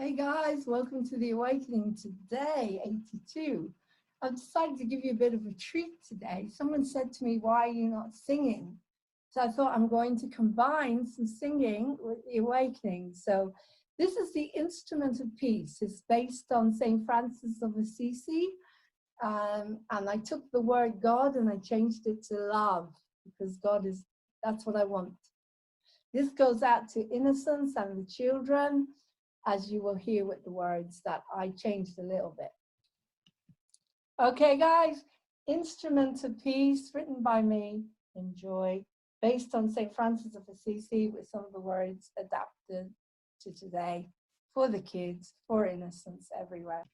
Hey guys, welcome to the Awakening today, 82. I've decided to give you a bit of a treat today. Someone said to me, why are you not singing? So I thought I'm going to combine some singing with the Awakening. So this is the Instrument of Peace. It's based on St. Francis of Assisi. And I took the word God and I changed it to love, because God is, that's what I want. This goes out to innocence and the children, as you will hear with the words that I changed a little bit. Okay, guys, Instrument of Peace, written by me, enjoy, based on St. Francis of Assisi, with some of the words adapted to today, for the kids, for innocence everywhere.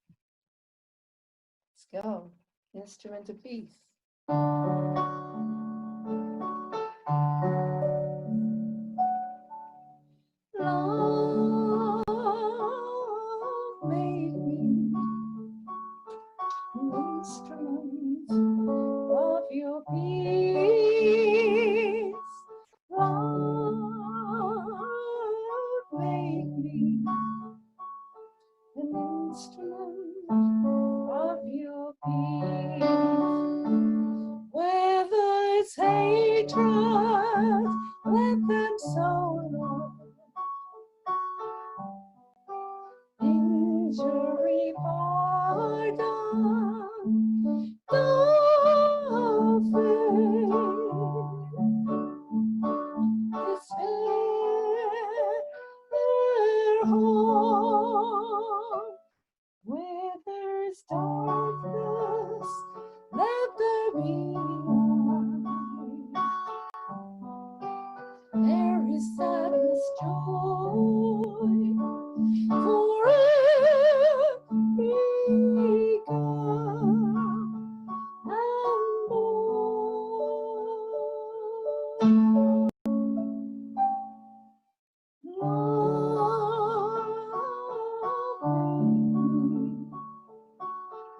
Let's go. Instrument of Peace. Instrument of your peace, Lord, make me an instrument of your peace. Where there's hatred, let them sow love. Injury, pardon, no fear, despair, hope. Where there's darkness, let there be light. There is sadness, joy, for every girl and boy. Lord, make me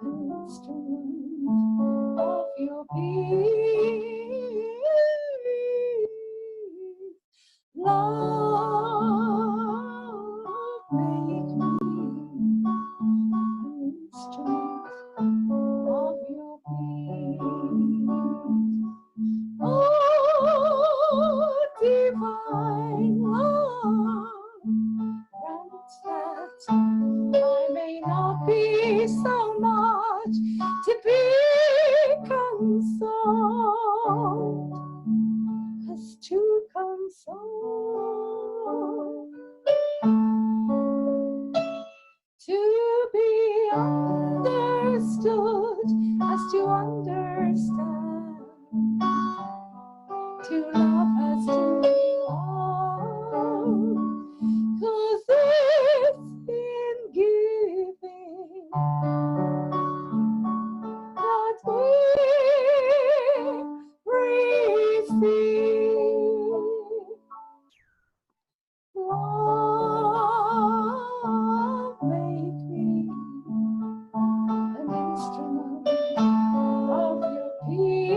an instrument of your peace. Lord, make me an instrument of your peace. Oh, divine love, grant that I may not be so much to be consoled as to console, to be understood as to understand, to love as to be loved, 'cause it's in giving that we receive. Lord, make me an instrument of your peace.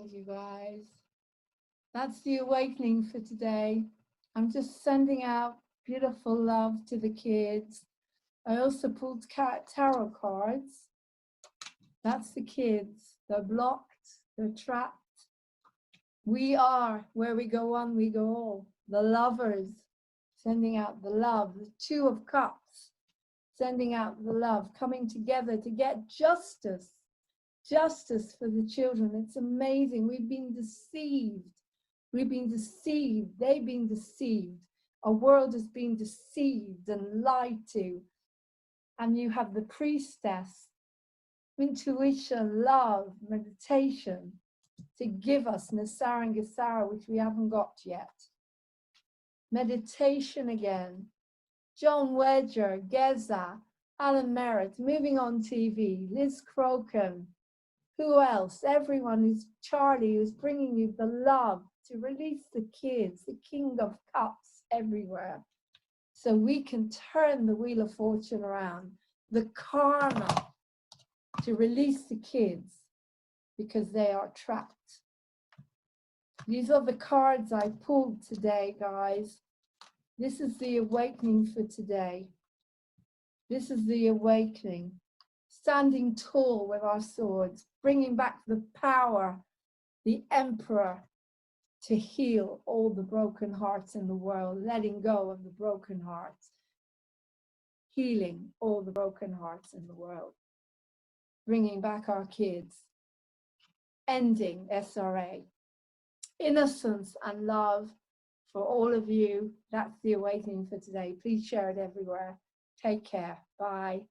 Thank you, guys. That's the awakening for today. I'm just sending out beautiful love to the kids. I also pulled tarot cards. That's the kids. They're blocked, they're trapped. We are, where we go on, we go all. The lovers, sending out the love. The Two of Cups, sending out the love, coming together to get justice. Justice for the children. It's amazing. We've been deceived. We've been deceived. They've been deceived. Our world has been deceived and lied to. And you have the priestess, intuition, love, meditation, to give us Nasara and Gesara, which we haven't got yet. Meditation again. John Wedger, Geza, Alan Merritt, Moving on TV, Liz Crocombe. Who else? Everyone who's Charlie, who's bringing you the love to release the kids, the King of Cups everywhere. So we can turn the Wheel of Fortune around, the karma, to release the kids because they are trapped. These are the cards I pulled today, guys. This is the awakening for today. This is the awakening. Standing tall with our swords, bringing back the power, the emperor, to heal all the broken hearts in the world, letting go of the broken hearts, healing all the broken hearts in the world, bringing back our kids, ending SRA. Innocence and love for all of you. That's the awakening for today. Please share it everywhere. Take care. Bye.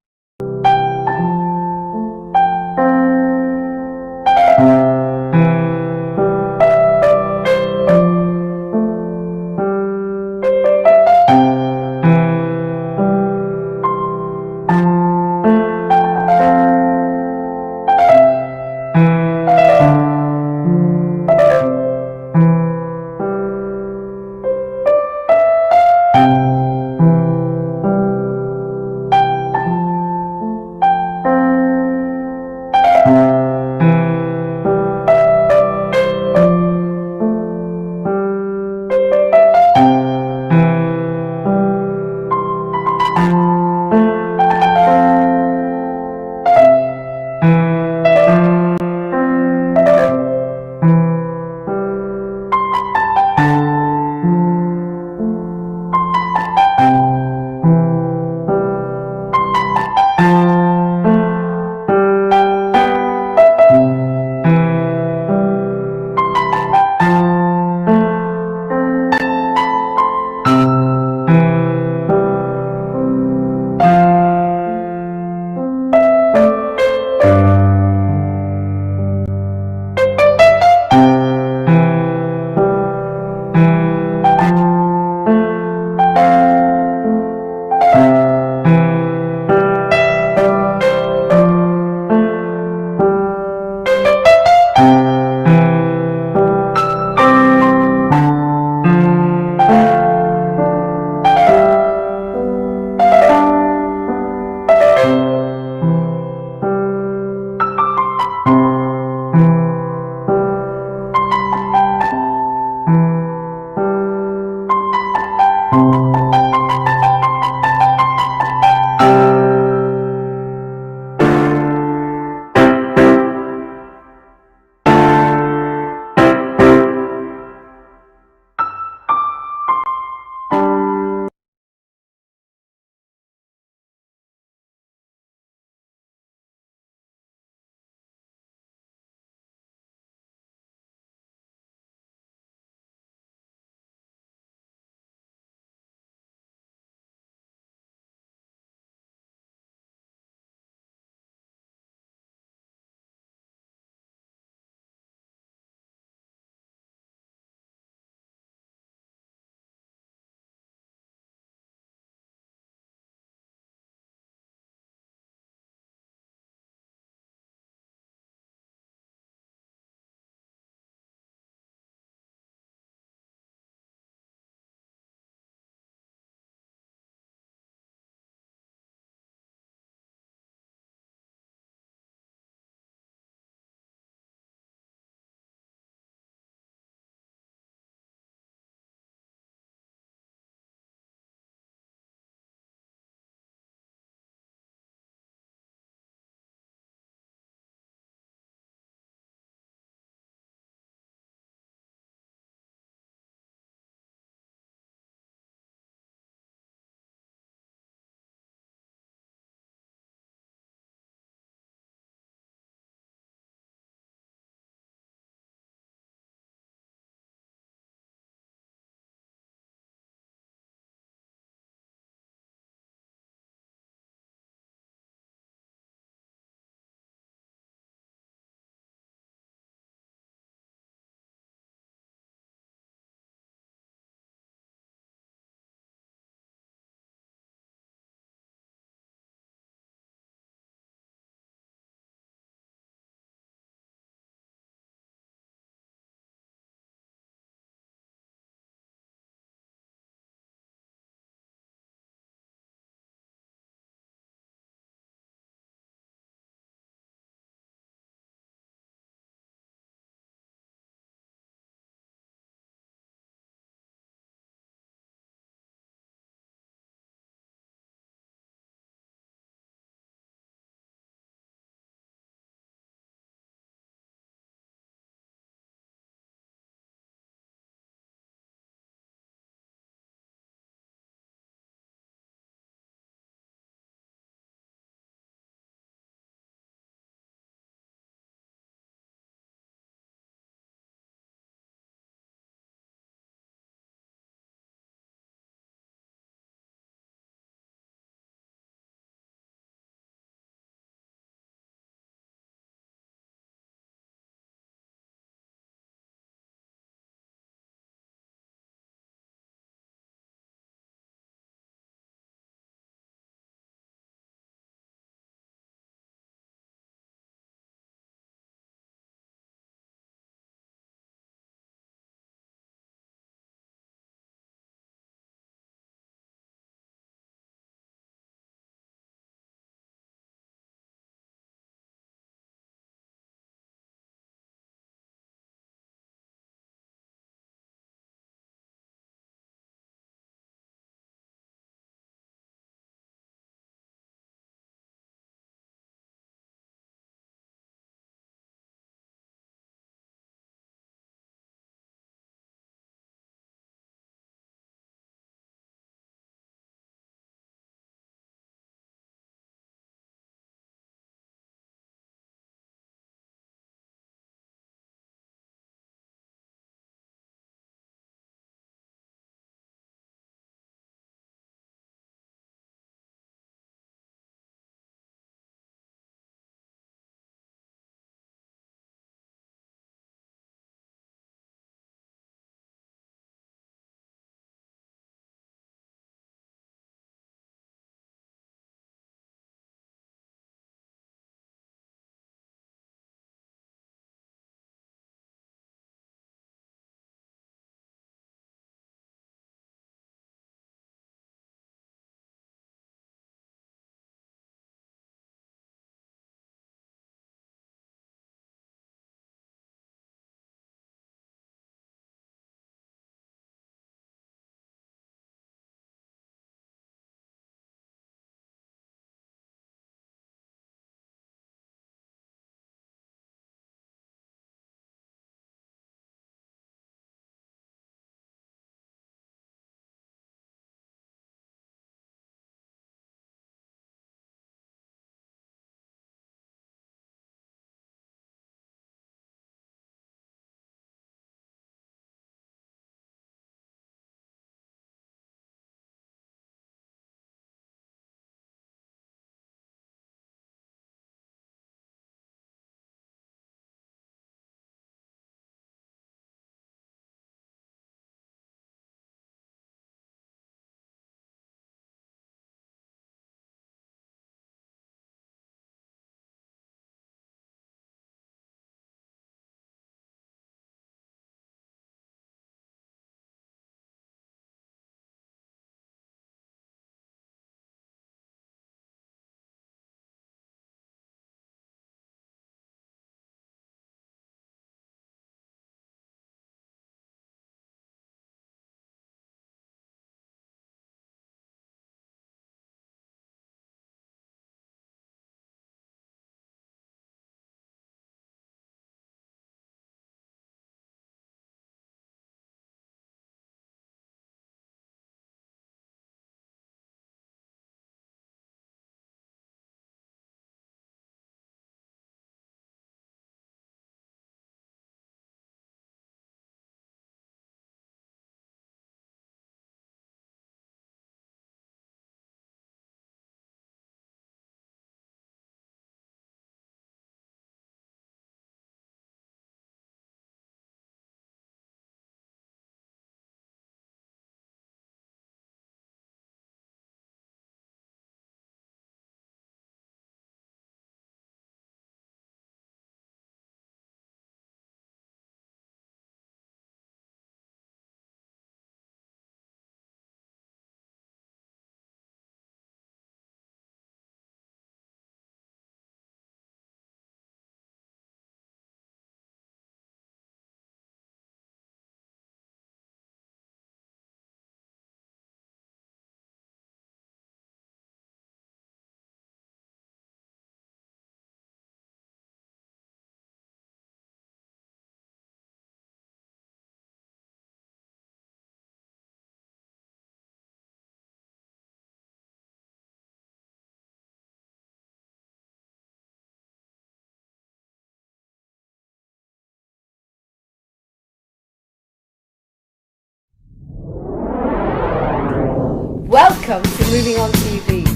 Welcome to Moving On TV.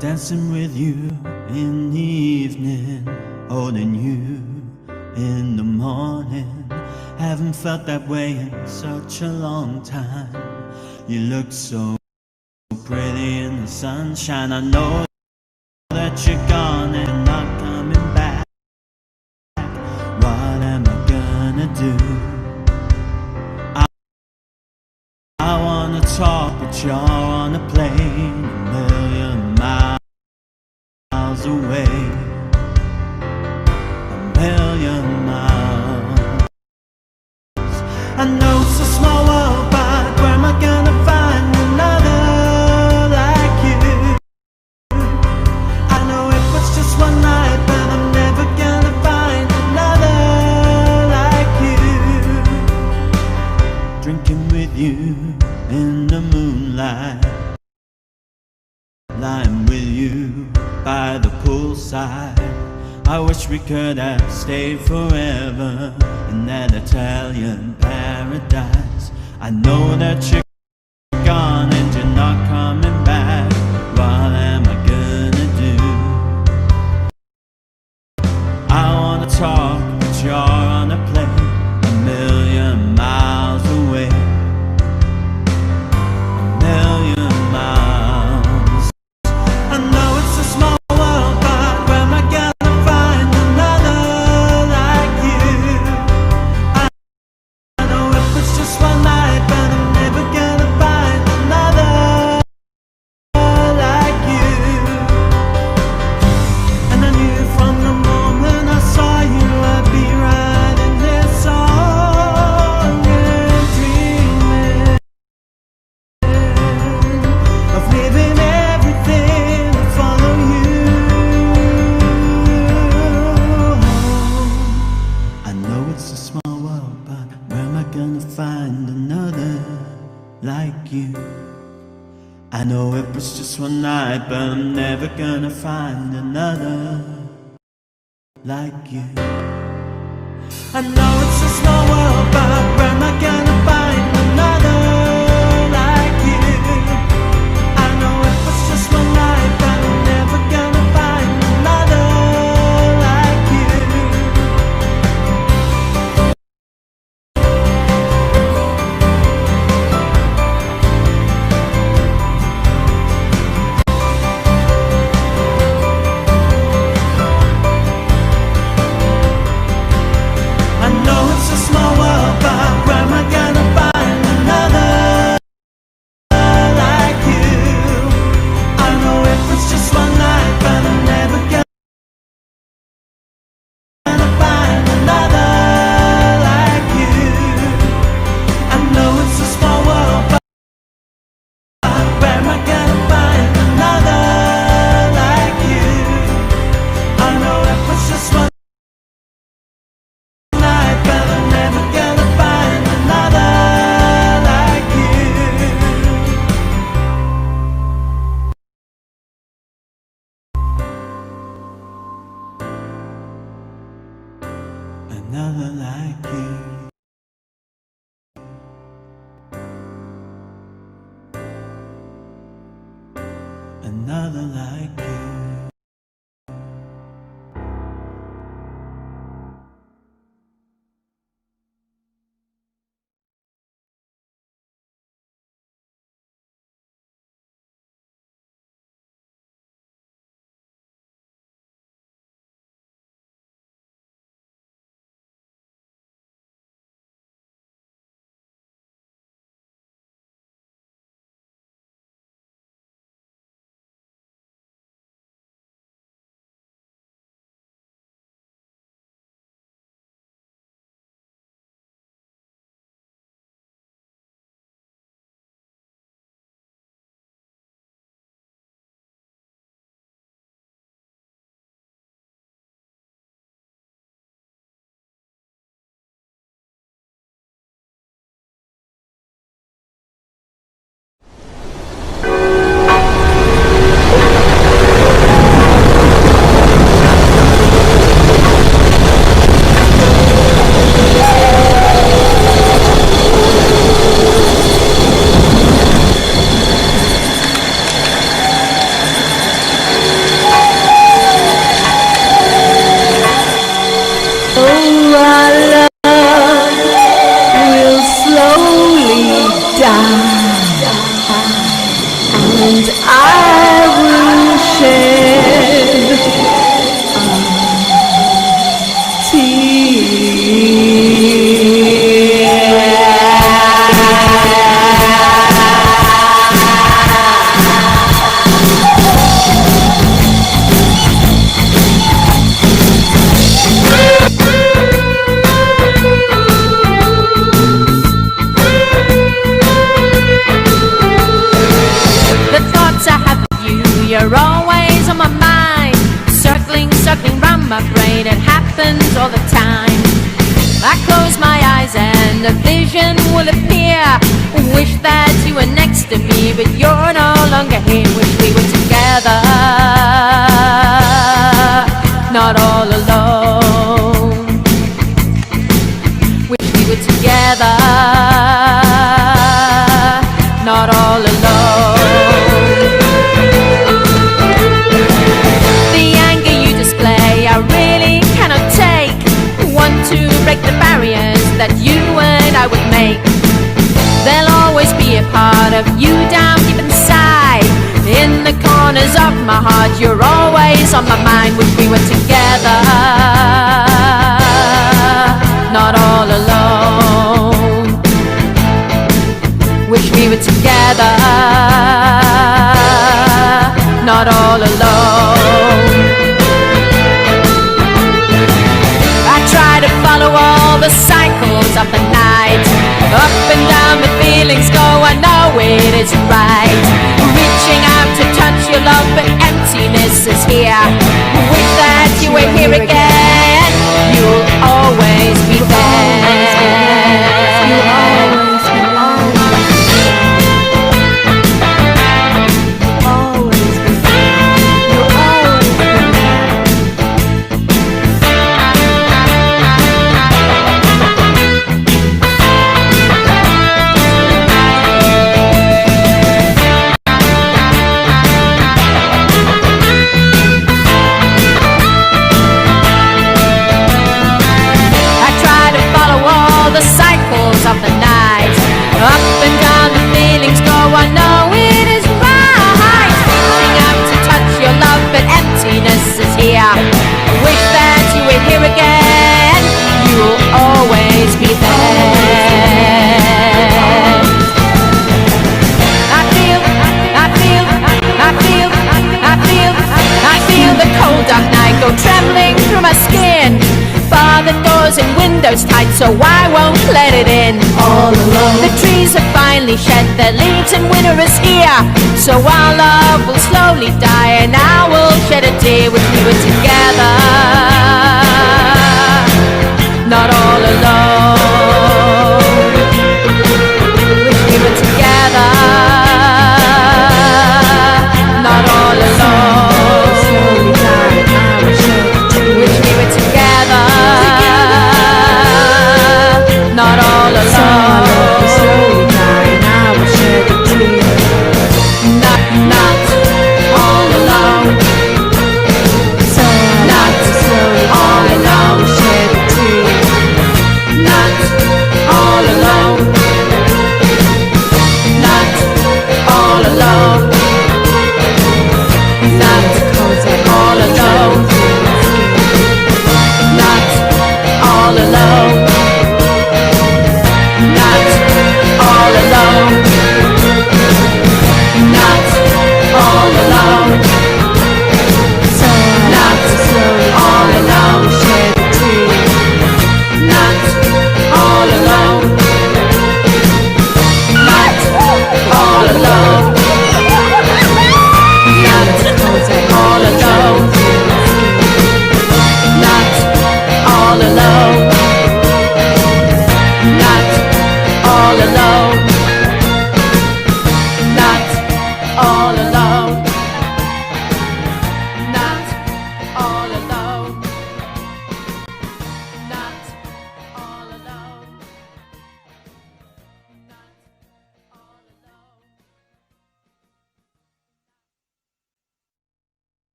Dancing with you in the evening, holding you in the morning. Haven't felt that way in such a long time. You look so pretty in the sunshine. I know that you're gone and you're not coming back. What am I gonna do? I wanna talk, but you're on a plane a million miles away, a million miles. I know it's a small world, but where am I gonna find another like you? I know it was just one night, but I'm never gonna find another like you. Drinking with you in the moonlight, lying with you by the poolside. I wish we could have stayed forever in that Italian paradise. I know that you're gone and you're not coming back. What am I gonna do? I wanna talk, but you're on a plane a million miles away, a million miles. I know it's a small world, but where am I gonna find another like you? I know if it's just one night, but I'm never gonna find another like you. And I knew from the moment I saw you, I'd be writing this song and dreaming of leaving everything to follow you. I know it's a small world, but where am I gonna find another like you? I know it was just one night, but I'm never gonna find another like you. I know it's a small world, but where am I gonna find another like you? I know it was just one night, but I'm never gonna find another like you. I know it's a small world, but where am I gonna find another like you? I know it was just one night, but I'm never gonna find another like you. I know it's a small world, but where am I gonna find another like you? I know it was just one night, but I'm never gonna find another like you. Another like you. another like you. You're always on my mind, circling round my brain. It happens all the time. I close my eyes and a vision will appear. Wish that you were next to me, but you're no longer here. Wish we were together, not all alone. Wish we were together, not all alone. Break the barriers that you and I would make. There'll always be a part of you down deep inside. In the corners of my heart, you're always on my mind. Wish we were together, not all alone. Wish we were together, not all alone. Try to follow all the cycles of the night. Up and down the feelings go, I know it is right. Reaching out to touch your love, but emptiness is here. Wish that you were here again. You'll always be there. You'll always be there. Always be there. You'll always be there. The cycles of the night, up and down the feelings go, I know it is right. Reaching out to touch your love, but emptiness is here. Wish that you were here again. You'll always be there. I feel the cold dark night go trembling through my skin. Bar the doors and windows tight, so I won't let it in. All alone. The trees have finally shed their leaves and winter is here. So our love will slowly die and I will shed a tear. Wish we were together, not all alone. Wish we were together, not all alone. Wish we were together, not all alone. Not all alone.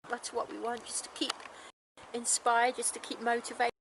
That's what we want, just to keep inspired, just to keep motivated.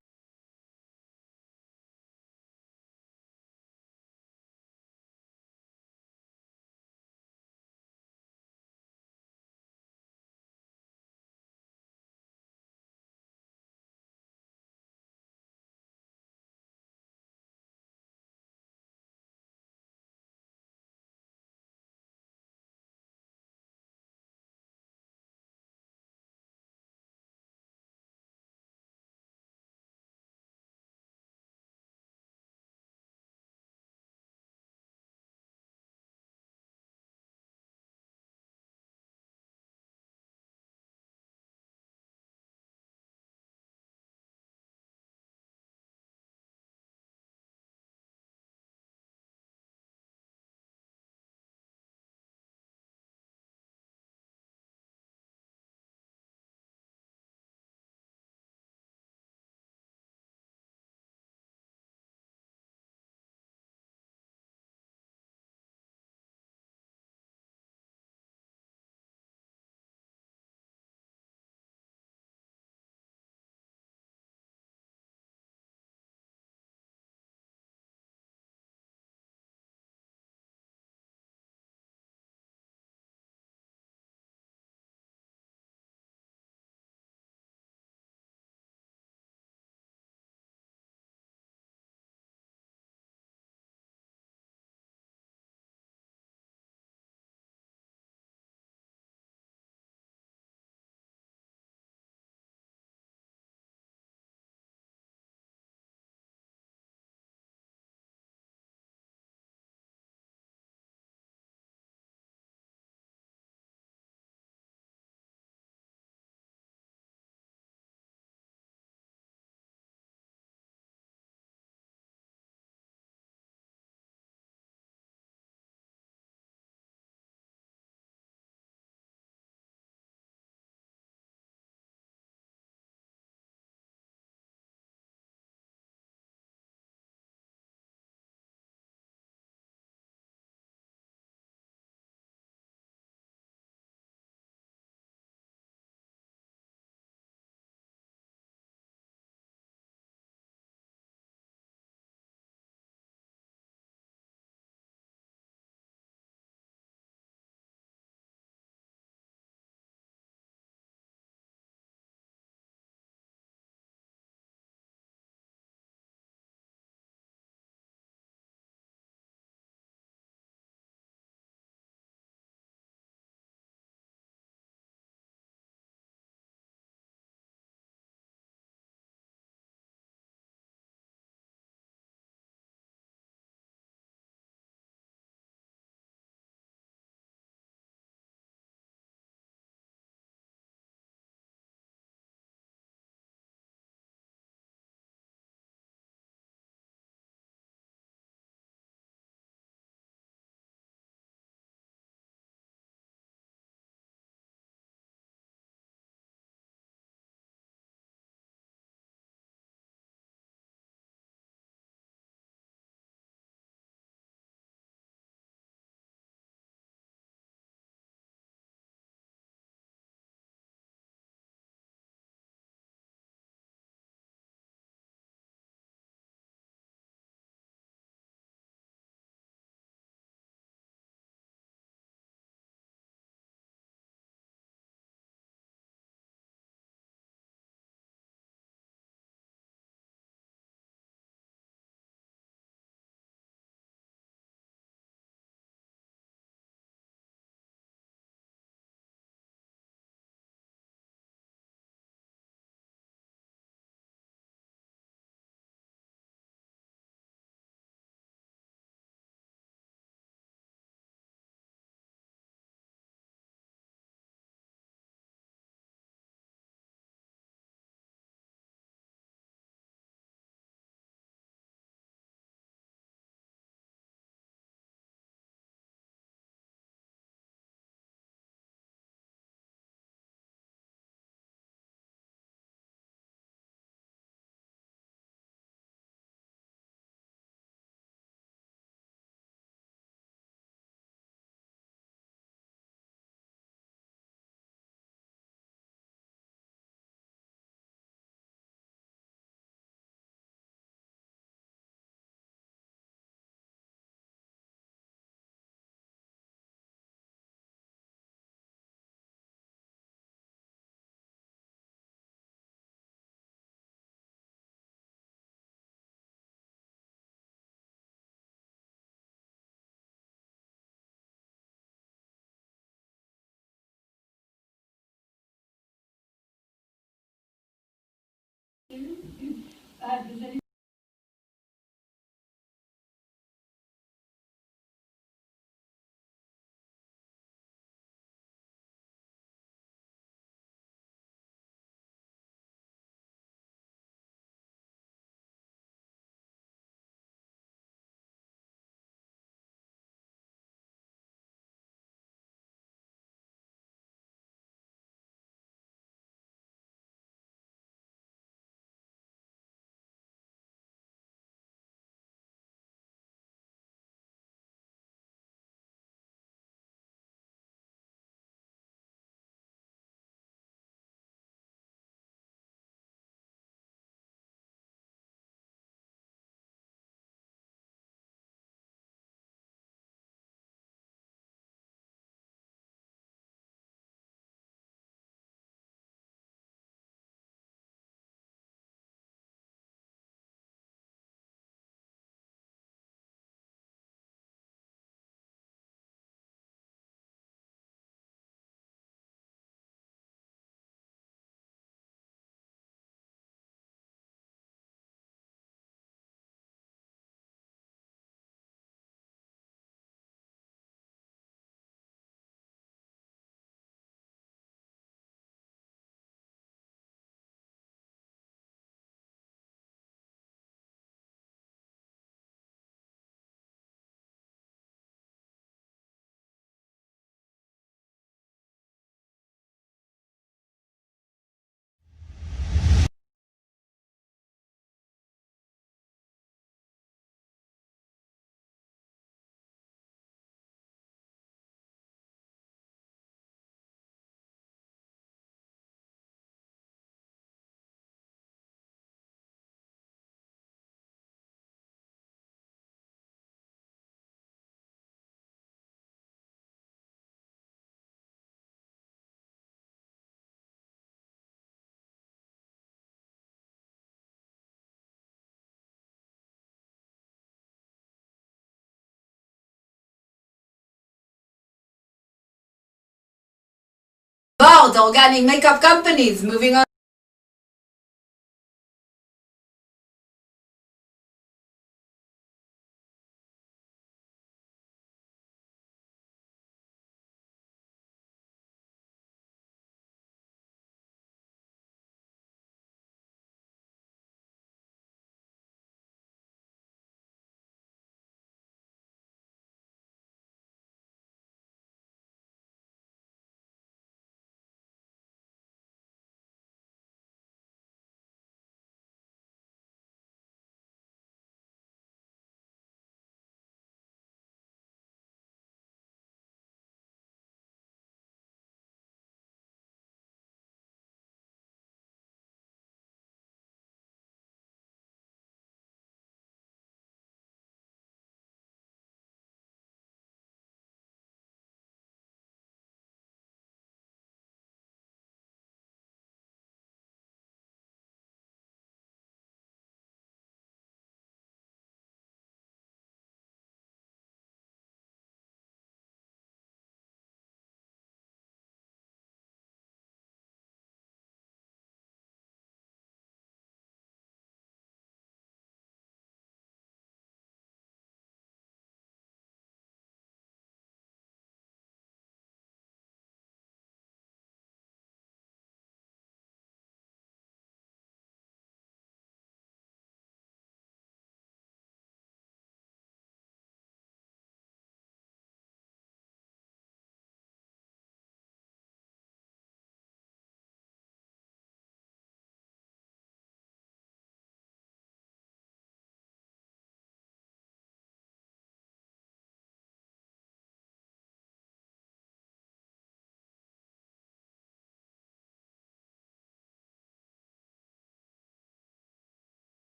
Bored organic makeup companies moving on.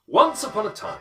Once upon a time.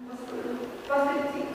Pathetic.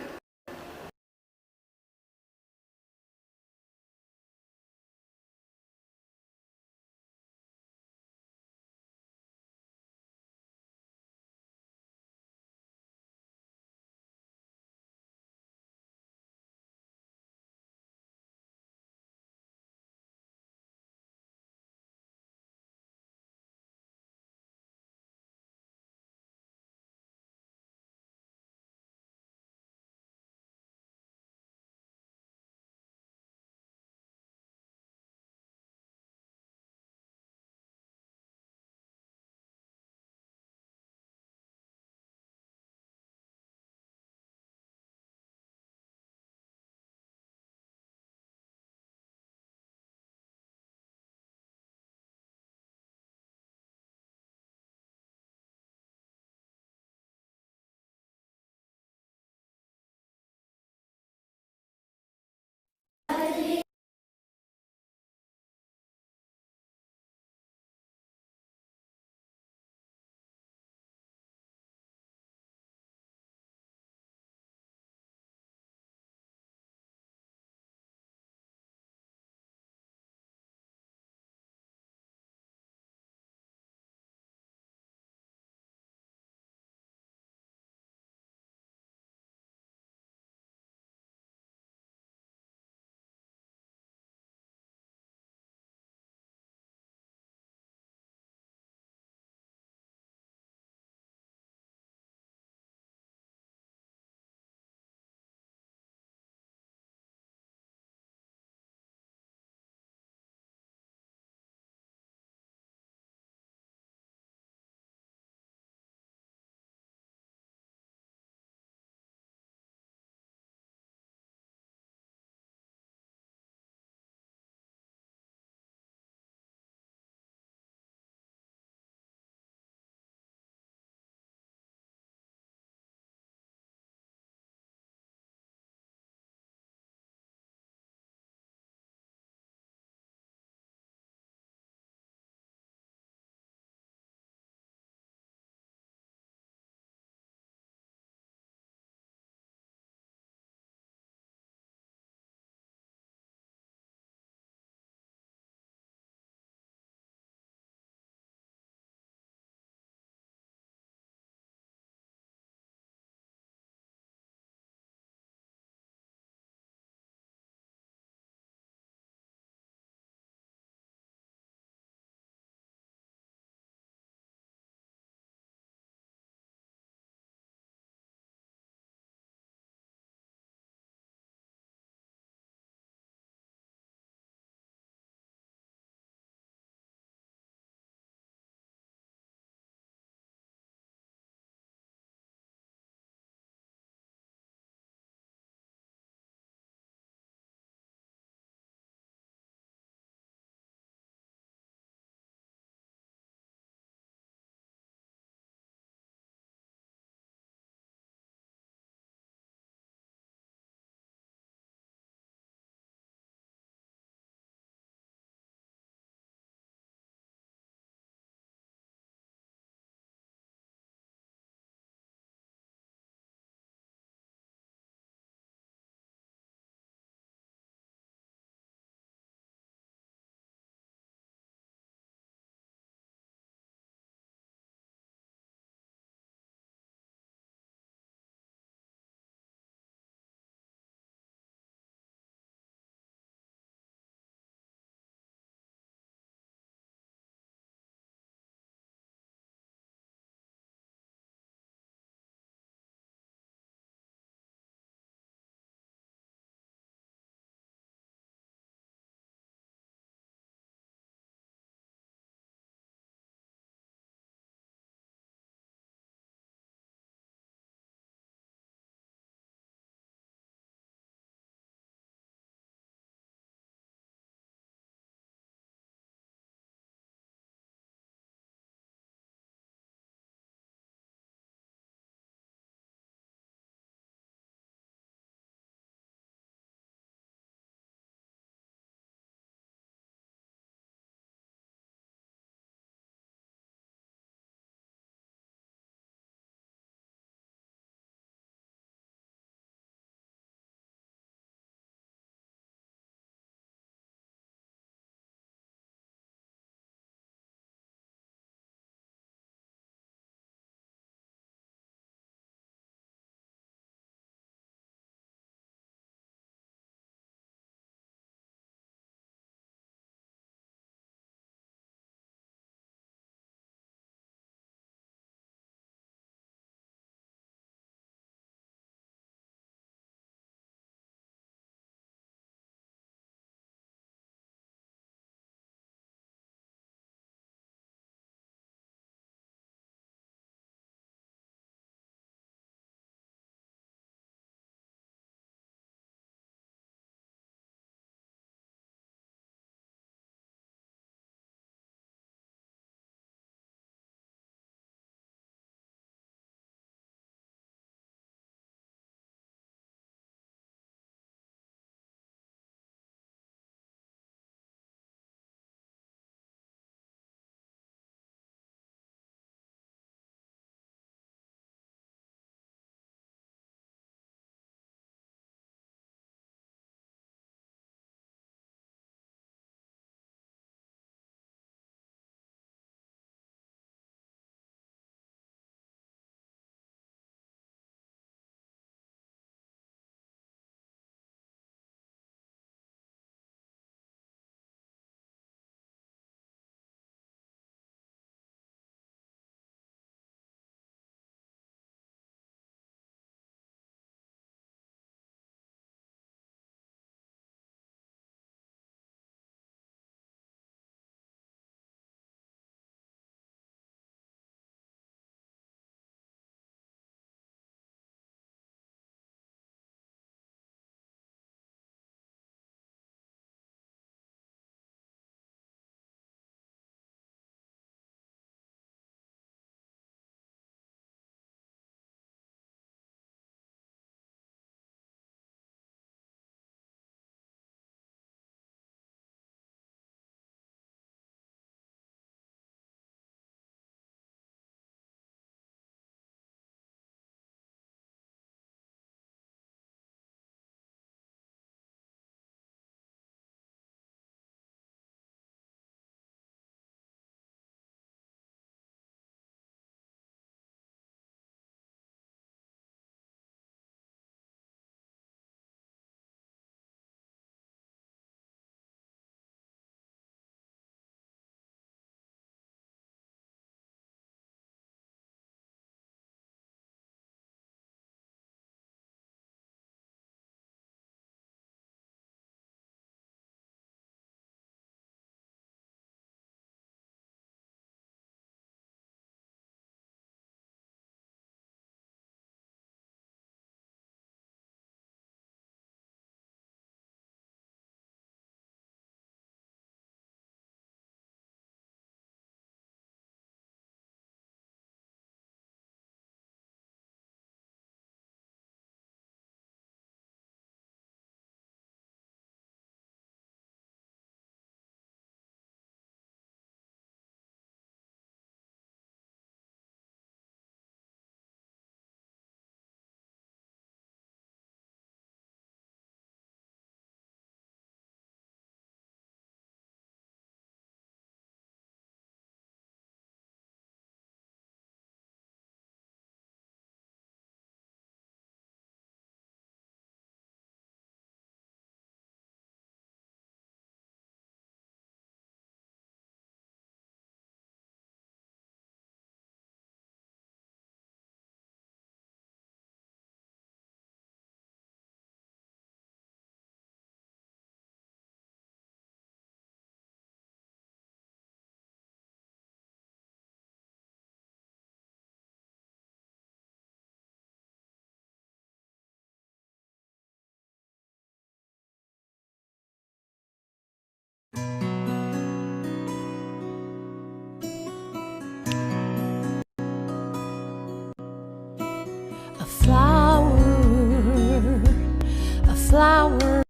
flower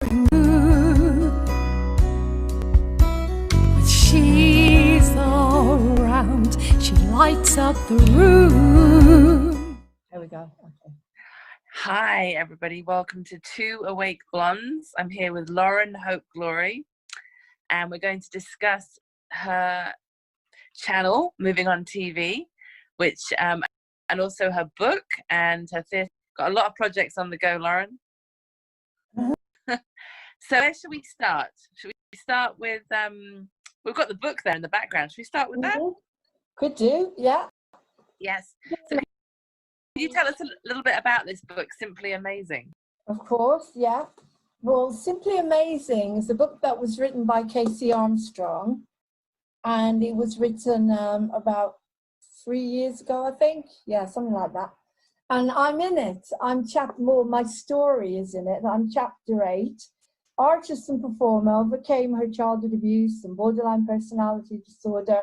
moon. When she's around, she lights up the room. There we go. Okay. Hi, everybody. Welcome to Two Awake Blondes. I'm here with Lauren Hope Glory, and we're going to discuss her channel, Moving on TV, which and also her book and her theatre. Got a lot of projects on the go, Lauren. So where should we start? Should we start with we've got the book there in the background. Should we start with that? Could do, yeah. Yes. So can you tell us a little bit about this book, Simply Amazing? Of course, yeah. Well, Simply Amazing is a book that was written by Casey Armstrong, and it was written about 3 years ago, I think. Yeah, something like that. And I'm in it. My story is in it. I'm chapter 8. Artist and performer overcame her childhood abuse and borderline personality disorder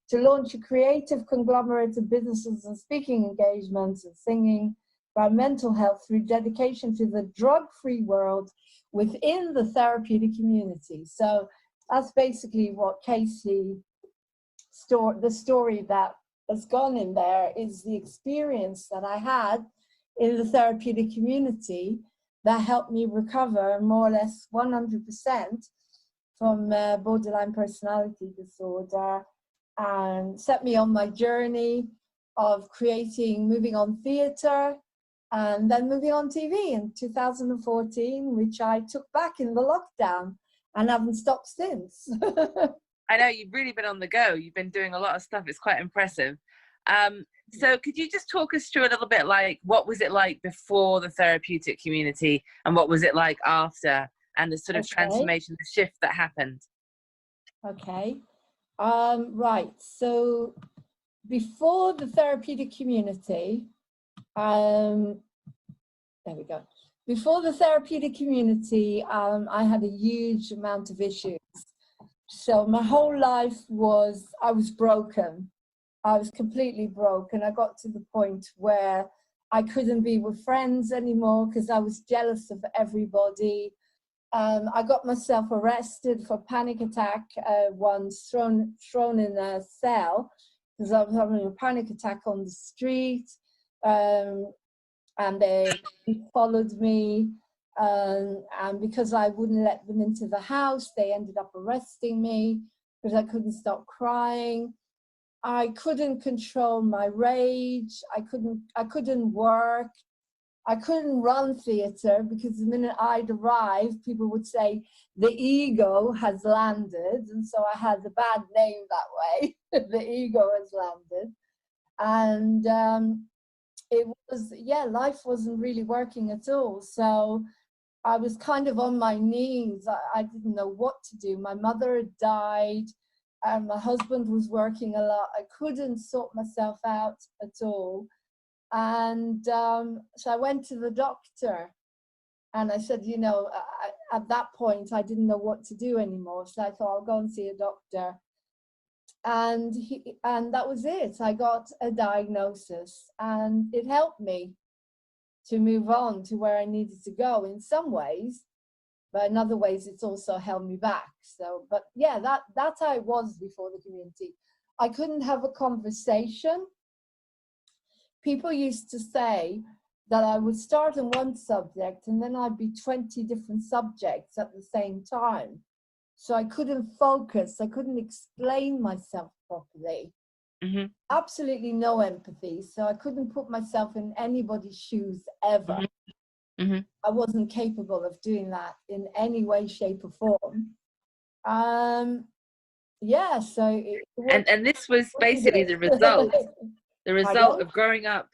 to launch a creative conglomerate of businesses and speaking engagements and singing about mental health through dedication to the drug-free world within the therapeutic community. So that's basically what Casey, the story that has gone in there is the experience that I had in the therapeutic community that helped me recover more or less 100% from borderline personality disorder, and set me on my journey of moving on theatre, and then moving on TV in 2014, which I took back in the lockdown and haven't stopped since. I know you've really been on the go. You've been doing a lot of stuff. It's quite impressive. So could you just talk us through a little bit, like, what was it like before the therapeutic community and what was it like after, and the sort of transformation, the shift that happened? Okay. Right. So before the therapeutic community, there we go. Before the therapeutic community, I had a huge amount of issues. So my whole life I was broken. I was completely broken. I got to the point where I couldn't be with friends anymore because I was jealous of everybody. I got myself arrested for panic attack once, thrown in a cell because I was having a panic attack on the street, and they followed me, and because I wouldn't let them into the house, they ended up arresting me because I couldn't stop crying. I couldn't control my rage. I couldn't work. I couldn't run theatre because the minute I'd arrive, people would say, the ego has landed. And so I had a bad name that way. The ego has landed. And life wasn't really working at all. So I was kind of on my knees. I didn't know what to do. My mother had died, and my husband was working a lot. I couldn't sort myself out at all. And so I went to the doctor, and I said, at that point, I didn't know what to do anymore. So I thought, I'll go and see a doctor. And that was it. I got a diagnosis, and it helped me to move on to where I needed to go in some ways, but in other ways, it's also held me back. So, but yeah, that's how it was before the community. I couldn't have a conversation. People used to say that I would start on one subject and then I'd be 20 different subjects at the same time. So I couldn't focus. I couldn't explain myself properly. Mm-hmm. Absolutely no empathy. So I couldn't put myself in anybody's shoes ever. Mm-hmm. I wasn't capable of doing that in any way, shape or form. Yeah, so and this was basically the result of growing up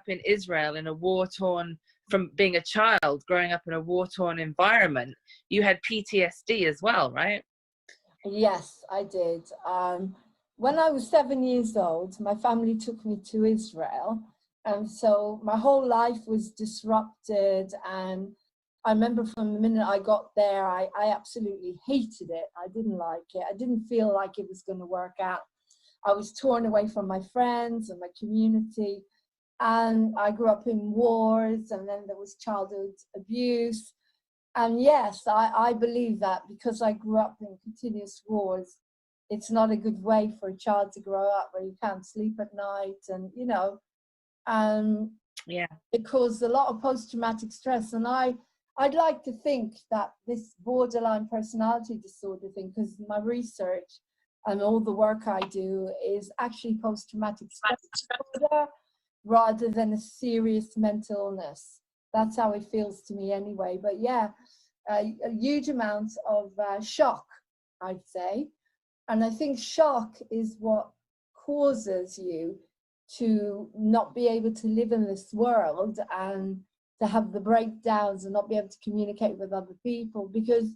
in Israel in a war-torn, from being a child growing up in a war-torn environment. You had PTSD as well, right? Yes, I did. When I was 7 years old, my family took me to Israel, and so my whole life was disrupted. And I remember from the minute I got there, I absolutely hated it. I didn't like it. I didn't feel like it was going to work out. I was torn away from my friends and my community. And I grew up in wars, and then there was childhood abuse. And yes, I believe that because I grew up in continuous wars, it's not a good way for a child to grow up where you can't sleep at night, and Yeah. it caused a lot of post-traumatic stress. And I'd like to think that this borderline personality disorder thing, because my research and all the work I do is actually post-traumatic stress disorder rather than a serious mental illness. That's how it feels to me anyway. But yeah, a huge amount of shock, I'd say. And I think shock is what causes you to not be able to live in this world and to have the breakdowns and not be able to communicate with other people, because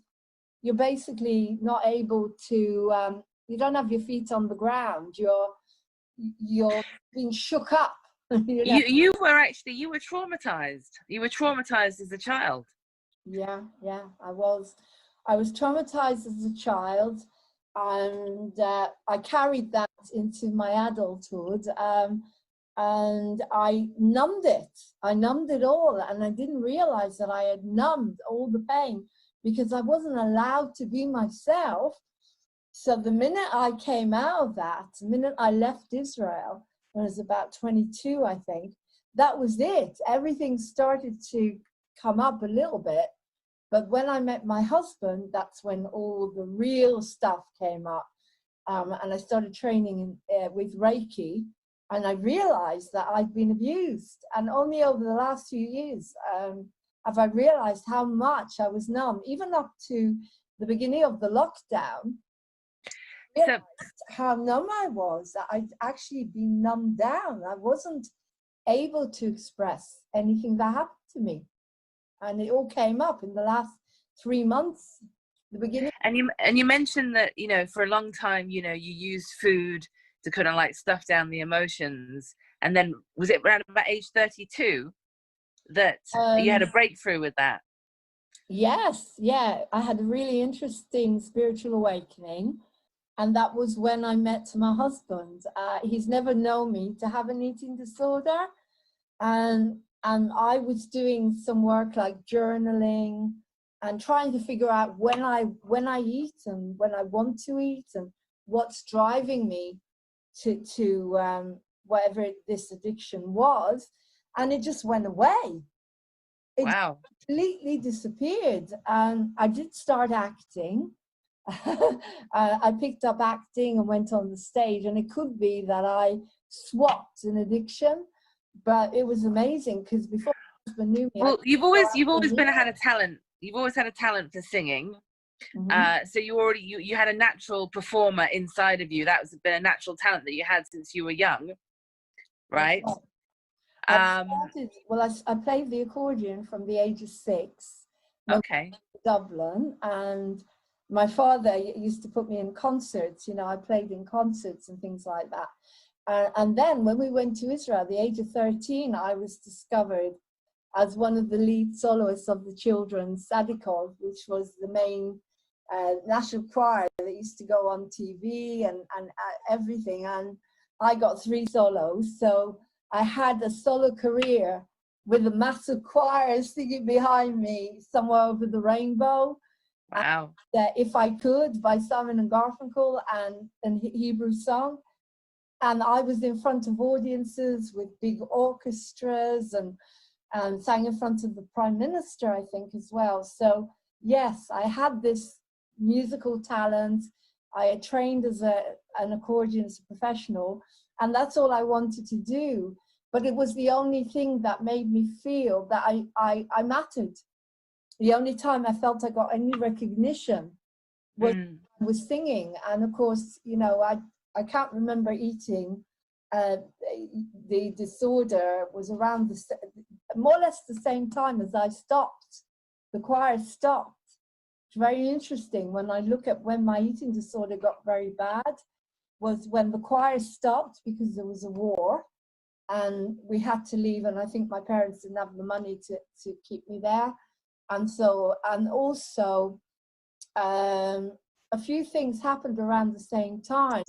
you're basically not able to, you don't have your feet on the ground. You're being shook up. You were traumatized. You were traumatized as a child. Yeah, I was traumatized as a child, and I carried that into my adulthood, and I numbed it all, and I didn't realize that I had numbed all the pain because I wasn't allowed to be myself. So the minute I came out of that, the minute I left Israel, when I was about 22, I think, that was it. Everything started to come up a little bit. But when I met my husband, that's when all the real stuff came up. And I started training with Reiki, and I realized that I'd been abused. And only over the last few years have I realized how much I was numb, even up to the beginning of the lockdown. So, How numb I was. I'd actually been numbed down. I wasn't able to express anything that happened to me. And it all came up in the last 3 months, the beginning. and you mentioned that, for a long time, you used food to kind of like stuff down the emotions. And then was it around about age 32 that you had a breakthrough with that? Yes, yeah. I had a really interesting spiritual awakening. And that was when I met my husband. He's never known me to have an eating disorder. And I was doing some work like journaling and trying to figure out when I eat and when I want to eat and what's driving me to whatever this addiction was. And it just went away. Wow. Completely disappeared. And I did start acting. I picked up acting and went on the stage, and it could be that I swapped an addiction, but it was amazing because before my husband knew me, well, you've always had a talent. You've always had a talent for singing. Mm-hmm. So you had a natural performer inside of you. That's been a natural talent that you had since you were young, right? I played the accordion from the age of 6. Okay. Dublin, and my father used to put me in concerts. I played in concerts and things like that. And then when we went to Israel at the age of 13, I was discovered as one of the lead soloists of the children's Sadikov, which was the main national choir that used to go on TV and everything. And I got 3 solos. So I had a solo career with a massive choir singing behind me, Somewhere Over the Rainbow. Wow. And, If I Could by Simon and Garfunkel, and Hebrew song. And I was in front of audiences with big orchestras and sang in front of the Prime Minister, I think, as well. So yes, I had this musical talent. I had trained as an accordionist professional, and that's all I wanted to do. But it was the only thing that made me feel that I mattered. The only time I felt I got any recognition was singing. And of course, I can't remember eating. The disorder was around more or less the same time as I stopped. The choir stopped. It's very interesting when I look at when my eating disorder got very bad, was when the choir stopped because there was a war and we had to leave, and I think my parents didn't have the money to keep me there. And also a few things happened around the same time,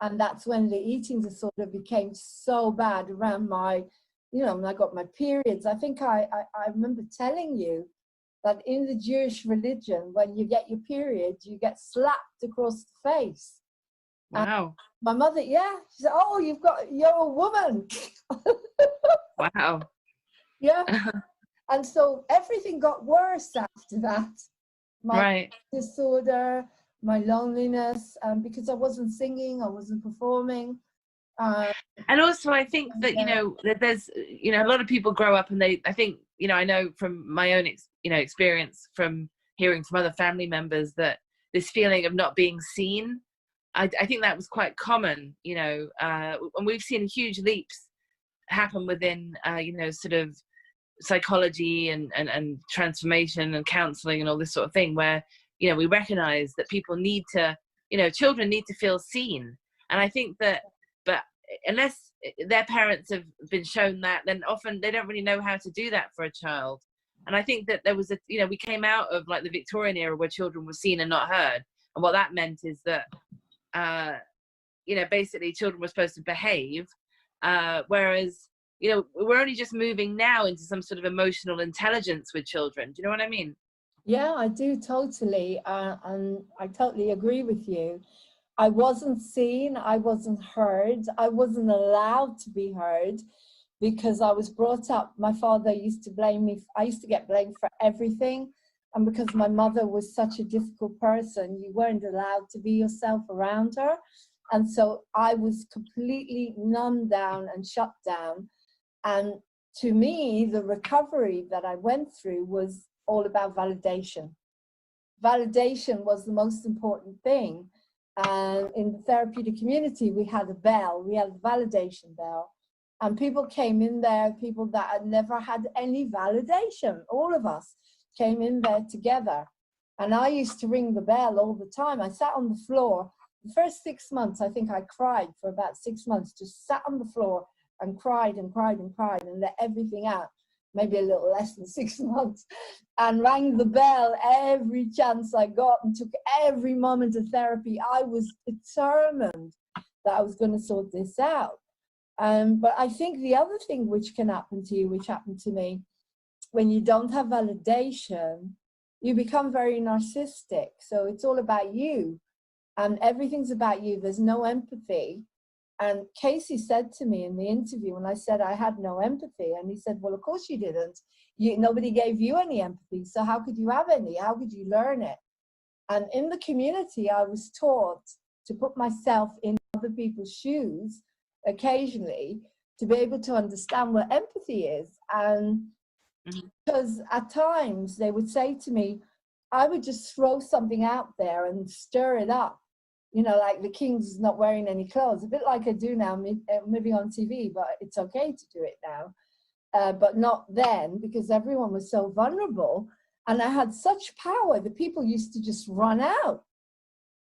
and that's when the eating disorder became so bad around my when I got my periods, I think I remember telling you that in the Jewish religion, when you get your period, you get slapped across the face. Wow. My mother, yeah, she said, "Oh, you're a woman." Wow. Yeah. And so everything got worse after that. My Right. disorder, my loneliness, because I wasn't singing, I wasn't performing. And also, I think that, that there's, a lot of people grow up and I think, I know from my own, experience from hearing from other family members that this feeling of not being seen, I think that was quite common, and we've seen huge leaps happen within, sort of psychology and transformation and counseling and all this sort of thing, where, we recognize that people need to, children need to feel seen. And I think that, but unless their parents have been shown that, then often they don't really know how to do that for a child. And I think that there was we came out of like the Victorian era where children were seen and not heard. And what that meant is that, basically children were supposed to behave, whereas, we're only just moving now into some sort of emotional intelligence with children. Do you know what I mean? Yeah, I do totally. And I totally agree with you. I wasn't seen, I wasn't heard, I wasn't allowed to be heard because I was brought up, my father used to blame me, I used to get blamed for everything. And because my mother was such a difficult person, you weren't allowed to be yourself around her. And so I was completely numbed down and shut down. And to me, the recovery that I went through was all about validation. Validation was the most important thing. And in the therapeutic community, we had a bell, we had a validation bell. And people came in there, people that had never had any validation, all of us came in there together. And I used to ring the bell all the time. I sat on the floor. The first 6 months, I think I cried for about 6 months, just sat on the floor and cried and cried and cried and let everything out, maybe a little less than 6 months, and rang the bell every chance I got and took every moment of therapy. I was determined that I was going to sort this out. But I think the other thing which can happen to you, which happened to me, when you don't have validation, you become very narcissistic. So it's all about you and everything's about you. There's no empathy. And Casey said to me in the interview when I said I had no empathy, and he said, well, of course you didn't. Nobody gave you any empathy, so how could you have any? How could you learn it? And in the community, I was taught to put myself in other people's shoes occasionally to be able to understand what empathy is. And because at times they would say to me, I would just throw something out there and stir it up. Like the king's not wearing any clothes, a bit like I do now, moving on TV, but it's okay to do it now. But not then, because everyone was so vulnerable. And I had such power, the people used to just run out.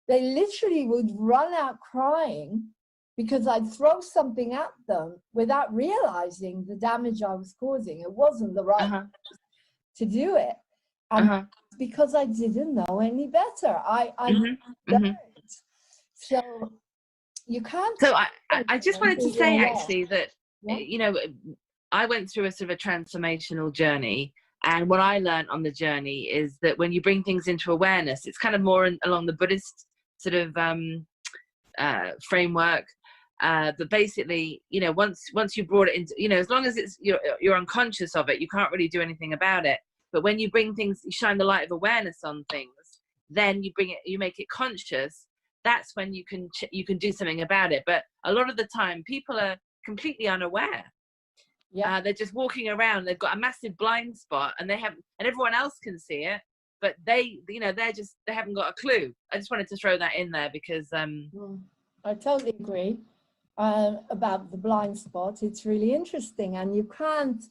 They literally would run out crying because I'd throw something at them without realizing the damage I was causing. It wasn't the right to do it. And because I didn't know any better. I learned. So you can't. So I just wanted to say actually that, I went through a sort of a transformational journey. And what I learned on the journey is that when you bring things into awareness, it's kind of more along the Buddhist sort of framework. But basically, once you brought it into, as long as you're unconscious of it, you can't really do anything about it. But when you bring things, you shine the light of awareness on things, then you make it conscious. That's when you can do something about it. But a lot of the time, people are completely unaware. Yeah, they're just walking around. They've got a massive blind spot, and everyone else can see it, but they haven't got a clue. I just wanted to throw that in there because I totally agree about the blind spot. It's really interesting, and you can't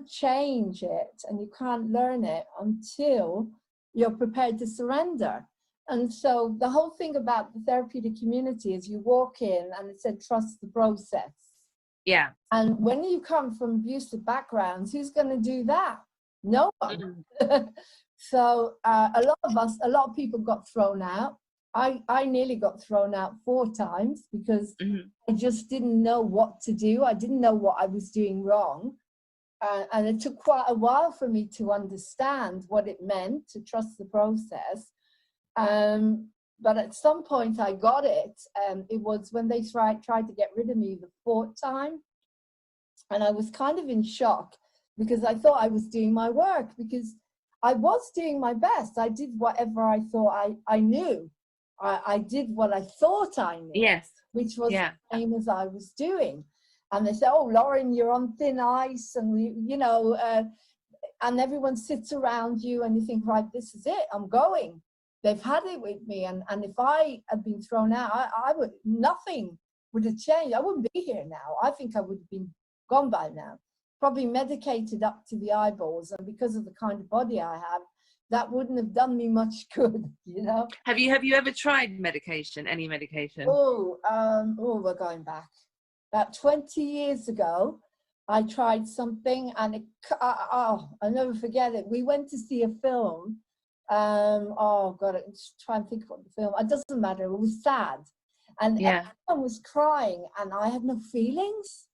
change it, and you can't learn it until you're prepared to surrender. And so the whole thing about the therapeutic community is you walk in and it said, trust the process. Yeah. And when you come from abusive backgrounds, who's going to do that? No one. So a lot of people got thrown out. I nearly got thrown out 4 times because Mhm. I just didn't know what to do. I didn't know what I was doing wrong. And it took quite a while for me to understand what it meant to trust the process. But at some point I got it. It was when they tried to get rid of me the 4th time. And I was kind of in shock because I thought I was doing my work, because I was doing my best. I did whatever I thought I knew. I did what I thought I knew, Yes. which was Yeah. the same as I was doing. And they said, "Oh, Lauren, you're on thin ice," and and everyone sits around you, and you think, right, this is it. I'm going. They've had it with me, and if I had been thrown out, I would, nothing would have changed. I wouldn't be here now. I think I would have been gone by now, probably medicated up to the eyeballs, and because of the kind of body I have, that wouldn't have done me much good, you know. Have you ever tried medication? Any medication? We're going back about 20 years ago. I tried something, and I'll never forget it. We went to see a film. Oh God, I'm just trying to think of what the film. It doesn't matter. It was sad, and Yeah. everyone was crying, and I had no feelings.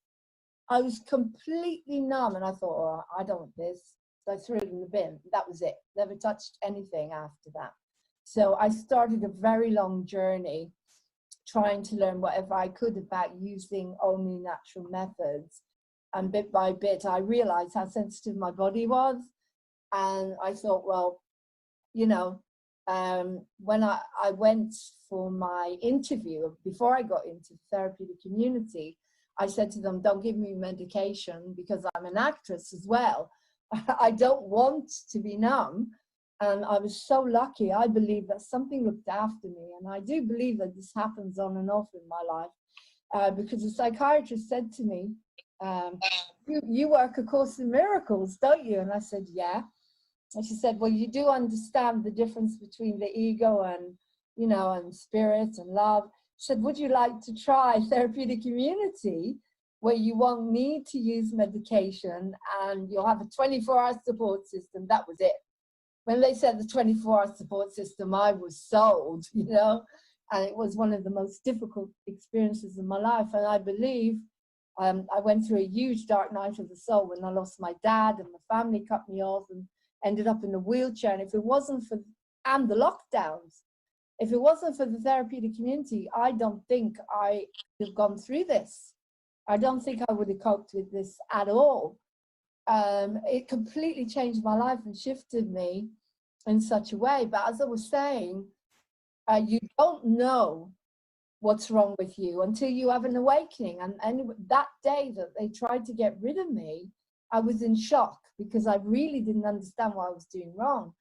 I was completely numb, and I thought, oh, I don't want this. So I threw it in the bin. That was it. Never touched anything after that. So I started a very long journey trying to learn whatever I could about using only natural methods. And bit by bit, I realized how sensitive my body was. And I thought, well, when I went for my interview, before I got into the therapeutic community, I said to them, don't give me medication because I'm an actress as well. I don't want to be numb. And I was so lucky. I believe that something looked after me. And I do believe that this happens on and off in my life, because a psychiatrist said to me, you work A Course in Miracles, don't you? And I said, yeah. And she said, well, you do understand the difference between the ego and, and spirit and love. She said, would you like to try therapeutic community where you won't need to use medication and you'll have a 24-hour support system? That was it. When they said the 24-hour support system, I was sold, and it was one of the most difficult experiences of my life. And I believe I went through a huge dark night of the soul when I lost my dad and my family cut me off and ended up in a wheelchair. And if it wasn't for, and the lockdowns, if it wasn't for the therapeutic community, I don't think I would have gone through this. I don't think I would have coped with this at all. It completely changed my life and shifted me in such a way. But as I was saying, you don't know what's wrong with you until you have an awakening. And that day that they tried to get rid of me, I was in shock because I really didn't understand what I was doing wrong.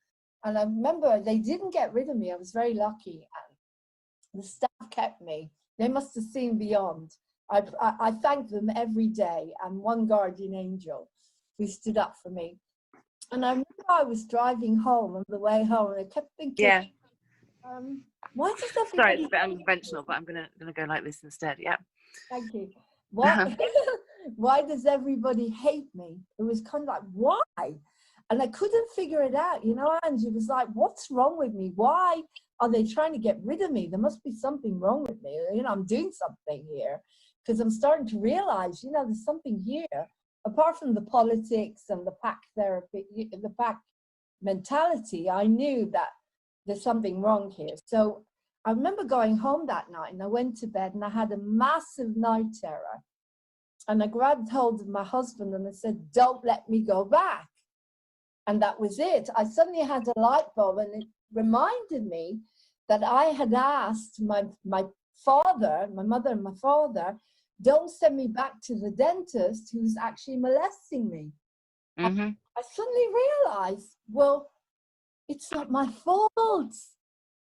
And I remember they didn't get rid of me. I was very lucky. And the staff kept me. They must have seen beyond. I thank them every day, and one guardian angel who stood up for me. And I remember I was driving home on the way home, and I kept thinking, Yeah. why does everybody... Sorry, it's a bit unconventional, but I'm gonna go like this instead. Yeah. Thank you. Why does everybody hate me? It was kind of like, why? And I couldn't figure it out, and it was like, what's wrong with me? Why are they trying to get rid of me? There must be something wrong with me. I'm doing something here, because I'm starting to realize, there's something here. Apart from the politics and the pack therapy, the pack mentality, I knew that there's something wrong here. So I remember going home that night, and I went to bed, and I had a massive night terror. And I grabbed hold of my husband and I said, don't let me go back. And that was it. I suddenly had a light bulb, and it reminded me that I had asked my father, my mother and my father, don't send me back to the dentist who's actually molesting me. Mm-hmm. I suddenly realized, well, it's not my fault.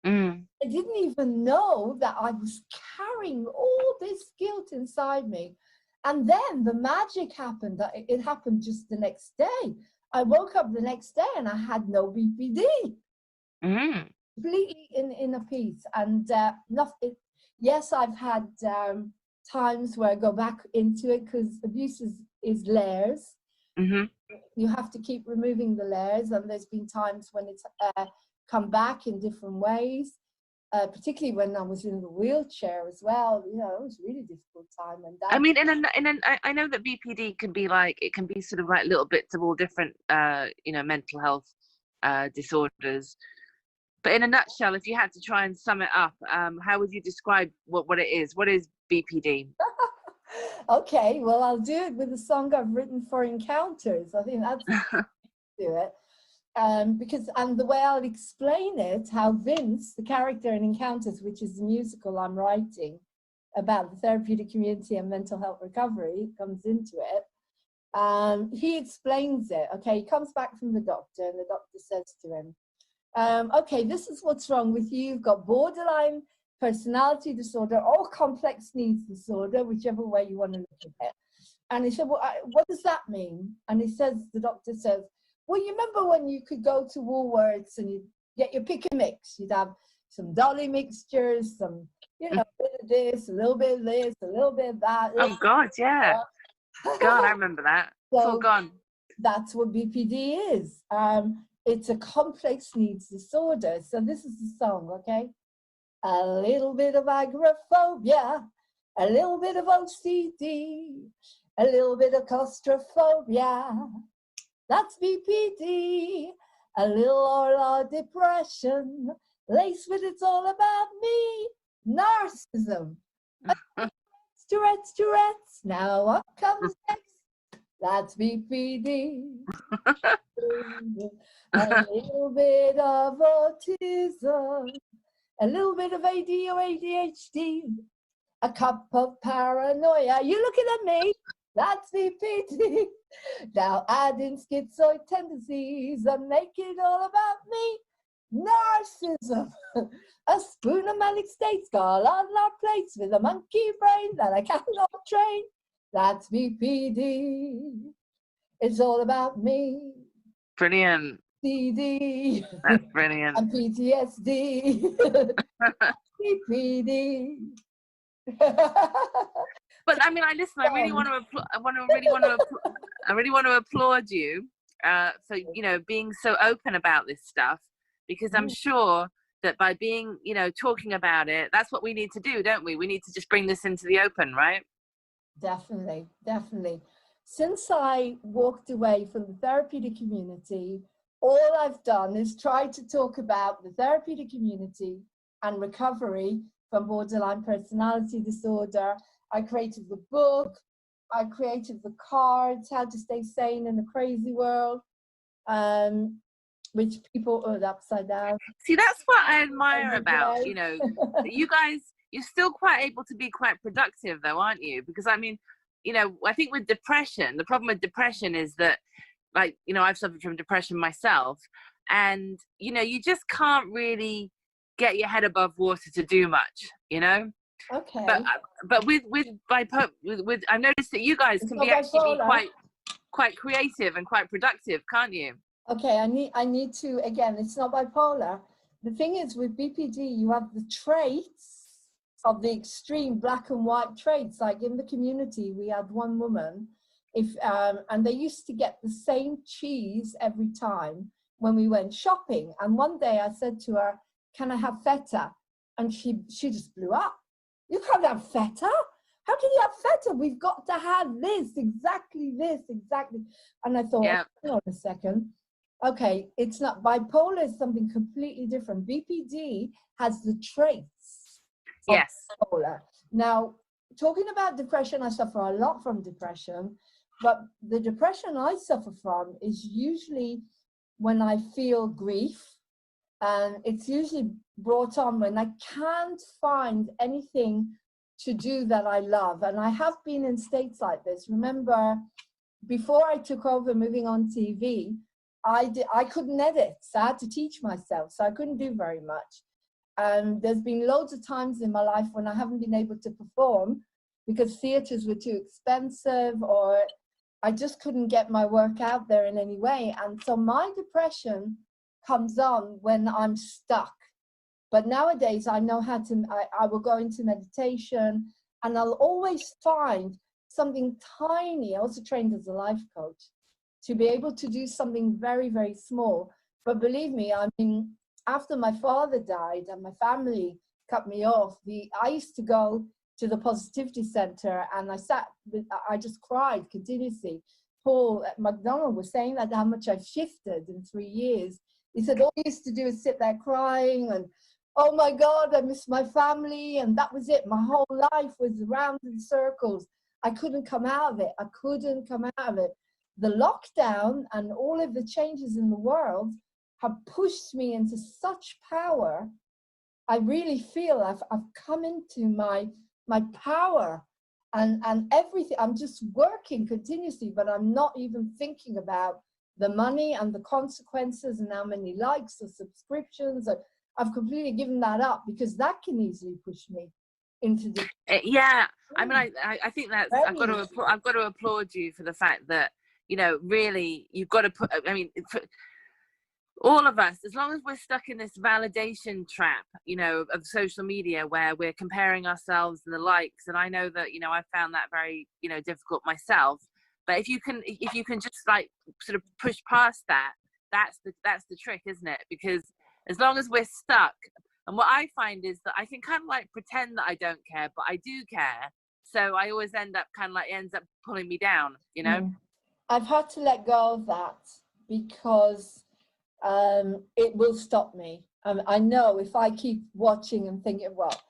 Mm. I didn't even know that I was carrying all this guilt inside me. And then the magic happened. It happened just the next day. I woke up the next day and I had no BPD. Mm. Completely in a piece. And yes, I've had times where I go back into it, because abuse is layers. Mm-hmm. You have to keep removing the layers, and there's been times when it's come back in different ways. particularly when I was in the wheelchair as well. You know, it was a really difficult time. And I mean, I know that BPD can be like, it can be sort of like little bits of all different, mental health disorders. But in a nutshell, if you had to try and sum it up, how would you describe what it is? What is BPD? Okay, well, I'll do it with a song I've written for Encounters. I think that's do it. Because and the way I'll explain it, how Vince, the character in Encounters, which is the musical I'm writing about the therapeutic community and mental health recovery, comes into it. He explains it. Okay, he comes back from the doctor, and the doctor says to him, okay, this is what's wrong with you. You've got borderline personality disorder or complex needs disorder, whichever way you want to look at it. And he said, well, what does that mean? And he says, the doctor says, well, you remember when you could go to Woolworths and you'd get your pick and mix? You'd have some Dolly mixtures, some, a bit of this, a little bit of this, a little bit of that. Oh, God, yeah. God, I remember that. So it's all gone. That's what BPD is. It's a complex needs disorder. So this is the song, okay? A little bit of agoraphobia, a little bit of OCD, a little bit of claustrophobia. That's BPD. A little or lot of depression, laced with it's all about me. Narcissism. Tourette's. Now what comes next? That's BPD. A little bit of autism, a little bit of AD or ADHD, a cup of paranoia. You looking at me? That's BPD. Now adding schizoid tendencies and make it all about me. Narcissism. A spoon of manic states gone on our plates with a monkey brain that I cannot train. That's BPD. It's all about me. Brilliant. CD. That's brilliant. And PTSD. BPD. But I mean, I really want to applaud you for being so open about this stuff, because I'm sure that by being talking about it, that's what we need to do, don't we? We need to just bring this into the open, right? Definitely. Since I walked away from the therapeutic community, all I've done is try to talk about the therapeutic community and recovery from borderline personality disorder. I created the book, I created the cards, How to Stay Sane in a Crazy World, which people are upside down. See, that's what I admire about, you guys, you're still quite able to be quite productive though, aren't you? Because I mean, I think with depression, the problem with depression is that, like, I've suffered from depression myself, and, you just can't really get your head above water to do much, Okay. But with I've noticed that you guys can actually be quite creative and quite productive, can't you? Okay, I need to, again, it's not bipolar. The thing is, with BPD, you have the traits of the extreme black and white traits. Like in the community, we had one woman, and they used to get the same cheese every time when we went shopping. And one day I said to her, can I have feta? And she just blew up. You can't have feta? How can you have feta? We've got to have this, exactly. And I thought, hold on a second. Okay, it's not bipolar, is something completely different. BPD has the traits of bipolar. Now, talking about depression, I suffer a lot from depression, but the depression I suffer from is usually when I feel grief, and it's usually brought on when I can't find anything to do that I love. And I have been in states like this. Remember, before I took over Moving on TV, I couldn't edit, so I had to teach myself, so I couldn't do very much. And there's been loads of times in my life when I haven't been able to perform because theatres were too expensive, or I just couldn't get my work out there in any way. And so my depression comes on when I'm stuck. But nowadays I know how to, I will go into meditation, and I'll always find something tiny. I also trained as a life coach to be able to do something very, very small. But believe me, I mean, after my father died and my family cut me off, I used to go to the positivity center and I just cried continuously. Paul at McDonald was saying that how much I've shifted in 3 years. He said, all you used to do is sit there crying and, oh my God, I miss my family. And that was it. My whole life was round in circles. I couldn't come out of it. I couldn't come out of it. The lockdown and all of the changes in the world have pushed me into such power. I really feel I've come into my power and everything. I'm just working continuously, but I'm not even thinking about the money and the consequences and how many likes or subscriptions. I've completely given that up because that can easily push me into the. Yeah, I mean, I think that's, I've got to applaud you for the fact that, you know, really you've got to put, I mean, for all of us, as long as we're stuck in this validation trap, you know, of social media where we're comparing ourselves and the likes, and I know that, you know, I found that very, you know, difficult myself. But if you can just like sort of push past that, that's the trick, isn't it? Because as long as we're stuck, and what I find is that I can kind of like pretend that I don't care, but I do care. So I always end up ends up pulling me down, you know? I've had to let go of that because it will stop me. I know if I keep watching and thinking, well,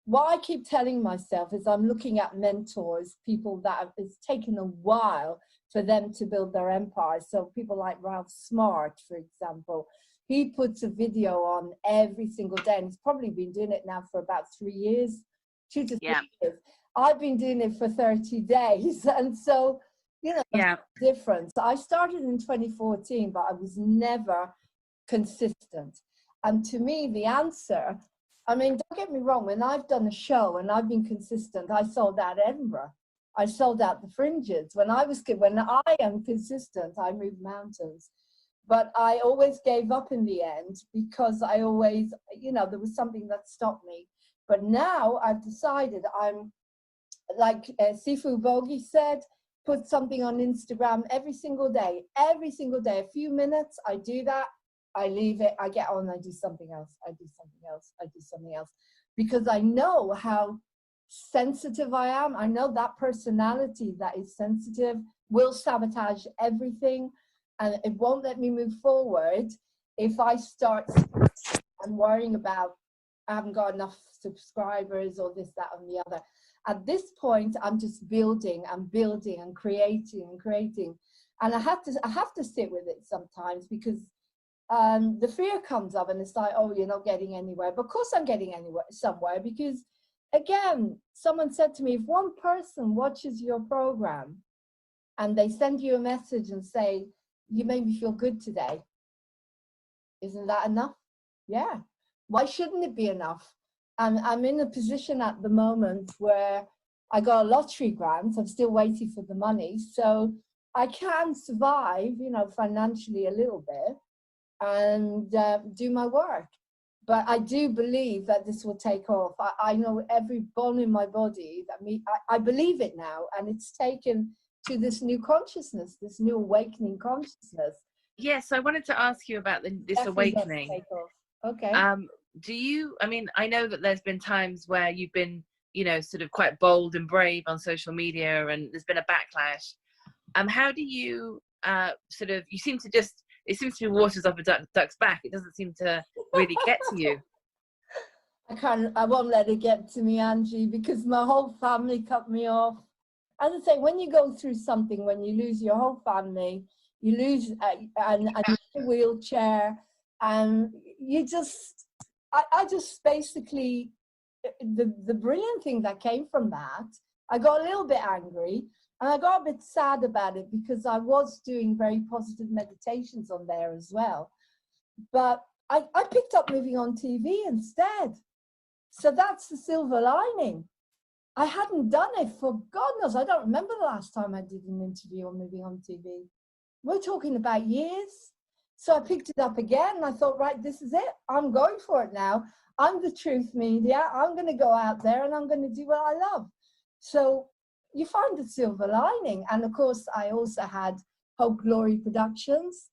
what I keep telling myself is I'm looking at mentors, people that it's taken a while for them to build their empire. So people like Ralph Smart, for example, he puts a video on every single day, and he's probably been doing it now for about 3 years, 2 to 3 years. I've been doing it for 30 days. And so, you know, difference. I started in 2014, but I was never consistent. And to me, the answer, I mean, don't get me wrong, when I've done a show and I've been consistent, I sold out Edinburgh. I sold out the Fringes. When I am consistent, I move mountains. But I always gave up in the end because I always, you know, there was something that stopped me. But now I've decided I'm, like Sifu Bogi said, put something on Instagram every single day, a few minutes. I do that. I leave it, I get on, I do something else, I do something else. Because I know how sensitive I am. I know that personality that is sensitive will sabotage everything and it won't let me move forward if I start and worrying about, I haven't got enough subscribers or this, that, and the other. At this point, I'm just building and building and creating and creating. And I have to sit with it sometimes because the fear comes up and it's like, oh, you're not getting anywhere. But of course I'm getting somewhere because, again, someone said to me, if one person watches your program and they send you a message and say, you made me feel good today, isn't that enough? Yeah. Why shouldn't it be enough? I'm in a position at the moment where I got a lottery grant. I'm still waiting for the money. So I can survive, you know, financially a little bit and do my work. But I do believe that this will take off. I know every bone in my body that I believe it now, and it's taken to this new consciousness, this new awakening consciousness. Yes, I wanted to ask you about this awakening. Okay. Do you, I mean, I know that there's been times where you've been, you know, sort of quite bold and brave on social media and there's been a backlash. How do you sort of, you seem to just, it seems to be waters off a duck's back. It doesn't seem to really get to you. I won't let it get to me, Angie, because my whole family cut me off. As I say, when you go through something, when you lose your whole family, you lose and you're in a wheelchair, and you just, I just basically, the brilliant thing that came from that, I got a little bit angry. And I got a bit sad about it because I was doing very positive meditations on there as well. But I picked up moving on TV instead. So that's the silver lining. I hadn't done it for God knows. I don't remember the last time I did an interview on moving on TV. We're talking about years. So I picked it up again and I thought, right, this is it. I'm going for it now. I'm the truth media. I'm going to go out there and I'm going to do what I love. So you find the silver lining. And of course, I also had Hope Glory Productions,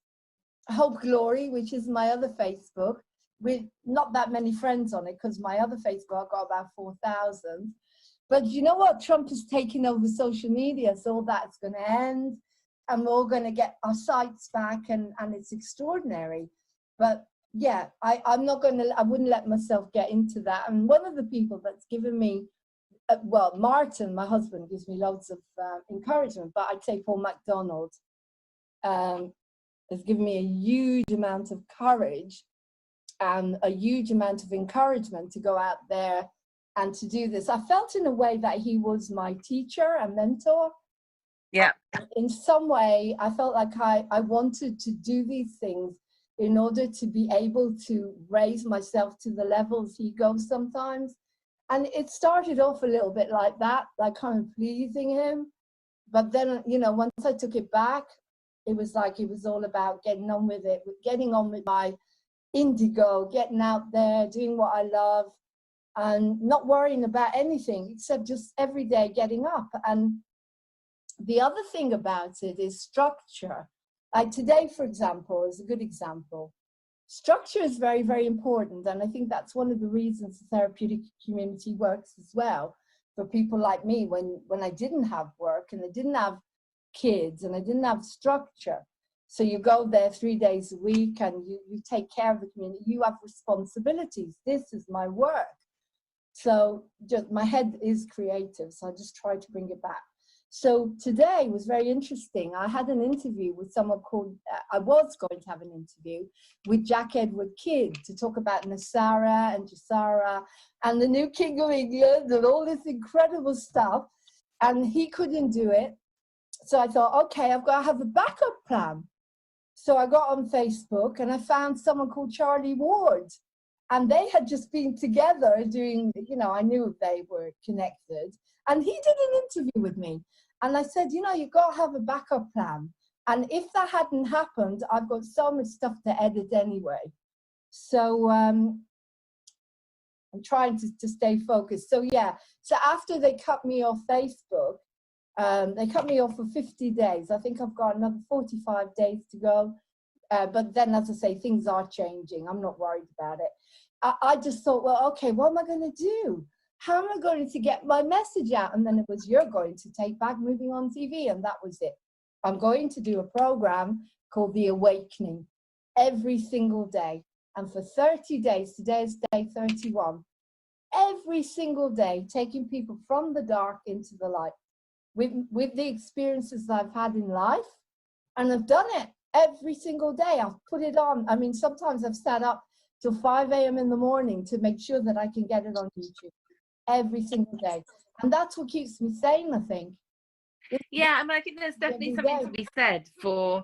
Hope Glory, which is my other Facebook. with not that many friends on it, because my other Facebook got about 4,000. But you know what? Trump is taking over social media, so all that's going to end, and we're all going to get our sites back, and it's extraordinary. But yeah, I'm not going to, I wouldn't let myself get into that. And one of the people that's given me, well, Martin, my husband, gives me loads of encouragement, but I'd say Paul MacDonald has given me a huge amount of courage and a huge amount of encouragement to go out there and to do this. I felt in a way that he was my teacher and mentor. Yeah. In some way, I felt like I wanted to do these things in order to be able to raise myself to the levels he goes sometimes. And it started off a little bit like that, like kind of pleasing him. But then, you know, once I took it back, it was like, it was all about getting on with it, getting on with my indigo, getting out there, doing what I love, and not worrying about anything except just every day getting up. And the other thing about it is structure. Like today, for example, is a good example. Structure is very, very important. And I think that's one of the reasons the therapeutic community works as well for people like me when I didn't have work and I didn't have kids and I didn't have structure. So you go there 3 days a week and you take care of the community. You have responsibilities. This is my work. So just my head is creative. So I just try to bring it back. So today was very interesting. I had an interview with someone called, I was going to have an interview with Jack Edward Kidd to talk about Nasara and Jasara and the new King of England and all this incredible stuff. And he couldn't do it. So I thought, okay, I've got to have a backup plan. So I got on Facebook and I found someone called Charlie Ward. And they had just been together doing, you know, I knew they were connected. And he did an interview with me. And I said, you know, you've got to have a backup plan. And if that hadn't happened, I've got so much stuff to edit anyway. So I'm trying to stay focused. So yeah, so after they cut me off Facebook, they cut me off for 50 days. I think I've got another 45 days to go. But then, as I say, things are changing. I'm not worried about it. I just thought, well, okay, what am I going to do? How am I going to get my message out? And then it was, you're going to take back Moving On TV. And that was it. I'm going to do a program called The Awakening every single day. And for 30 days, today is day 31, every single day, taking people from the dark into the light with the experiences I've had in life. And I've done it every single day. I've put it on. I mean, sometimes I've sat up till 5 a.m. in the morning to make sure that I can get it on YouTube every single day. And that's what keeps me sane, I think. Yeah, I mean, I think there's definitely something to be said for,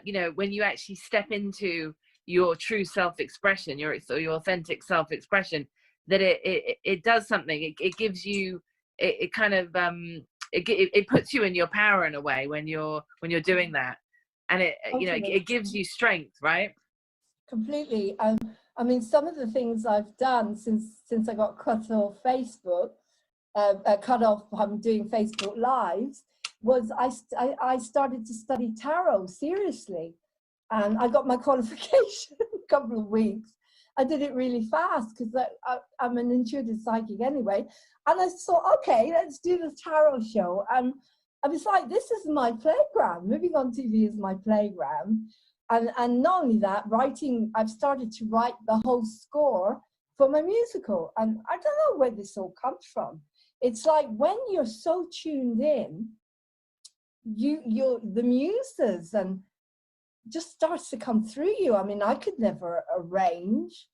you know, when you actually step into your true self-expression, your authentic self-expression, that it does something. It gives you, it kind of, it puts you in your power in a way when you're doing that. And it, you know, it gives you strength, right? Completely. I mean, some of the things I've done since I got cut off Facebook, cut off from doing Facebook Lives, was I started to study tarot seriously. And I got my qualification in a couple of weeks. I did it really fast because I'm an intuitive psychic anyway. And I thought, okay, let's do the tarot show. And I was like, this is my playground. Moving On TV is my playground. And not only that, writing, I've started to write the whole score for my musical. And I don't know where this all comes from. It's like when you're so tuned in, you're the muses and just starts to come through you. I mean, I could never arrange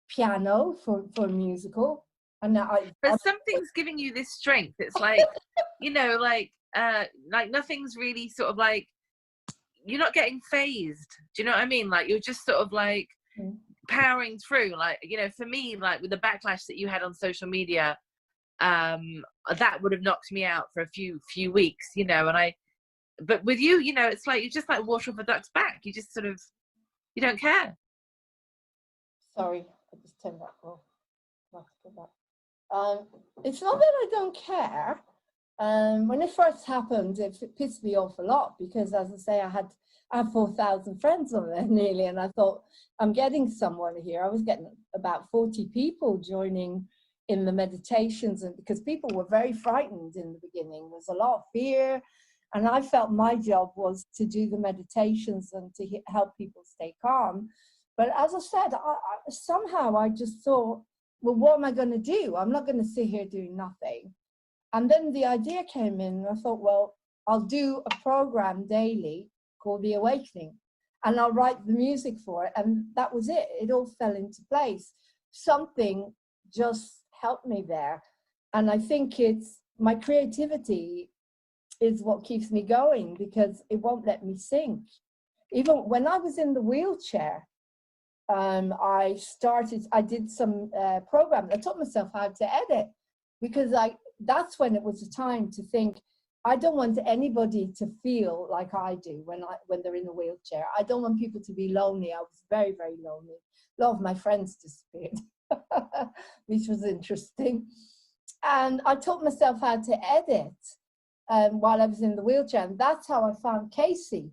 piano for a musical. And but something's giving you this strength. It's like, you know, like nothing's really sort of like, you're not getting phased. Do you know what I mean? Like, you're just sort of like powering through. Like, you know, for me, like with the backlash that you had on social media, that would have knocked me out for a few weeks, you know. And but with you, you know, it's like, you just like water off a duck's back. You just sort of, you don't care. Sorry, I just turned that off. It's not that I don't care. When it first happened, it pissed me off a lot because, as I say, I had 4,000 friends on there nearly, and I thought, I'm getting someone here. I was getting about 40 people joining in the meditations, and because people were very frightened in the beginning. There's a lot of fear, and I felt my job was to do the meditations and to help people stay calm. But as I said, somehow I just thought, well, what am I going to do? I'm not going to sit here doing nothing. And then the idea came in, and I thought, well, I'll do a program daily called The Awakening, and I'll write the music for it. And that was it. It all fell into place. Something just helped me there. And I think it's my creativity is what keeps me going, because it won't let me sink. Even when I was in the wheelchair, I did some programs. I taught myself how to edit, because that's when it was the time to think, I don't want anybody to feel like I do when they're in a wheelchair. I don't want people to be lonely. I was very, very lonely. A lot of my friends disappeared, which was interesting. And I taught myself how to edit while I was in the wheelchair. And that's how I found Casey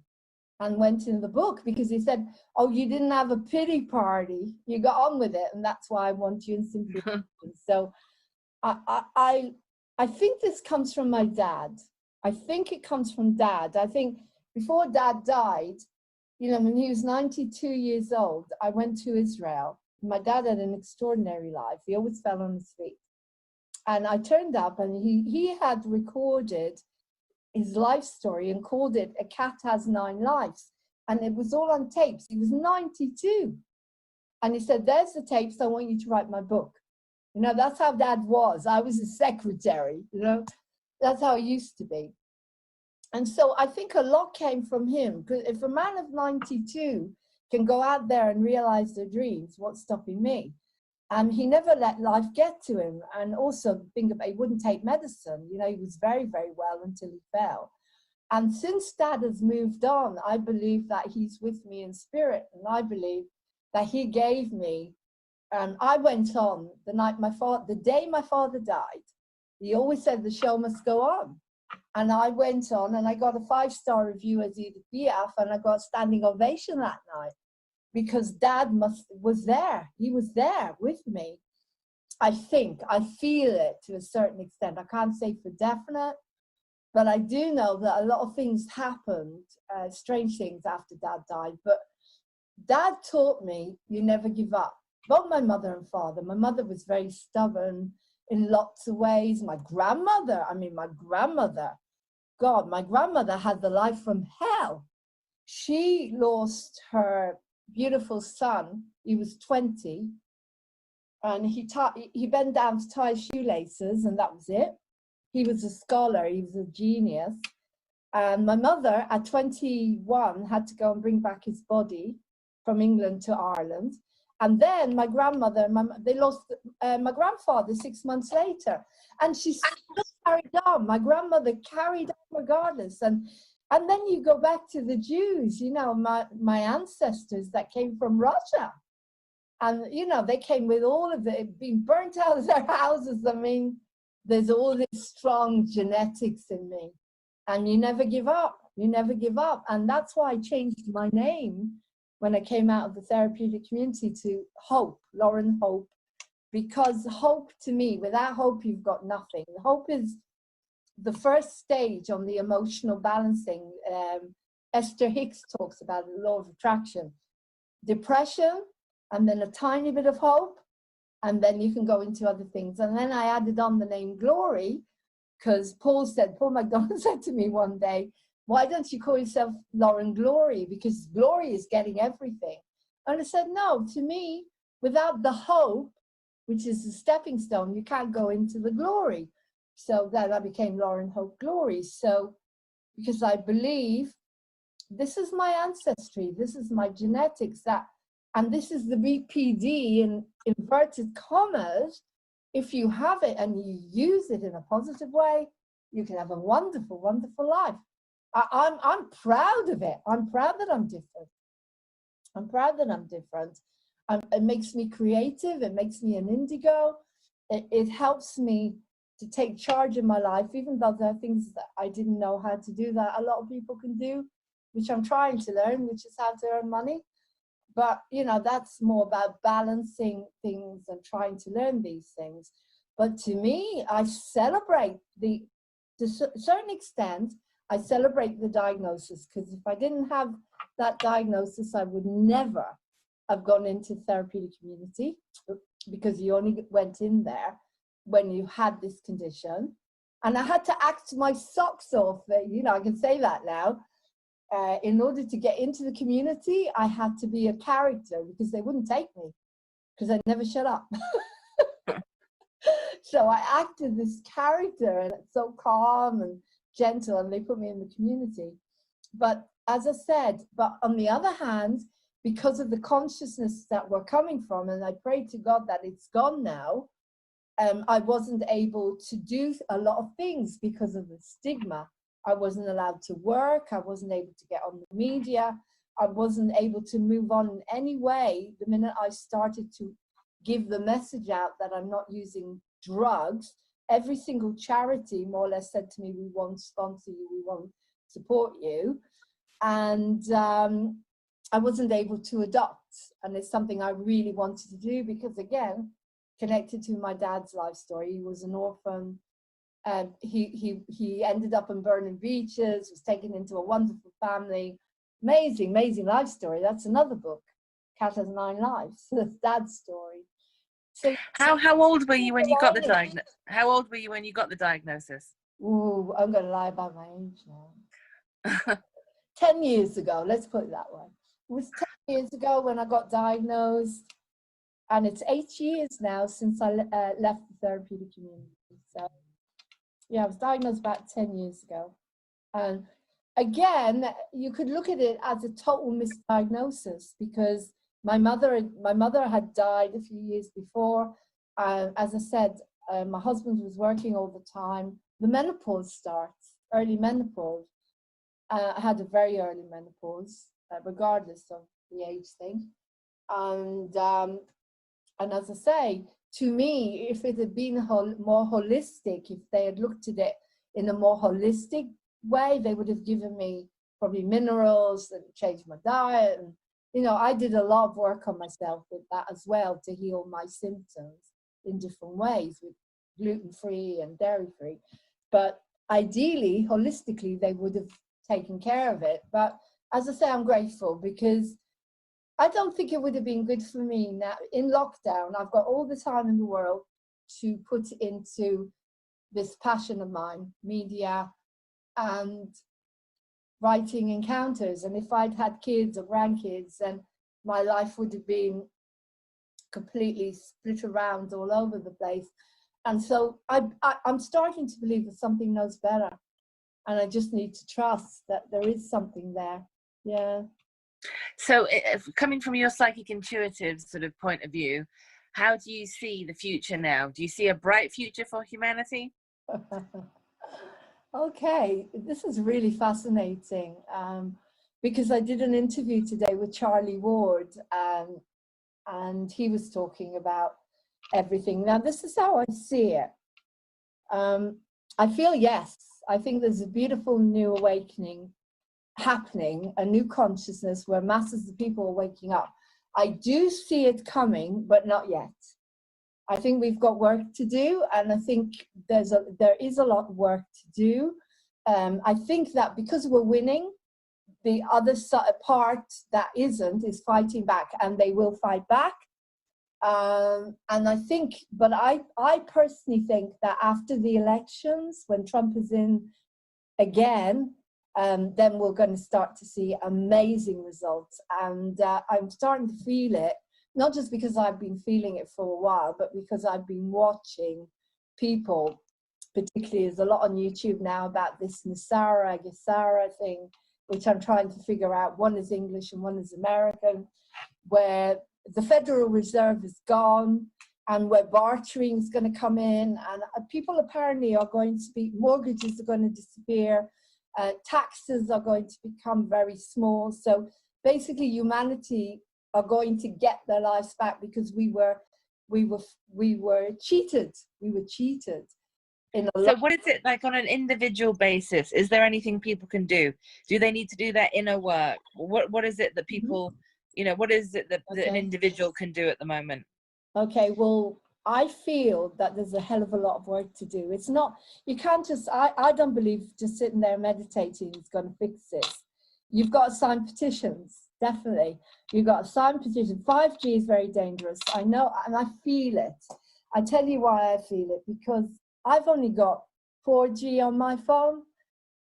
and went in the book, because he said, oh, you didn't have a pity party. You got on with it. And that's why I want you in sympathy. So I think this comes from my dad. I think it comes from Dad. I think before Dad died, you know, when he was 92 years old, I went to Israel. My dad had an extraordinary life. He always fell on his feet. And I turned up, and he had recorded his life story and called it A Cat Has 9 Lives. And it was all on tapes. He was 92. And he said, there's the tapes. I want you to write my book. You know, that's how Dad was. I was his secretary, you know. That's how it used to be. And so I think a lot came from him, because if a man of 92 can go out there and realize their dreams, what's stopping me? And he never let life get to him. And also think about, he wouldn't take medicine. You know, he was very, very well until he fell. And since Dad has moved on, I believe that he's with me in spirit. And I believe that he gave me, and I went on the day my father died. He always said the show must go on. And I went on, and I got a 5-star review as Edith Piaf, and I got a standing ovation that night, because Dad was there. He was there with me. I feel it to a certain extent. I can't say for definite, but I do know that a lot of things happened, strange things after Dad died. But Dad taught me, you never give up. Both my mother and father. My mother was very stubborn in lots of ways. My grandmother had the life from hell. She lost her beautiful son. He was 20, and he bent down to tie shoelaces, and that was it. He was a scholar. He was a genius. And my mother, at 21, had to go and bring back his body from England to Ireland. And then my grandmother, they lost my grandfather 6 months later. And she still carried on. My grandmother carried on regardless. And then you go back to the Jews, you know, my ancestors that came from Russia. And, you know, they came with all of it being burnt out of their houses. I mean, there's all this strong genetics in me. And you never give up. You never give up. And that's why I changed my name when I came out of the therapeutic community to Hope, Lauren Hope, because hope, to me, without hope, you've got nothing. Hope is the first stage on the emotional balancing. Esther Hicks talks about the law of attraction. Depression, and then a tiny bit of hope, and then you can go into other things. And then I added on the name Glory, because Paul McDonald said to me one day, why don't you call yourself Lauren Glory? Because glory is getting everything. And I said, no, to me, without the hope, which is the stepping stone, you can't go into the glory. So then I became Lauren Hope Glory. So, because I believe this is my ancestry, this is my genetics, and this is the BPD in inverted commas. If you have it and you use it in a positive way, you can have a wonderful, wonderful life. I'm proud of it. I'm proud that I'm different. I'm proud that I'm different. It makes me creative. It makes me an indigo. It helps me to take charge of my life, even though there are things that I didn't know how to do that a lot of people can do, which I'm trying to learn, which is how to earn money. But, you know, that's more about balancing things and trying to learn these things. But to me, I celebrate to a certain extent, I celebrate the diagnosis, because if I didn't have that diagnosis, I would never have gone into therapeutic community, because you only went in there when you had this condition. And I had to act my socks off, you know, I can say that now. In order to get into the community, I had to be a character, because they wouldn't take me, because I never shut up. So I acted this character, and it's so calm and gentle, and they put me in the community. But as I said, but on the other hand, because of the consciousness that we're coming from, and I pray to God that it's gone now, I wasn't able to do a lot of things because of the stigma. I wasn't allowed to work. I wasn't able to get on the media. I wasn't able to move on in any way. The minute I started to give the message out that I'm not using drugs, every single charity more or less said to me, we won't sponsor you, we won't support you. And I wasn't able to adopt. And it's something I really wanted to do, because again, connected to my dad's life story. He was an orphan. He ended up in burning beaches, was taken into a wonderful family. Amazing, amazing life story. That's another book. Cat Has 9 Lives. That's Dad's story. So How old were you when you got the diagnosis? How old were you when you got the diagnosis? Ooh, I'm going to lie about my age now. 10 years ago, let's put it that way. It was 10 years ago when I got diagnosed, and it's 8 years now since I left the therapeutic community. So yeah, I was diagnosed about 10 years ago. And again, you could look at it as a total misdiagnosis, because my mother had died a few years before. As I said, my husband was working all the time. The menopause starts, early menopause. I had a very early menopause, regardless of the age thing. And as I say, to me, if it had been more holistic, if they had looked at it in a more holistic way, they would have given me probably minerals and changed my diet. And, you know, I did a lot of work on myself with that as well, to heal my symptoms in different ways, with gluten-free and dairy-free. But ideally, holistically, they would have taken care of it. But as I say, I'm grateful, because I don't think it would have been good for me now in lockdown. I've got all the time in the world to put into this passion of mine, media and writing encounters. And if I'd had kids or grandkids, then my life would have been completely split around all over the place. And so I'm starting to believe that something knows better. And I just need to trust that there is something there. Yeah. So coming from your psychic intuitive sort of point of view, how do you see the future now? Do you see a bright future for humanity? Okay, this is really fascinating, because I did an interview today with Charlie Ward, and he was talking about everything. Now, this is how I see it. I feel, yes, I think there's a beautiful new awakening happening, a new consciousness where masses of people are waking up. I do see it coming, but not yet. I think we've got work to do, and I think there is a lot of work to do. I think that because we're winning, the other part that isn't is fighting back, and they will fight back. And I think, but I personally think that after the elections, when Trump is in again, then we're going to start to see amazing results. And I'm starting to feel it, not just because I've been feeling it for a while, but because I've been watching people, particularly there's a lot on YouTube now about this Gesara thing, which I'm trying to figure out. One is English and one is American, where the Federal Reserve is gone and where bartering is going to come in, and people apparently are going to be, mortgages are going to disappear, taxes are going to become very small. So basically humanity are going to get their lives back, because we were cheated. We were cheated. in a So lot. what is it like on an individual basis? Is there anything people can do? Do they need to do their inner work? What is it that people, you know, what is it that an Okay. individual can do at the moment? Okay, well, I feel that there's a hell of a lot of work to do. It's not, you can't just, I don't believe just sitting there meditating is going to fix this. You've got to sign petitions, definitely. You've got to sign petitions. 5G is very dangerous. I know, and I feel it. I tell you why I feel it, because I've only got 4G on my phone,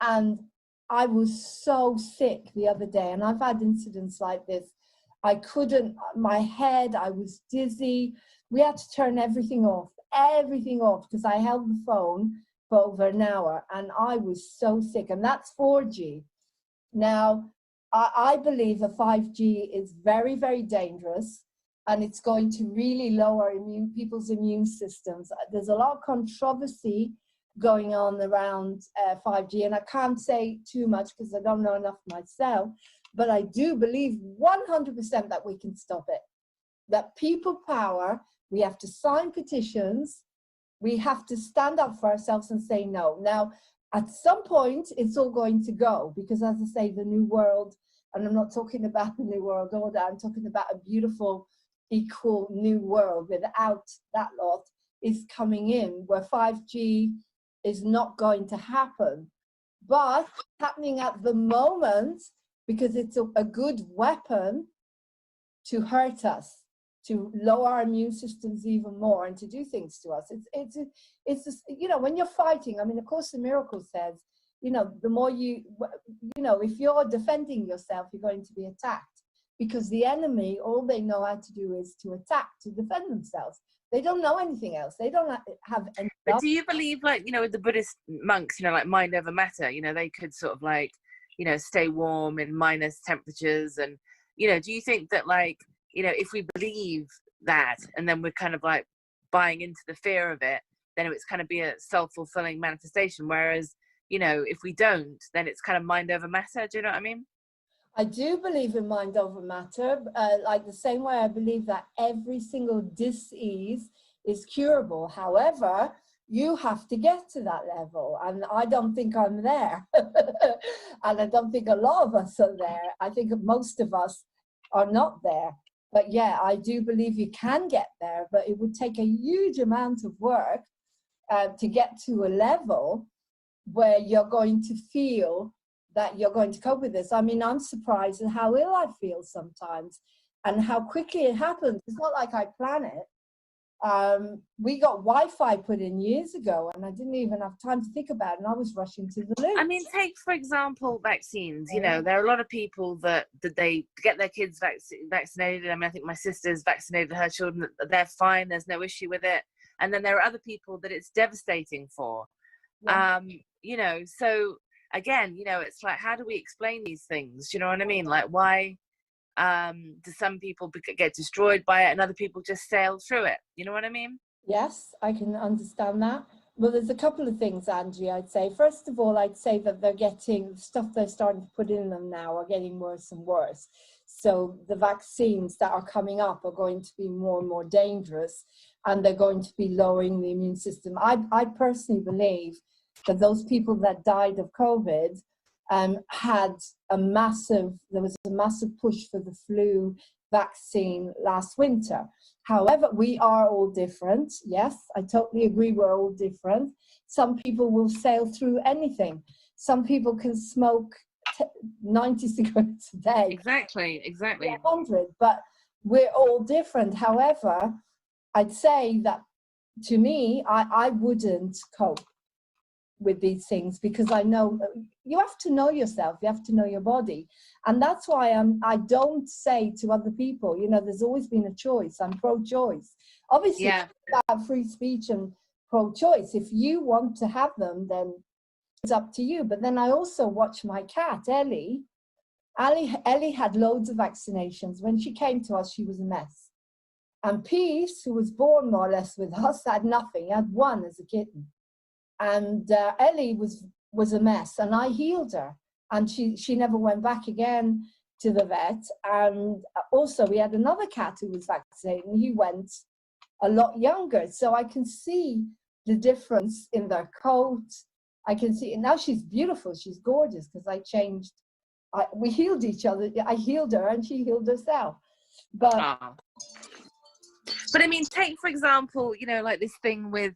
and I was so sick the other day, and I've had incidents like this. I couldn't, my head, I was dizzy. We had to turn everything off, because I held the phone for over an hour and I was so sick, and that's 4G. Now, I believe a 5G is very, very dangerous, and it's going to really lower people's immune systems. There's a lot of controversy going on around 5G, and I can't say too much because I don't know enough myself, but I do believe 100% that we can stop it. That people power, we have to sign petitions, we have to stand up for ourselves and say no. Now, at some point, it's all going to go, because as I say, the new world, and I'm not talking about the new world order, I'm talking about a beautiful, equal new world without that lot, is coming in, where 5G is not going to happen. But happening at the moment, because it's a good weapon to hurt us, to lower our immune systems even more, and to do things to us. It's just, you know, when you're fighting, I mean, of course, the miracle says, you know, the more you know, if you're defending yourself, you're going to be attacked, because the enemy, all they know how to do is to attack, to defend themselves. They don't know anything else. They don't have any. But do you believe, like, you know, with the Buddhist monks, you know, like mind over matter, you know, they could sort of like, you know, stay warm in minus temperatures, and, you know, do you think that, like, you know, if we believe that, and then we're kind of like buying into the fear of it, then it's kind of be a self-fulfilling manifestation, whereas, you know, if we don't, then it's kind of mind over matter. Do you know what I mean? I do believe in mind over matter, like the same way I believe that every single disease is curable. However, you have to get to that level, and I don't think I'm there. And I don't think a lot of us are there. I think most of us are not there. But yeah, I do believe you can get there, but it would take a huge amount of work to get to a level where you're going to feel that you're going to cope with this. I mean, I'm surprised at how ill I feel sometimes and how quickly it happens. It's not like I plan it. We got Wi-Fi put in years ago, and I didn't even have time to think about it, and I was rushing to the loo. I mean, take, for example, vaccines. You know, there are a lot of people that they get their kids vaccinated. I mean, I think my sister's vaccinated her children. They're fine. There's no issue with it. And then there are other people that it's devastating for. Yeah. You know, so again, you know, it's like, how do we explain these things? Do you know what I mean? Like, why do some people get destroyed by it and other people just sail through it? You know what I mean? Yes, I can understand that. Well, there's a couple of things, Angie, I'd say. First of all, I'd say that they're getting, stuff they're starting to put in them now are getting worse and worse. So the vaccines that are coming up are going to be more and more dangerous, and they're going to be lowering the immune system. I personally believe that those people that died of COVID there was a massive push for the flu vaccine last winter. However, we are all different. Yes, I totally agree, we're all different. Some people will sail through anything. Some people can smoke 90 cigarettes a day. Exactly. 100, but we're all different. However, I'd say that, to me, I wouldn't cope with these things, because I know you have to know yourself, you have to know your body, and that's why I don't say to other people, you know, there's always been a choice. I'm pro-choice, obviously. Yeah. About free speech and pro-choice. If you want to have them, then it's up to you. But then I also watch my cat Ellie had loads of vaccinations. When she came to us, she was a mess. And Peace, who was born more or less with us, had nothing, had one as a kitten. And Ellie was a mess, and I healed her, and she never went back again to the vet. And also we had another cat who was vaccinated, and he went a lot younger. So I can see the difference in their coat. I can see, and now she's beautiful, she's gorgeous, because I changed, we healed each other. I healed her and she healed herself. But But I mean, take for example, you know, like this thing with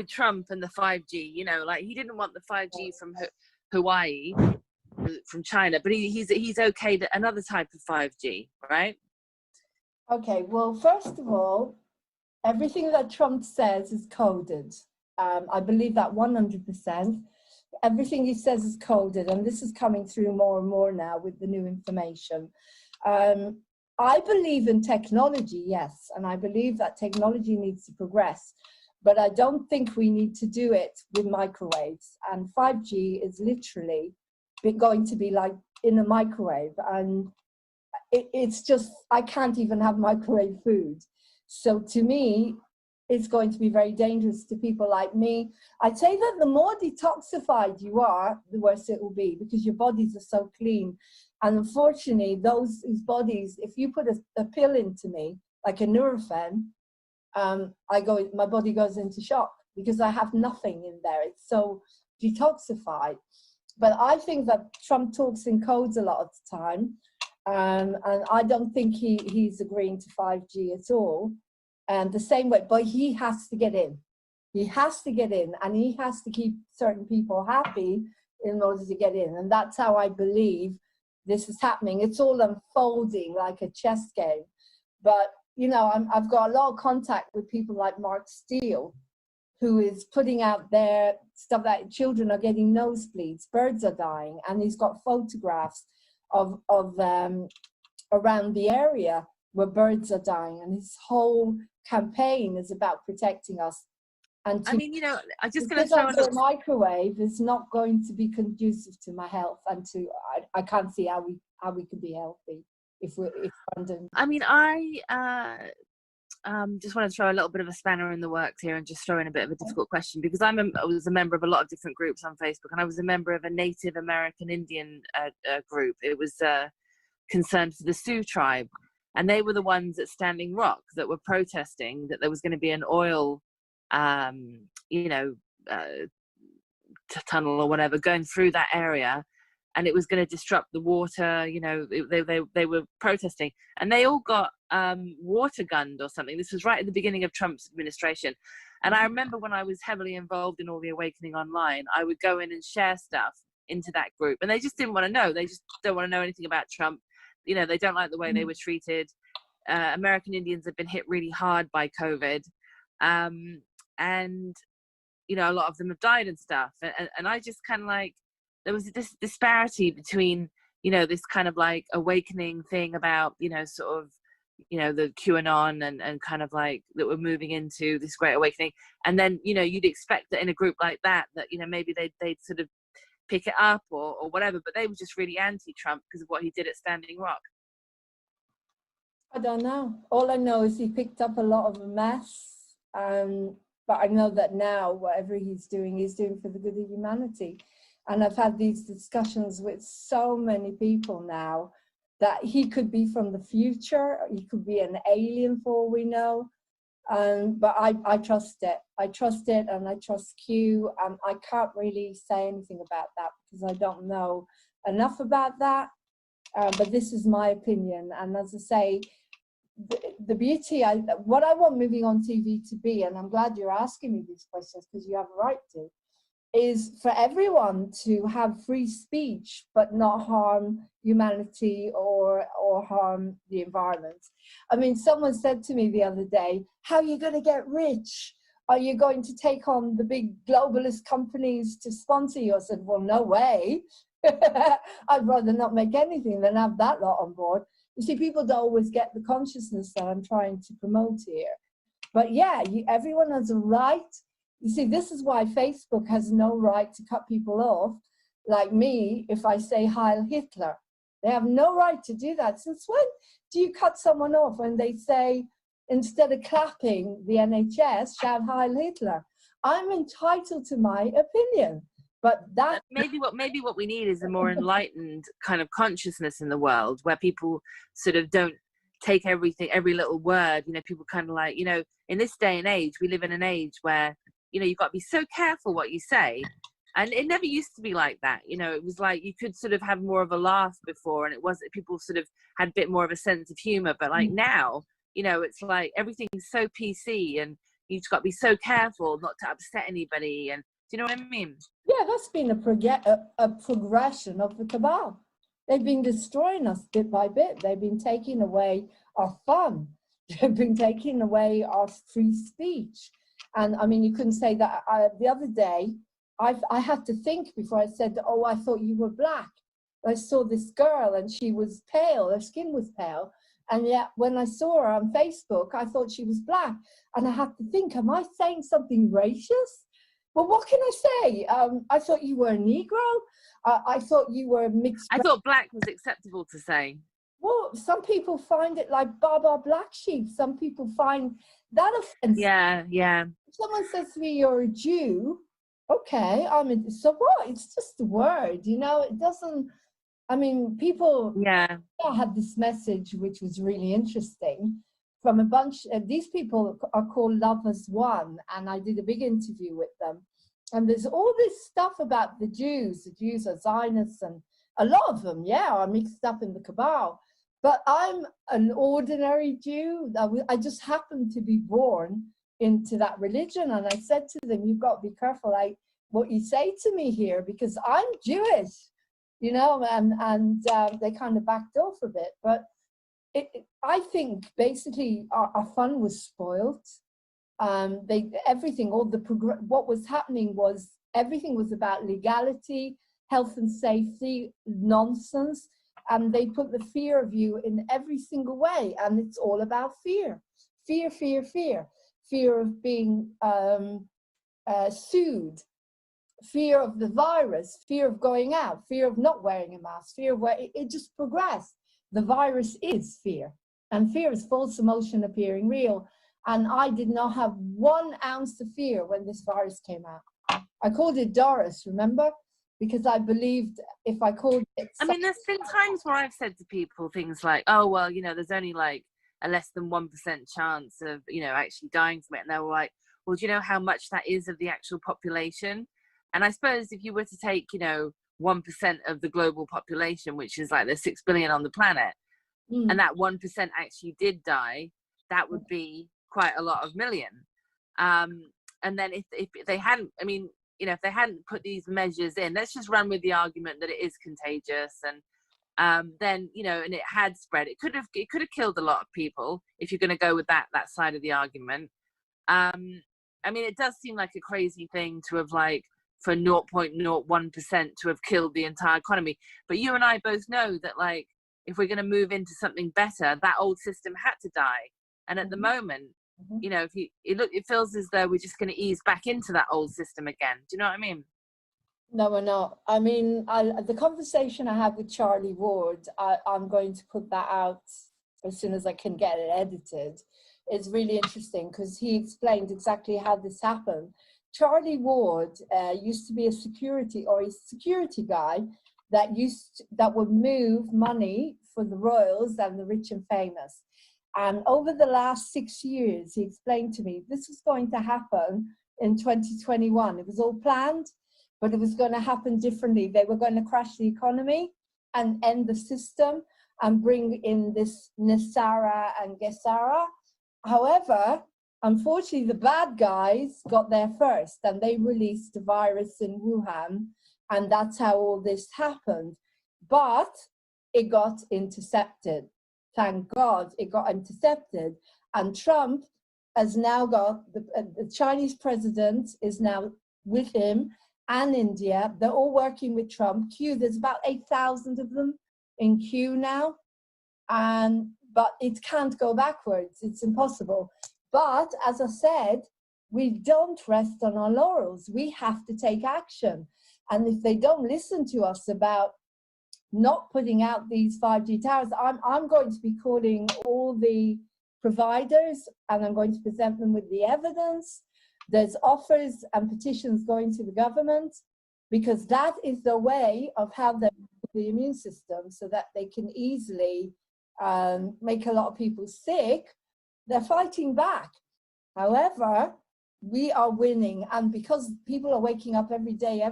Trump and the 5G. You know, like he didn't want the 5G from Hawaii, from China, but he's okay to another type of 5G, right? okay, well, first of all, everything that Trump says is coded. I believe that 100%. Everything he says is coded, and this is coming through more and more now with the new information. I believe in technology, yes, and I believe that technology needs to progress, but I don't think we need to do it with microwaves. And 5G is literally going to be like in a microwave, and it's just, I can't even have microwave food. So to me, it's going to be very dangerous to people like me. I'd say that the more detoxified you are, the worse it will be, because your bodies are so clean. And unfortunately, those whose bodies, if you put a pill into me, like a Nurofen, my body goes into shock because I have nothing in there. It's so detoxified. But I think that Trump talks in codes a lot of the time. And I don't think he's agreeing to 5G at all. And the same way, but he has to get in. He has to get in, and he has to keep certain people happy in order to get in. And that's how I believe this is happening. It's all unfolding like a chess game. But, you know, I've got a lot of contact with people like Mark Steele, who is putting out there stuff that children are getting nosebleeds, birds are dying, and he's got photographs of around the area where birds are dying, and his whole campaign is about protecting us. And I mean, you know, I'm just going to throw a microwave is not going to be conducive to my health, and I can't see how we could be healthy if London. I mean, I just want to throw a little bit of a spanner in the works here and just throw in a bit of a difficult question, because I was a member of a lot of different groups on Facebook, and I was a member of a Native American Indian group. It was concerned for the Sioux tribe, and they were the ones at Standing Rock that were protesting that there was going to be an oil, tunnel or whatever going through that area, and it was going to disrupt the water. You know, they were protesting, and they all got water gunned or something. This was right at the beginning of Trump's administration. And I remember when I was heavily involved in all the awakening online, I would go in and share stuff into that group, and they just didn't want to know. They just don't want to know anything about Trump. You know, they don't like the way they were treated. American Indians have been hit really hard by COVID. And, you know, a lot of them have died and stuff. And I just kind of like, there was this disparity between, you know, this kind of like awakening thing about, you know, sort of, you know, the QAnon and kind of like that we're moving into this great awakening. And then, you know, you'd expect that in a group like that, you know, maybe they'd sort of pick it up or whatever, but they were just really anti-Trump because of what he did at Standing Rock. I don't know. All I know is he picked up a lot of a mess. But I know that now whatever he's doing for the good of humanity. And I've had these discussions with so many people now that he could be from the future. He could be an alien for all we know. But I trust it. I trust it, and I trust Q. I can't really say anything about that because I don't know enough about that. But this is my opinion. And as I say, the beauty, what I want Moving on TV to be, and I'm glad you're asking me these questions because you have a right to, is for everyone to have free speech but not harm humanity or harm the environment. I mean, someone said to me the other day, how are you going to get rich? Are you going to take on the big globalist companies to sponsor you? I said, well, no way. I'd rather not make anything than have that lot on board. You see, people don't always get the consciousness that I'm trying to promote here. But yeah, everyone has a right. You see, this is why Facebook has no right to cut people off, like me, if I say Heil Hitler. They have no right to do that. Since when do you cut someone off when they say, instead of clapping the NHS, shout Heil Hitler? I'm entitled to my opinion. But that maybe what we need is a more enlightened kind of consciousness in the world, where people sort of don't take every little word. You know, people kind of like, you know, in this day and age, we live in an age where you know, you've got to be so careful what you say. And it never used to be like that. You know, it was like you could sort of have more of a laugh before, and it was people sort of had a bit more of a sense of humor. But like now, you know, it's like everything's so PC, and you've got to be so careful not to upset anybody. And do you know what I mean? Yeah, that's been a progression of the cabal. They've been destroying us bit by bit. They've been taking away our fun. They've been taking away our free speech. And I mean, you couldn't say that. The other day, I had to think before I said, oh, I thought you were black. I saw this girl and she was pale, her skin was pale. And yet when I saw her on Facebook, I thought she was black. And I had to think, am I saying something racist? Well, what can I say? I thought you were a Negro. I thought you were mixed. I thought black was acceptable to say. Well, some people find it like Baba Black Sheep. Some people find that offensive. Yeah, yeah. If someone says to me, you're a Jew, okay, so what? It's just a word, you know, it doesn't, I mean, people had this message, which was really interesting, from a bunch of these people are called Lovers One, and I did a big interview with them. And there's all this stuff about the Jews are Zionists, and a lot of them, are mixed up in the cabal. But I'm an ordinary Jew. I just happened to be born into that religion. And I said to them, you've got to be careful like what you say to me here, because I'm Jewish, you know, and they kind of backed off a bit. But I think basically our fun was spoiled. Everything, what was happening was everything was about legality, health and safety, nonsense. And they put the fear of you in every single way. And it's all about fear, fear, fear, fear. Fear of being sued, fear of the virus, fear of going out, fear of not wearing a mask, fear of it just progressed. The virus is fear, and fear is false emotion appearing real. And I did not have 1 ounce of fear when this virus came out. I called it Doris, remember? Because I believed if I called it... I mean, there's been times where I've said to people things like, oh, well, you know, there's only like a less than 1% chance of, you know, actually dying from it. And they were like, well, do you know how much that is of the actual population? And I suppose if you were to take, you know, 1% of the global population, which is like there's 6 billion on the planet, and that 1% actually did die, that would be quite a lot of million. And then if they hadn't, I mean, you know, if they hadn't put these measures in, let's just run with the argument that it is contagious, and then, you know, and it had spread, it could have killed a lot of people if you're going to go with that side of the argument. I mean, it does seem like a crazy thing to have, like, for 0.01% to have killed the entire economy. But you and I both know that, like, if we're going to move into something better, that old system had to die. And at the moment, you know, it feels as though we're just going to ease back into that old system again. Do you know what I mean? No, we're not. I mean, the conversation I had with Charlie Ward, I'm going to put that out as soon as I can get it edited. It's really interesting because he explained exactly how this happened. Charlie Ward used to be a security guy that would move money for the royals and the rich and famous. And over the last 6 years, he explained to me this was going to happen in 2021. It was all planned, but it was going to happen differently. They were going to crash the economy and end the system and bring in this Nisara and Gesara. However, unfortunately, the bad guys got there first and they released the virus in Wuhan, and that's how all this happened. But it got intercepted. Thank God it got intercepted. And Trump has now got, the Chinese president is now with him, and India. They're all working with Trump. There's about 8,000 of them in queue now. But it can't go backwards. It's impossible. But as I said, we don't rest on our laurels. We have to take action. And if they don't listen to us about not putting out these 5G towers, I'm going to be calling all the providers and I'm going to present them with the evidence. There's offers and petitions going to the government because that is the way of how they the immune system so that they can easily make a lot of people sick. They're fighting back. However, we are winning. And because people are waking up every day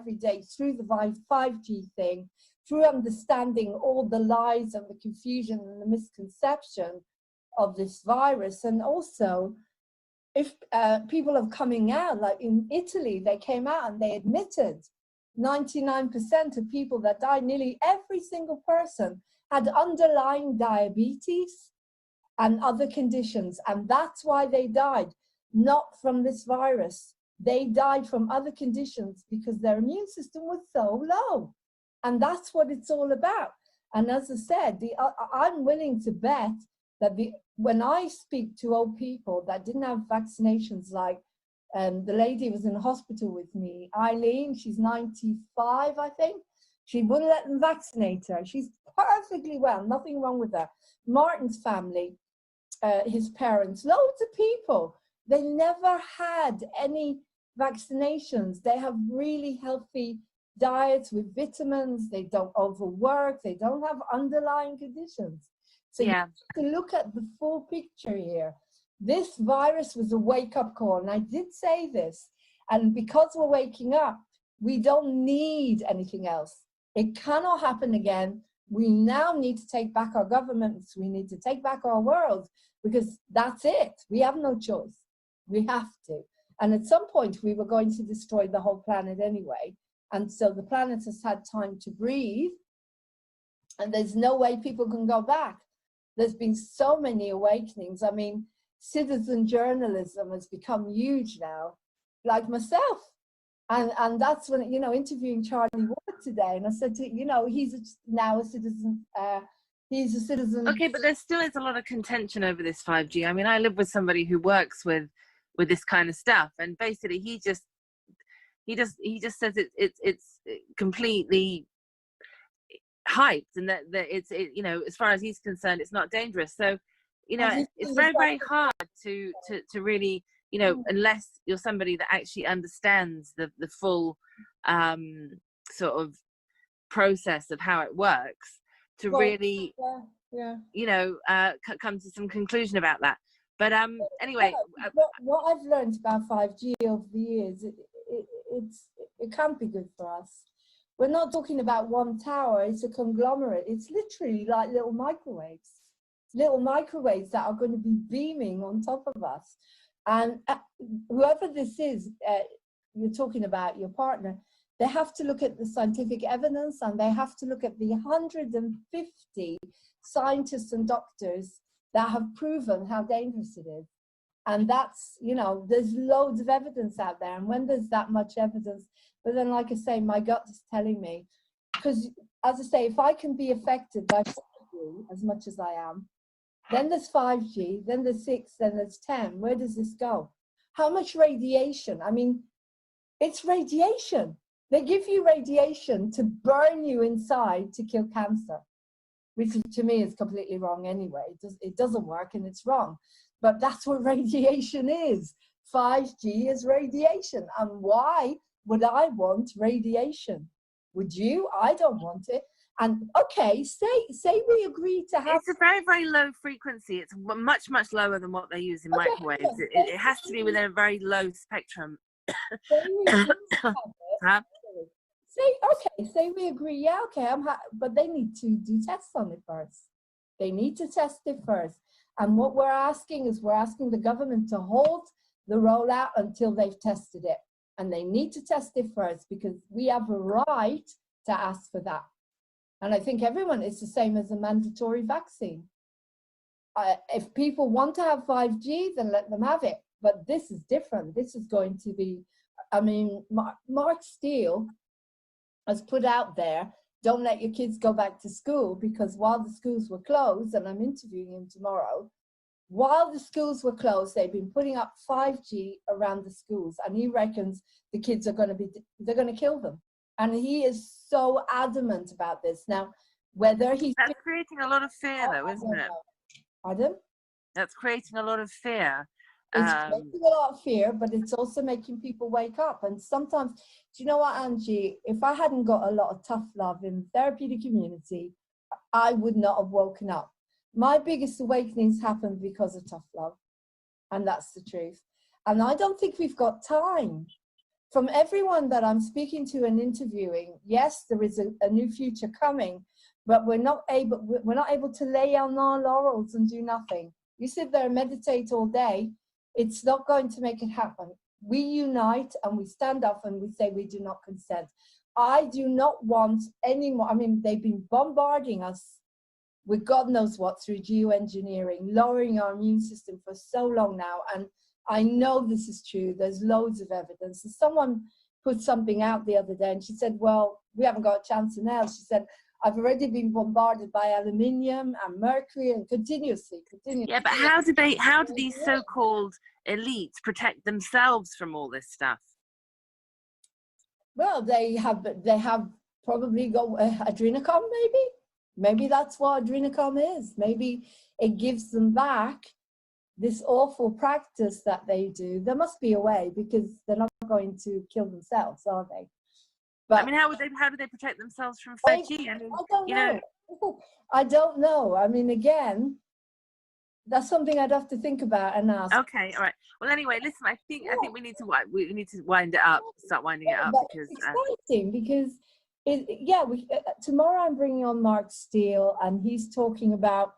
through the 5G thing, through understanding all the lies and the confusion and the misconception of this virus. And also, if people are coming out, like in Italy, they came out and they admitted 99% of people that died, nearly every single person had underlying diabetes and other conditions. And that's why they died, not from this virus. They died from other conditions because their immune system was so low. And that's what it's all about. And as I said, I'm willing to bet that when I speak to old people that didn't have vaccinations, like the lady was in the hospital with me, Eileen, she's 95, I think. She wouldn't let them vaccinate her. She's perfectly well, nothing wrong with her. Martin's family, his parents, loads of people, they never had any vaccinations. They have really healthy diets with vitamins. They don't overwork. They don't have underlying conditions. So yeah, you have to look at the full picture here. This virus was a wake-up call, and I did say this. And because we're waking up, we don't need anything else. It cannot happen again. We now need to take back our governments. We need to take back our world, because that's it. We have no choice. We have to. And at some point, we were going to destroy the whole planet anyway. And so the planet has had time to breathe, and there's no way people can go back. There's been so many awakenings. I mean, citizen journalism has become huge now, like myself. And that's when, you know, interviewing Charlie Ward today, and I said to, you know, he's now a citizen, he's a citizen. Okay, but there still is a lot of contention over this 5G. I mean, I live with somebody who works with this kind of stuff, and basically he just says it's completely hyped, and that it's you know, as far as he's concerned, it's not dangerous. So, you know, it's very, very hard to really, you know, unless you're somebody that actually understands the full sort of process of how it works, to really, you know, come to some conclusion about that. But anyway, what I've learned about 5G over the years, it can't be good for us. We're not talking about one tower. It's a conglomerate. It's literally like little microwaves that are going to be beaming on top of us. And whoever this is, you're talking about your partner, they have to look at the scientific evidence, and they have to look at the 150 scientists and doctors that have proven how dangerous it is. And that's, you know, there's loads of evidence out there. And when there's that much evidence, but then, like I say, my gut is telling me, because as I say, if I can be affected by 4G as much as I am, then there's 5G, then there's 6, then there's 10. Where does this go? How much radiation? I mean, it's radiation. They give you radiation to burn you inside to kill cancer, which to me is completely wrong anyway. It doesn't work, and it's wrong. But that's what radiation is. 5G is radiation. And why would I want radiation? Would you? I don't want it. And okay, say we agree to have... It's a very, very low frequency. It's much, much lower than what they use in microwaves. It has to be within a very low spectrum. Huh? Say we agree, yeah, okay, but they need to do tests on it first. They need to test it first. And what we're asking is, we're asking the government to hold the rollout until they've tested it. And they need to test it first, because we have a right to ask for that. And I think everyone is the same as a mandatory vaccine. If people want to have 5G, then let them have it. But this is different. This is going to be, I mean, Mark Steele has put out there, don't let your kids go back to school, because while the schools were closed, and I'm interviewing him tomorrow, while the schools were closed, they've been putting up 5G around the schools, and he reckons the kids are they're going to kill them. And he is so adamant about this. Now, whether he's... That's creating a lot of fear, though, isn't it? Pardon? That's creating a lot of fear. It's making a lot of fear, but it's also making people wake up. And sometimes, do you know what, Angie? If I hadn't got a lot of tough love in the therapeutic community, I would not have woken up. My biggest awakenings happened because of tough love. And that's the truth. And I don't think we've got time. From everyone that I'm speaking to and interviewing, yes, there is a new future coming, but we're not able to lay on our laurels and do nothing. You sit there and meditate all day, it's not going to make it happen. We unite and we stand up and we say we do not consent. I do not want any more. I mean, they've been bombarding us with God knows what through geoengineering, lowering our immune system for so long now. And I know this is true. There's loads of evidence. And someone put something out the other day and she said, well, we haven't got a chance in hell. She said, I've already been bombarded by aluminium and mercury and continuously. Yeah, but how do these so-called elites protect themselves from all this stuff? Well, they have probably got adrenochrome, maybe that's what adrenochrome is. Maybe it gives them back this awful practice that they do. There must be a way, because they're not going to kill themselves, are they? But I mean, how do they protect themselves from 5G? I don't know. I don't know. I mean, again, that's something I'd have to think about and ask. Okay, all right. Well, anyway, listen. I think we need to wind it up. Start winding it up, because it's exciting because tomorrow I'm bringing on Mark Steele, and he's talking about.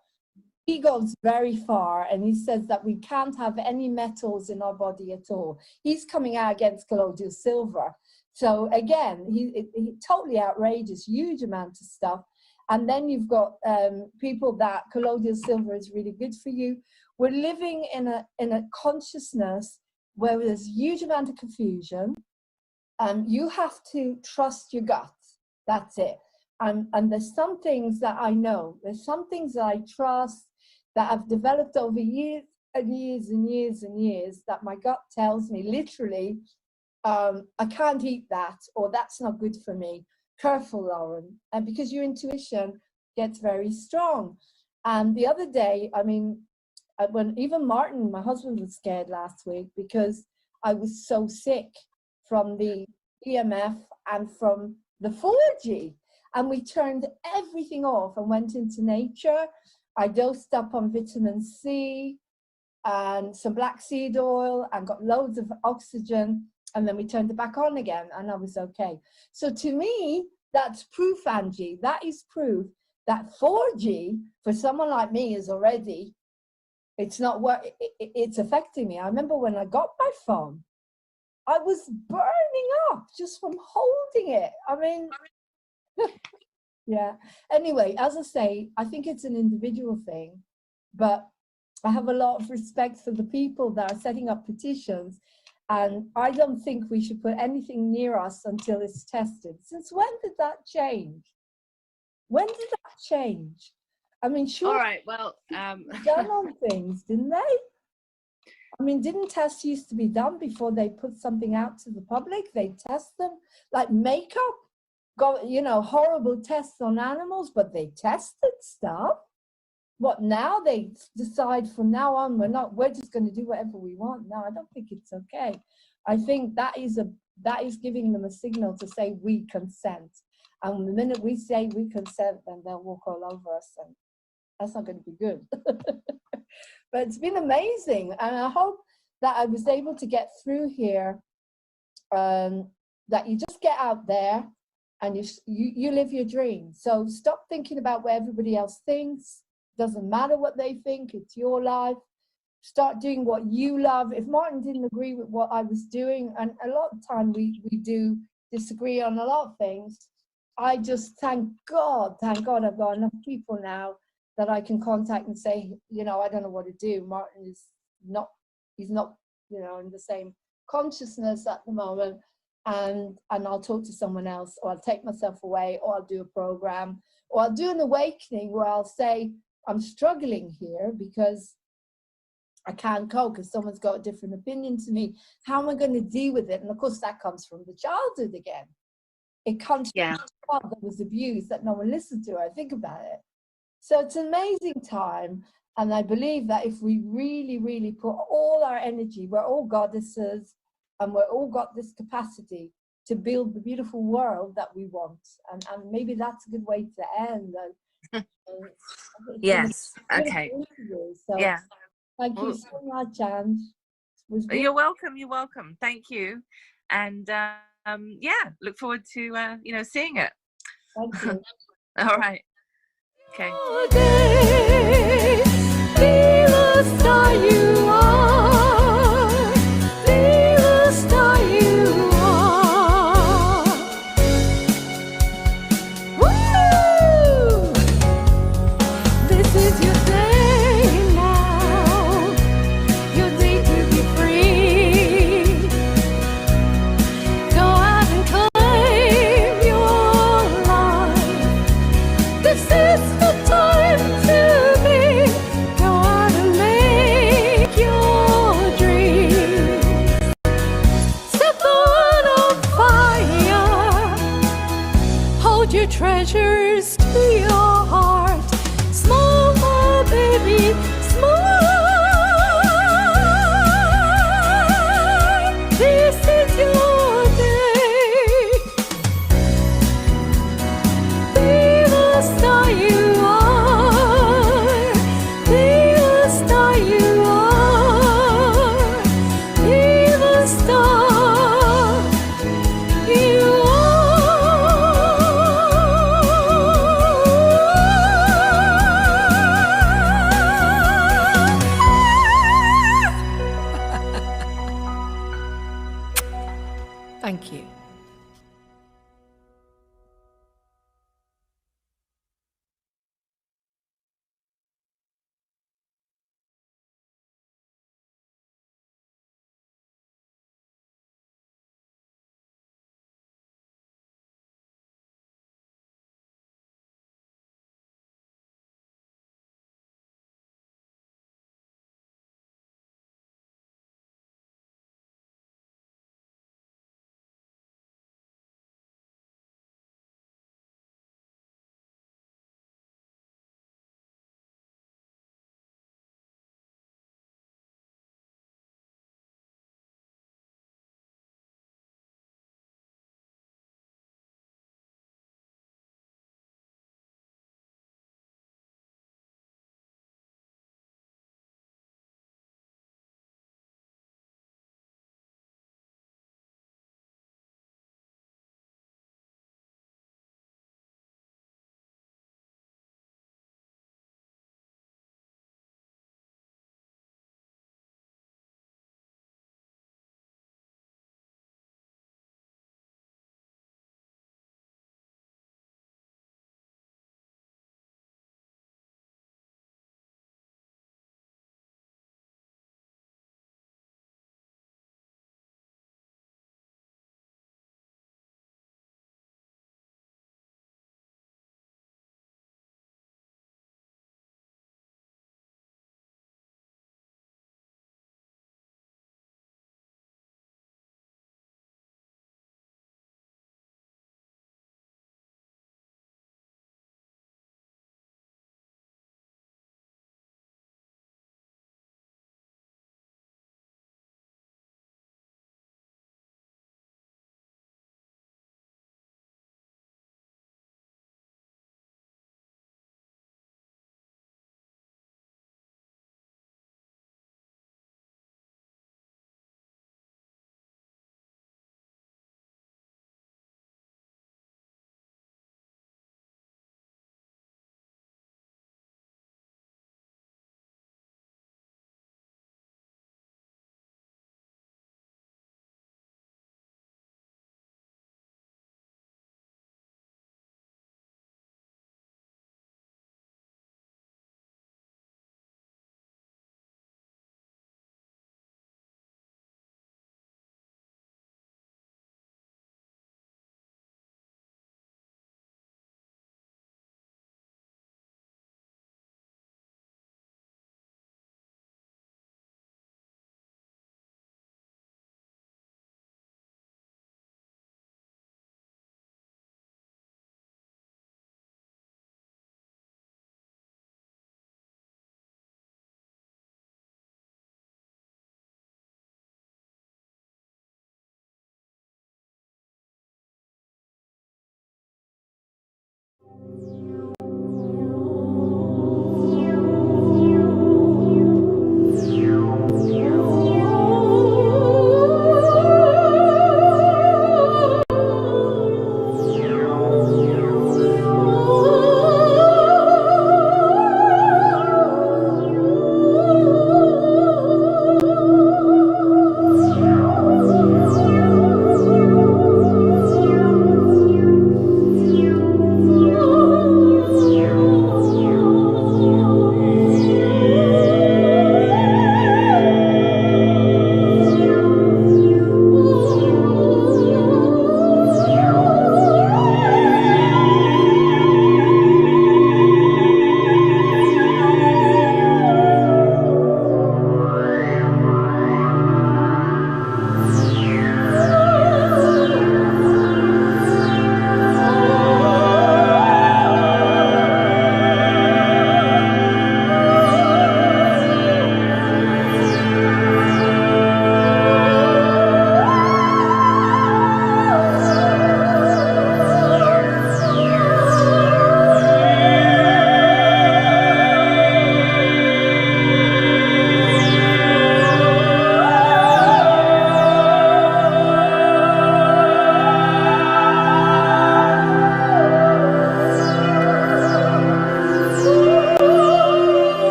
He goes very far, and he says that we can't have any metals in our body at all. He's coming out against colloidal silver. So again, he totally outrageous, huge amount of stuff. And then you've got people that colloidal silver is really good for you. We're living in a consciousness where there's a huge amount of confusion. You have to trust your gut. That's it. And there's some things that I know. There's some things that I trust that I've developed over years and years and years and years that my gut tells me literally, I can't eat that, or that's not good for me. Careful, Lauren, and because your intuition gets very strong. And the other day, I mean, when even Martin, my husband, was scared last week because I was so sick from the EMF and from the 4G. And we turned everything off and went into nature. I dosed up on vitamin C and some black seed oil and got loads of oxygen. And then we turned it back on again and I was okay. So to me, that's proof, Angie. That is proof that 4G for someone like me is already, it's not what, it's affecting me. I remember when I got my phone, I was burning up just from holding it. I mean, yeah. Anyway, as I say, I think it's an individual thing, but I have a lot of respect for the people that are setting up petitions. And I don't think we should put anything near us until it's tested. Since when did that change? When did that change? I mean, sure. All right, well, done on things, didn't they? I mean, didn't tests used to be done before they put something out to the public? They test them like makeup. Got, you know, horrible tests on animals, but they tested stuff. What now? They decide from now on we're just going to do whatever we want. No, I don't think it's okay. I think that is giving them a signal to say we consent. And the minute we say we consent, then they'll walk all over us, and that's not going to be good. But it's been amazing, and I hope that I was able to get through here. That you just get out there and you live your dream. So stop thinking about what everybody else thinks. Doesn't matter what they think, it's your life. Start doing what you love. If Martin didn't agree with what I was doing, and a lot of time we do disagree on a lot of things, I just thank God I've got enough people now that I can contact and say, you know, I don't know what to do. Martin is not, he's not, you know, in the same consciousness at the moment. And I'll talk to someone else, or I'll take myself away, or I'll do a program, or I'll do an awakening where I'll say, I'm struggling here because I can't cope because someone's got a different opinion to me. How am I going to deal with it? And of course, that comes from the childhood again. It comes from the child that was abused, that no one listened to. I think about it. So it's an amazing time. And I believe that if we really, really put all our energy, we're all goddesses, and we've all got this capacity to build the beautiful world that we want. And maybe that's a good way to end. Yes. Okay. So Yeah. thank you so much, Ange. Was good. You're welcome. You're welcome. Thank you. And yeah, look forward to seeing it. Thank you. All right. Okay. Be the star you are. Be the star you are. Woo! This is your day now. Your day to be free. Go out and claim your life. This is the time to be. Go out and make your dreams. Set the world on fire. Hold your treasures to your heart. Smile, baby, smile. This is your day. Be the star you are. Be the star you are. Be the star you are. Thank you.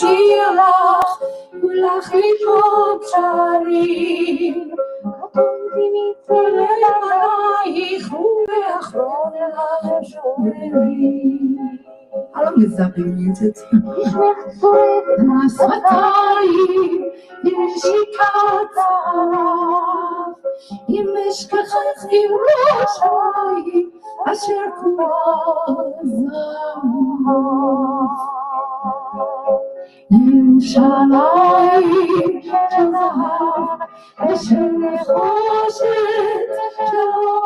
לשיר לך ולך לקרוא קשרים. קטונתי מצלעייך ואחרון לשומרים. How long has that been muted? השפתיים עם נשיקת זהב, אם אשכחך עם ראשי אשר כולה זהב. ירושלים של זהב ושל נחושת שלו,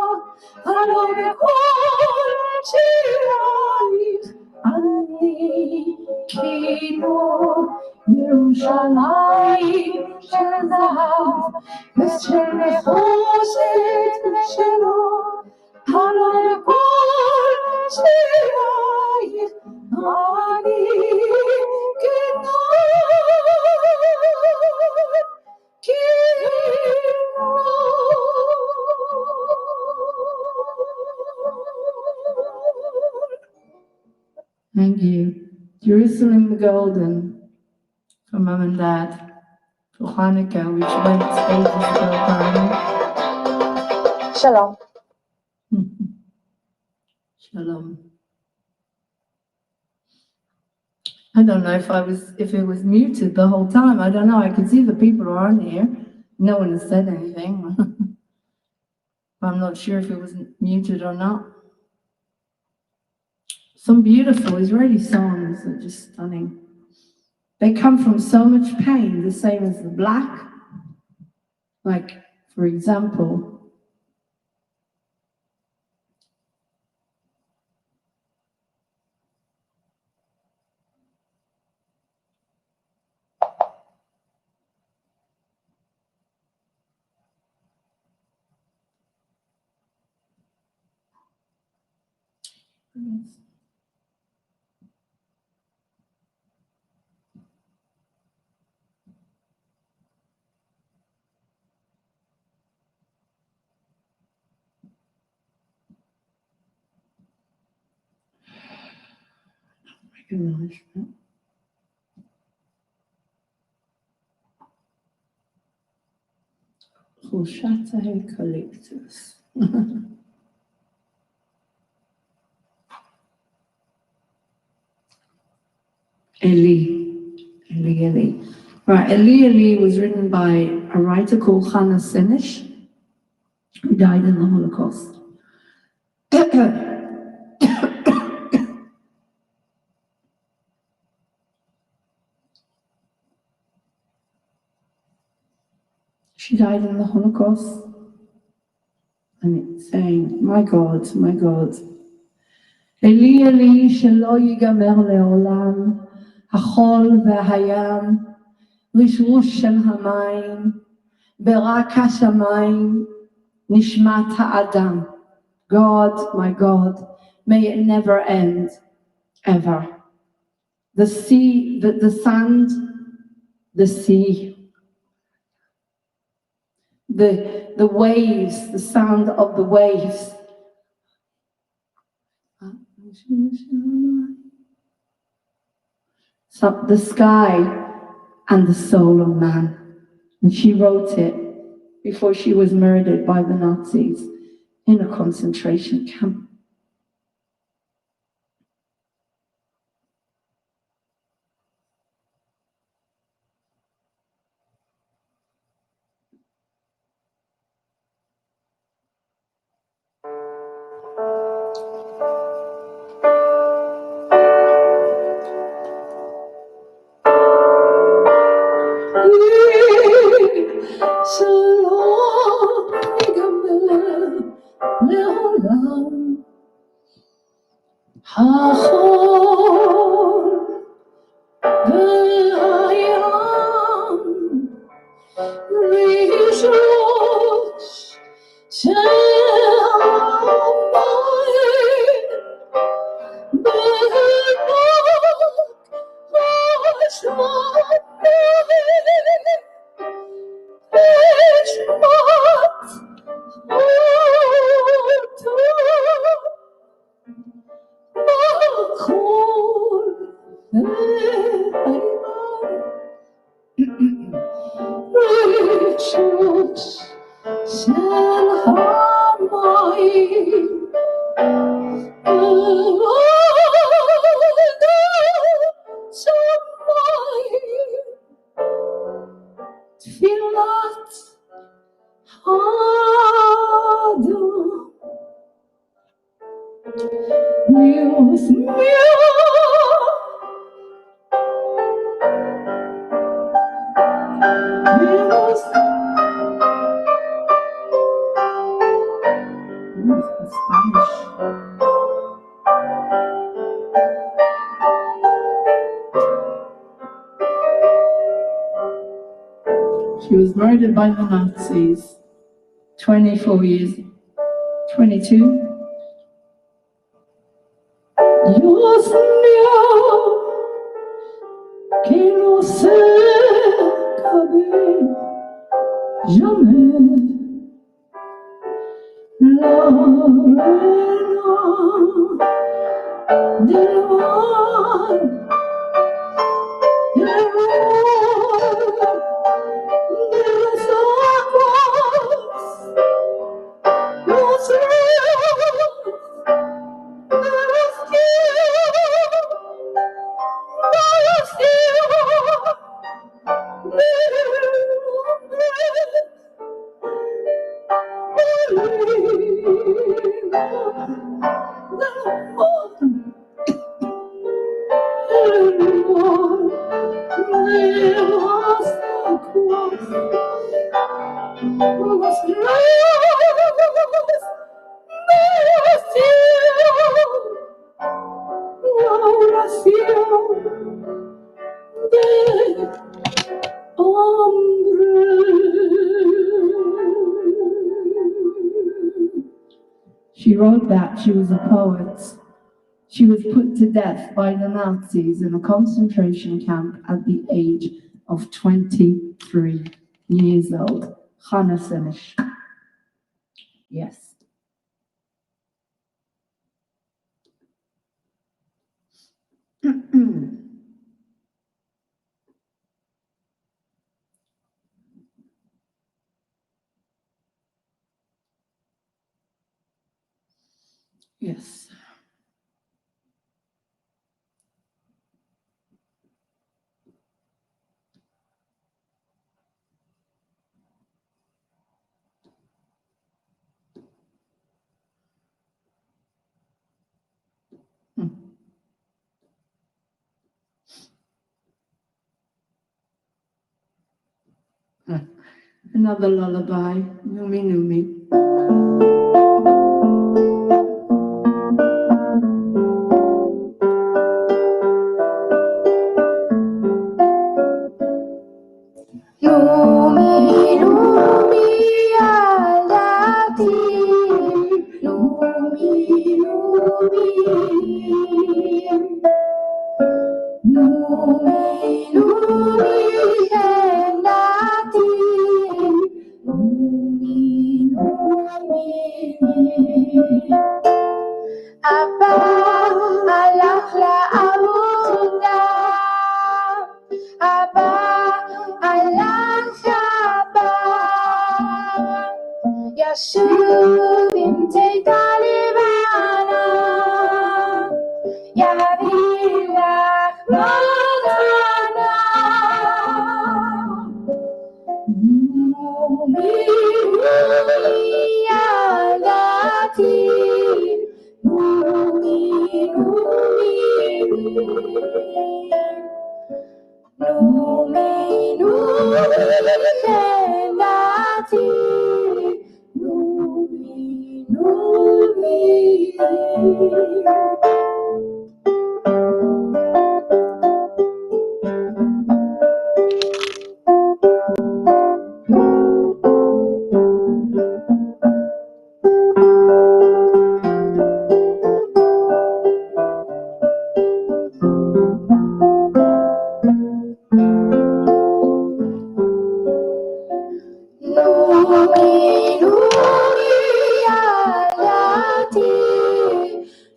הלא בכל שירייך אני כינור. ירושלים של זהב ושל נחושת שלו, הלא בכל שירייך אני Thank you. Jerusalem the Golden for Mum and Dad for Hanukkah, which went ages ago apparently. Shalom. Shalom. I don't know if it was muted the whole time. I don't know. I could see the people are on here. No one has said anything. I'm not sure if it was muted or not. Some beautiful Israeli songs are just stunning. They come from so much pain, the same as the black. Like, for example, recognize that. חולשת האקליפטוס. Eli. Right, Eli was written by a writer called Hannah Sinish, who died in the Holocaust. She died in the Holocaust, and it's saying, my God, Eli, Eli, shelo yigamer le'olam, החול והים, רשרוש של המים, ברק השמיים, נשמת האדם. God, my God, may it never end, ever. The sea, the sand, the sea, the waves, the sound of the waves. So the sky and the soul of man. And she wrote it before she was murdered by the Nazis in a concentration camp. Riches and harmony. Feel not harder. Muse, Spanish. She was murdered by the Nazis, 24 years, 22. Dios mío, que no se acabe jamais. La reina del mar, de las aguas, los ríos, de los cielos, She wrote that she was a poet. She was put to death by the Nazis in a concentration camp at the age of 23 years old. Hannah Sinish. Yes. Yes. Another lullaby, Numi Numi. Numi Numi alati, Numi Numi, Numi Numi alati, Numi Numi. Apa alakla amuda, apa alakaba, Yashubim te talibana, Yahabilak magana, Numi alati, Numi Numi, Numi Numi alati, Numi Numi. Numi Numi alati,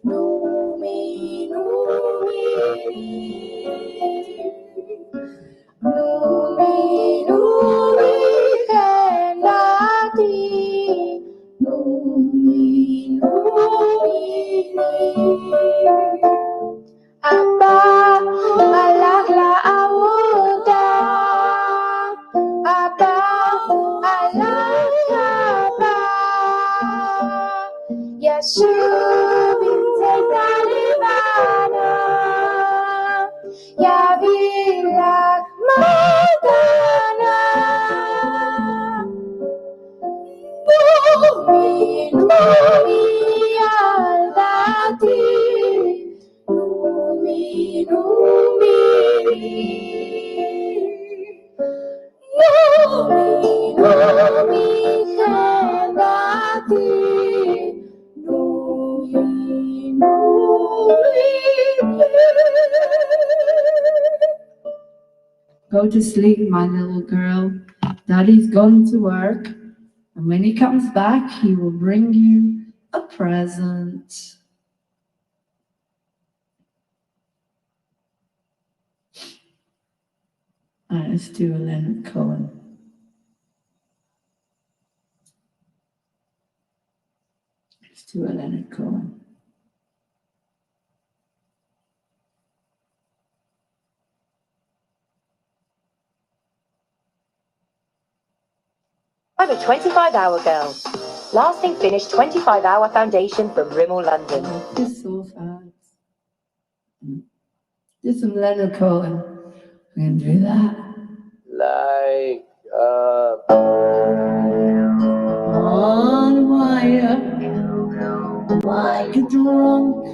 Numi Go to sleep, my little girl. Daddy's gone to work, and when he comes back, he will bring you a present. Let's do a Leonard Cohen. Let's do a Leonard Cohen. I'm a 25-hour girl. Lasting Finish 25-hour foundation from Rimmel London. This so fast. Do some Leonard Cohen. We're gonna do that. Like On wire, like a drunk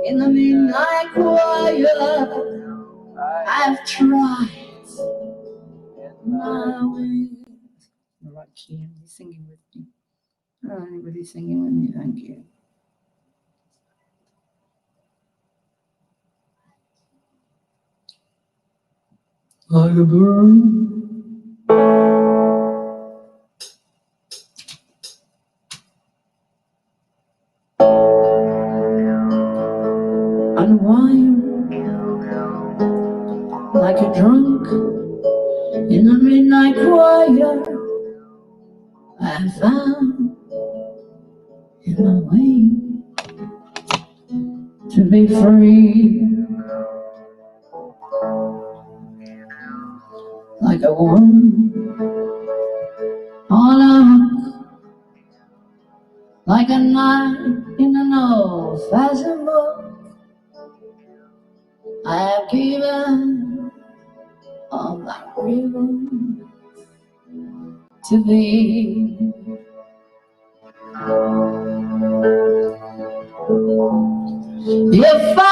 in the midnight choir. I've tried my way. Right, key, anybody singing with me? Oh, anybody singing with me? Thank you. Like a bird. Unwired, like a drunk in the midnight choir. I found in my way to be free, like a woman on a hook, like a knight in an old-fashioned book. I have given all my ribbon to thee. If I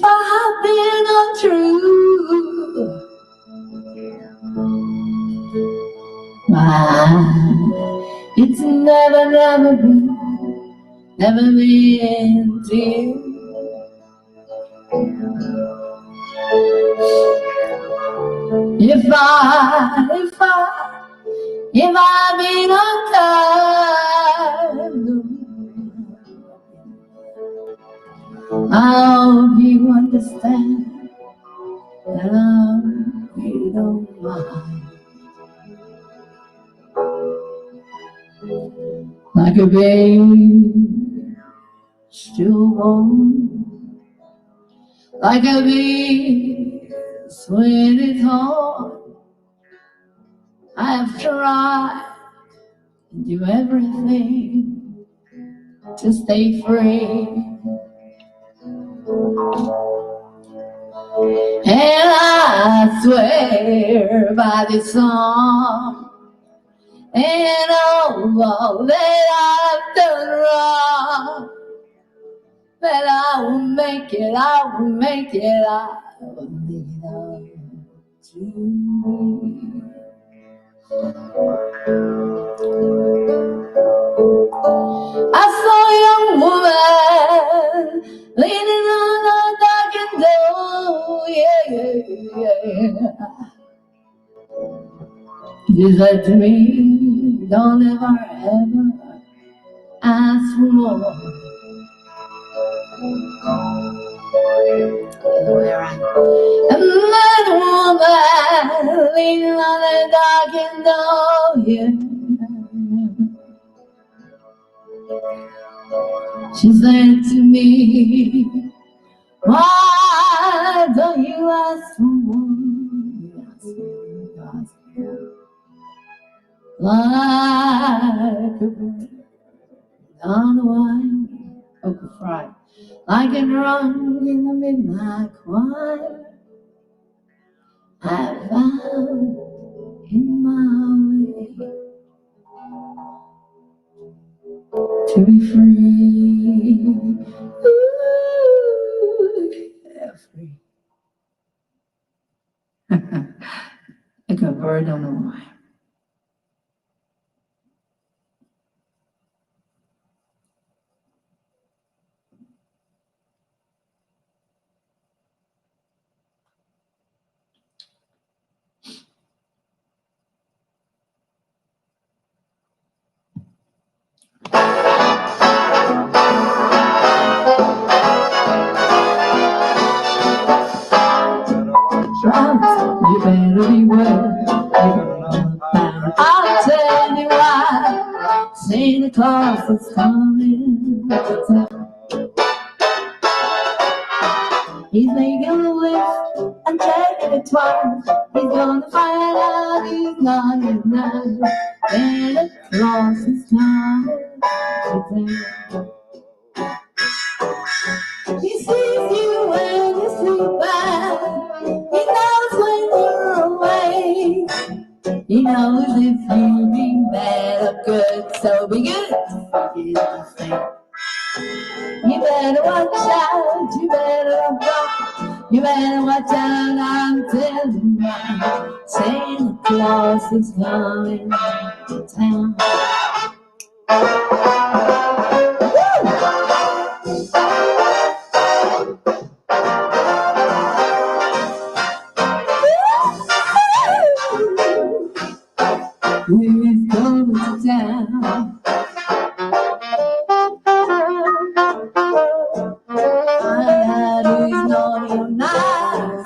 have been untrue, it's never been to you. If I've been unkind, I hope you understand, and I hope you don't mind. Like a babe stillborn, like a bee when it's hard. I've tried to do everything to stay free. And I swear by this song and all that I've done wrong, that I will make it, I will make it, I will lead on to me. I saw a young woman leaning on a darkened door, yeah. She said to me, don't ever ask for more. And that woman leaning on a darkened door, yeah. She said to me, why don't you ask for more? Like a bird on the wine, Oka Fry, like a drunk in the midnight choir. I found in my way to be free. Ooh, yeah, free. or I don't know why. You better beware. I'll tell you why. Santa Claus is coming to town. He's making a list and checking it twice. He's gonna find out who's naughty and nice. Santa Claus is coming to town. He sees you when you sleep bad. He knows when you're away. He knows if you've been bad or good. So be good. You better watch out. You better watch. You better watch out. I'm telling you, Santa Claus is coming to town. He's coming to town. Find out who's naughty or nice.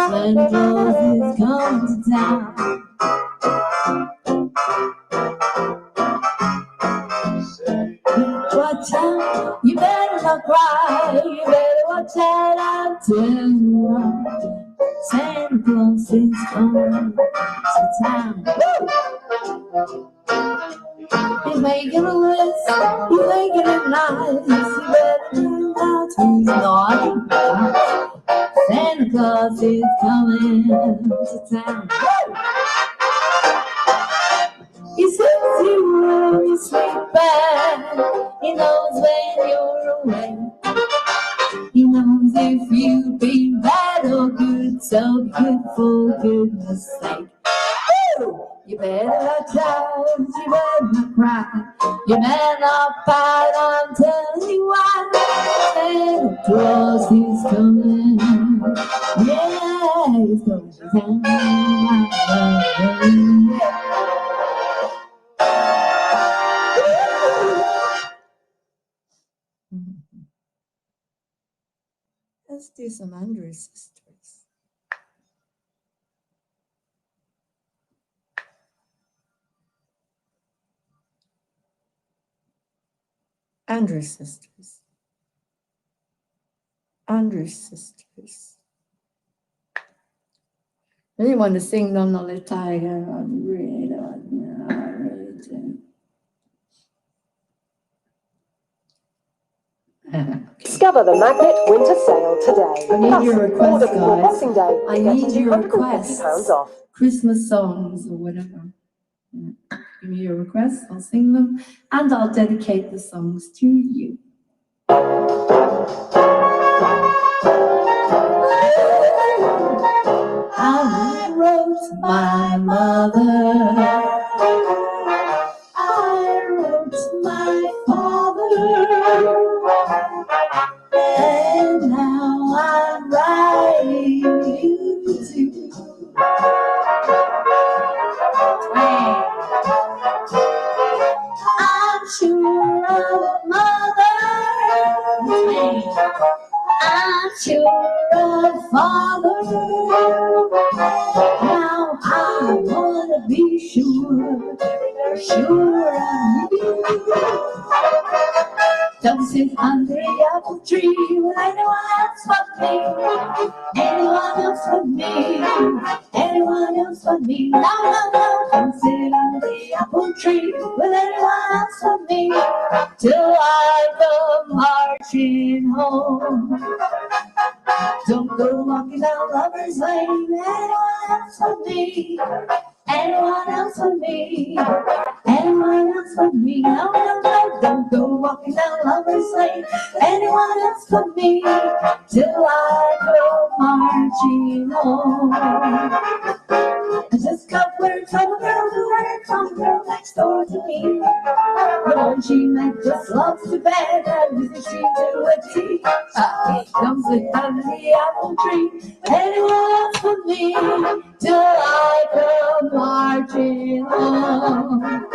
Santa Claus is coming to town. Watch out, you better not cry. You better watch out, I'm telling you. Santa Claus is coming to town. He's making a list, he's making it nice. You better find out who's naughty. Santa Claus is coming to town. He sees you when you sleep bad. He knows when you're away. He knows if you've been bad or good. So be good for goodness sake. You better watch out, you better not cry. You better not fight, I'm telling you why. Santa Claus is coming. Yeah, he's coming to town. Let's do some Andrew's Sisters. Andrew's Sisters. Andrew's Sisters. I really want to sing Donna the Tiger. I really don't. I really do. Discover the Magnet Winter Sale today. I need your requests, order before guys. Boxing Day. I Get need your requests. £250 off. Christmas songs or whatever. Yeah. Give me your requests, I'll sing them, and I'll dedicate the songs to you. I wrote to my mother. I wrote to my father. And now I'm writing you too. I'm sure of mother. I'm sure of father. Now I wanna be sure of you. Don't sit under the apple tree with anyone else but me. Anyone else but me. Anyone else but me. No, no, no. Don't sit under the apple tree with anyone else but me. Till I come marching home. Don't go walking down Lover's Lane. Anyone else but me. Anyone else but me. Anyone anyone else but me. No, no, no, don't go walking down Lover's Lane. Anyone else but me, till I go marching home. I just got word from a girl who heard from a girl next door to me. The one she met just loves to bed and music she to a T. Comes it out of the apple tree. Anyone else but me, till I come marching home.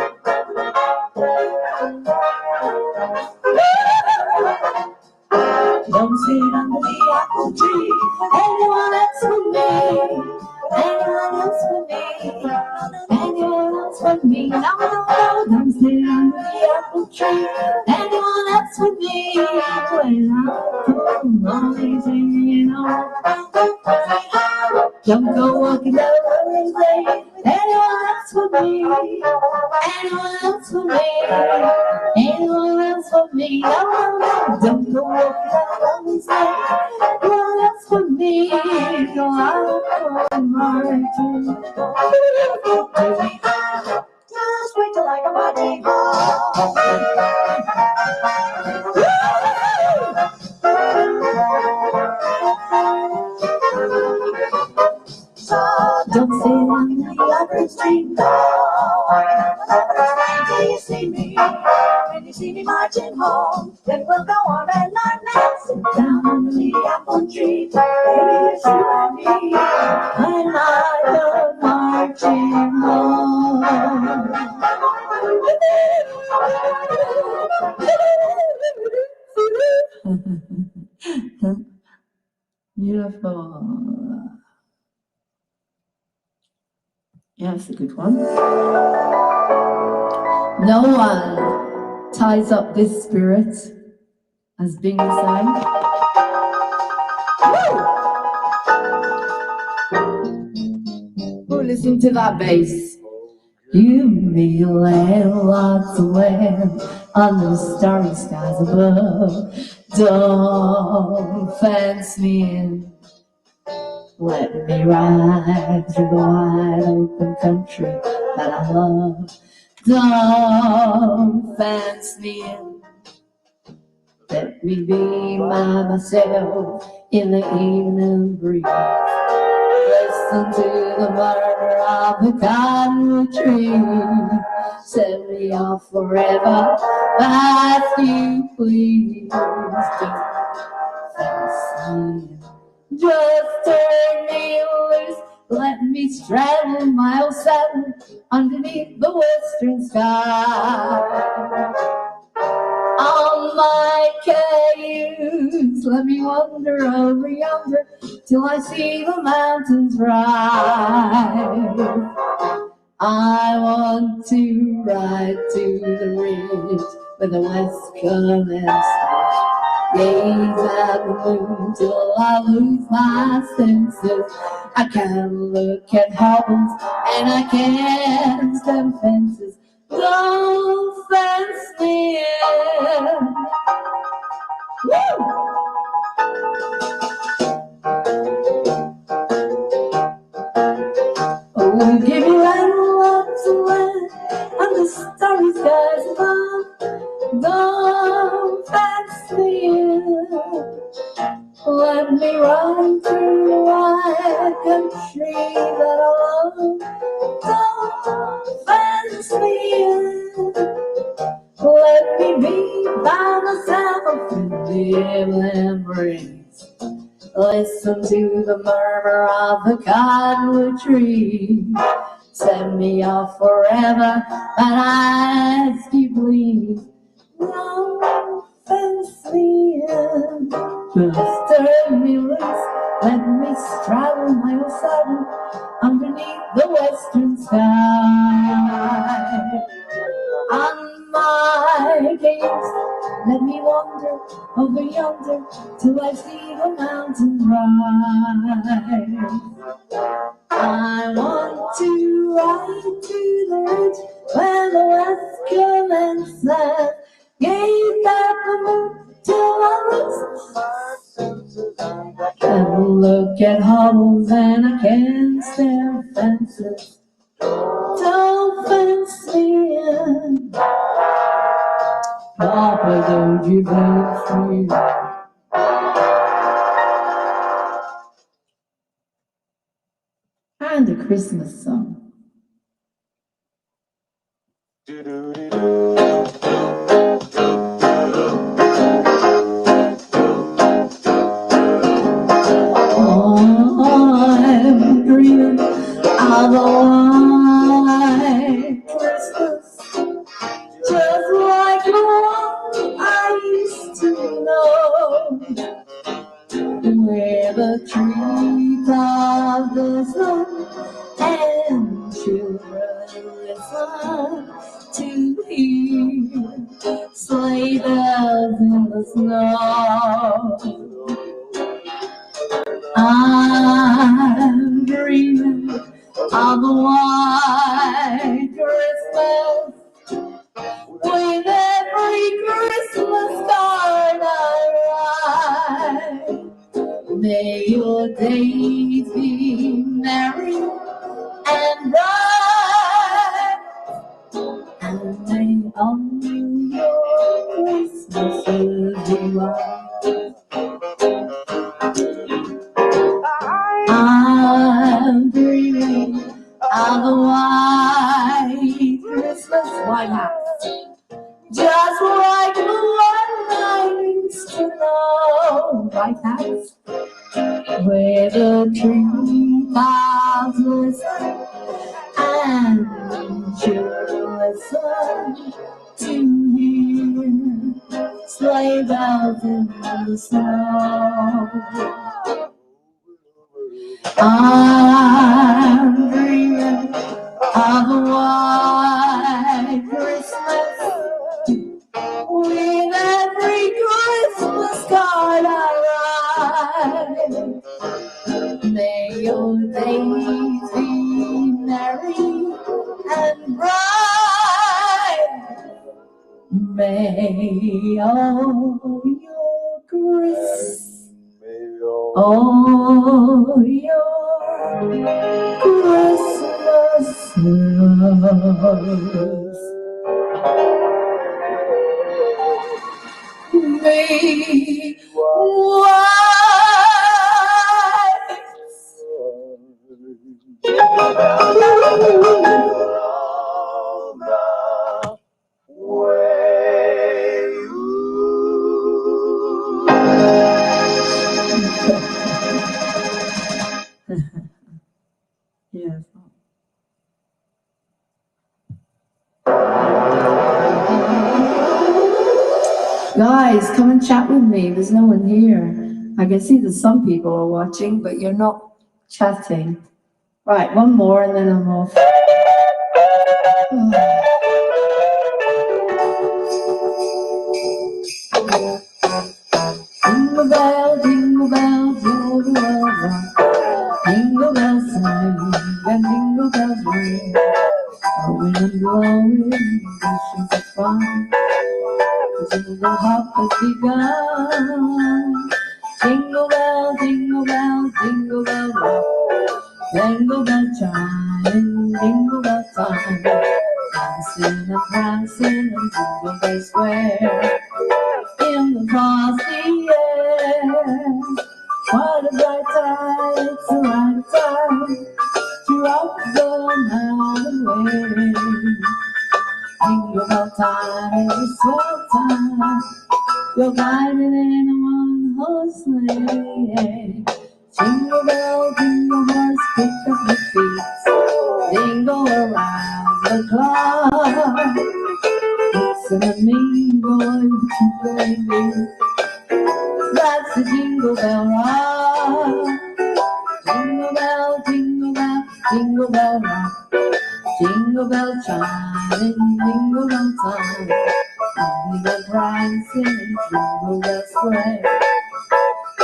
Don't sit under the apple tree. Anyone else but me. Anyone else but me. Anyone else but me. No, no, no. Don't sit under the apple tree. Anyone else but me. When I come rising on. Don't go walking down Lover's Lane. Anyone else but me. Anyone else but me. Anyone else but me. No, no, no. Don't go walking down Lover's Lane. Anyone else but me. No, I'll come marching. Just wait till I come marching home. Don't sit on the Lover's Lane. Till you see me. When you see me marching home, then we'll go on and on and sit down under the apple tree. Baby, it's you and me. When I go marching home. Beautiful. Yeah, that's a good one. No one ties up this spirit, as Bing sang. Oh, listen to that bass. You may land lots of land under the starry skies above. Don't fence me in. Let me ride through the wide open country that I love. Don't fence me in. Let me be by myself in the evening breeze. Listen to the murmur of the cottonwood tree. Set me off forever, as you please. Don't fence me in. Just turn me loose, let me straddle my old saddle underneath the western sky. On my cayuse, let me wander over yonder till I see the mountains rise. I want to ride to the ridge where the west commences. Gaze at the moon till I lose my senses. I can't look at heavens and I can't stand fences. Don't fence me in. Woo! Oh, give me land, lots of land, and the starry skies above. Don't fence me in. Let me run through the wide country that I love. Don't fence me in. Let me be by myself in the evening breeze. Listen to the murmur of the cottonwood tree. Send me off forever, but I ask you please. Don't fence me in. Just turn me loose, let me straddle my old saddle underneath the western sky. On my gaze, let me wander over yonder till I see the mountains rise. I want to ride to the ridge where the west commences. Gaze at the moon till I lose. Can look at hovels and I can't stand fences. Don't fence me in, Papa, don't you fence me in. And a Christmas song. I'm dreaming of a white Christmas, just like the one I used to know, where the treetops glisten and children listen to hear sleigh bells in the snow. I'm dreaming of a white Christmas, with every Christmas card I write. May your days be merry and bright, and may all your Christmases be white. I'm dreaming of a white Christmas, White House, just like the one I used to know. White House, where the treetops listen and children listen to hear sleigh bells in the snow. I'm dreaming of a white Christmas, with every Christmas card I write. May your days be merry and bright. May all your Christmas, all your Christmases be white. Yes. Guys, come and chat with me. There's no one here. I can see that some people are watching, but you're not chatting. Right, one more and then I'm off. Jingle bell, jingle bell, jingle bell rock. Jingle bells swing and jingle bells ring. Going and blowing, bushes of fun. The jingle hop has begun. Jingle bell, jingle bell, jingle bell rock. Jingle bell chime, jingle bell time. Dancing and prancing in Jingle Bell Square. In the frosty air, what a bright time, it's the right time to rock the night away. Jingle bell time is a swell time, you're riding in a one-horse sleigh. Jingle bell, jingle horse, pick up your feet, jingle around the clock. It's a mean boy, baby. That's the jingle bell rock. Jingle bell, jingle bell, jingle bell rock. Jingle bell chime, jingle bell time. Only the prancing in Jingle Bell Square.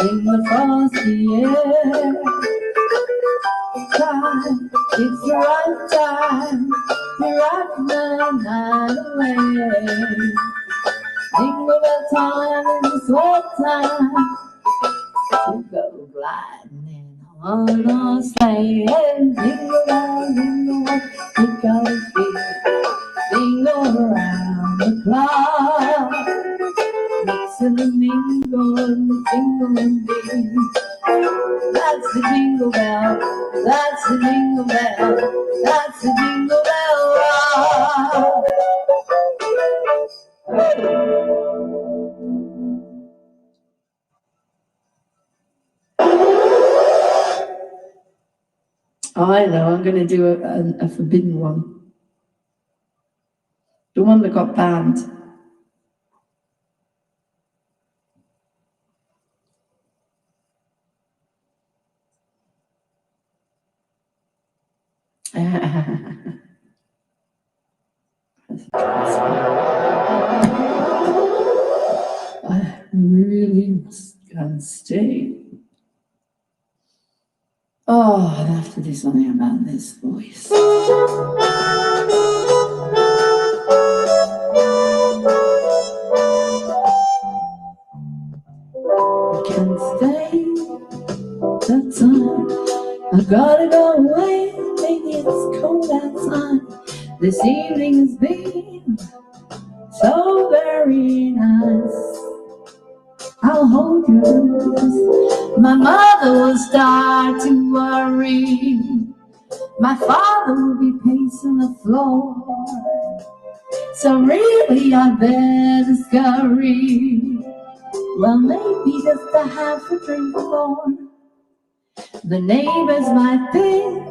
In the frosty air, time, it's the right time to rock the night away. Jingle bell time is the swell time to go gliding in on a sleigh and jingle bell, you gotta feel, jingle around the clock. Mixing and mingle and the jingle and ding. That's the jingle bell, that's the jingle bell, that's the jingle bell rock. Oh, I know, I'm going to do a forbidden one. The one that got banned. I really can't stay. Oh, I have to do something about this voice. I can't stay, that's all. I gotta go away, maybe it's cold outside. This evening has been so very nice. I'll hold you, my mother will start to worry. My father will be pacing the floor. So really I better scurry. Well, maybe just a half a drink more. The neighbors might think,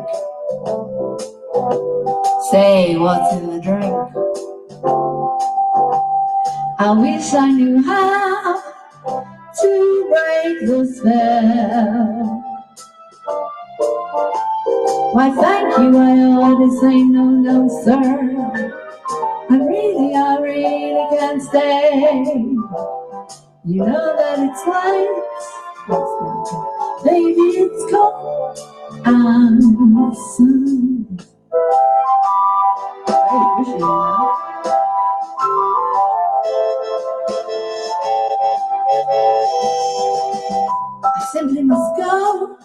say, what's in the drink? I wish I knew how to break the spell. Why, thank you, I ought to say no, no, sir. I really can't stay. You know that it's light, baby, it's cold outside. Very pushy, you know. I simply must go.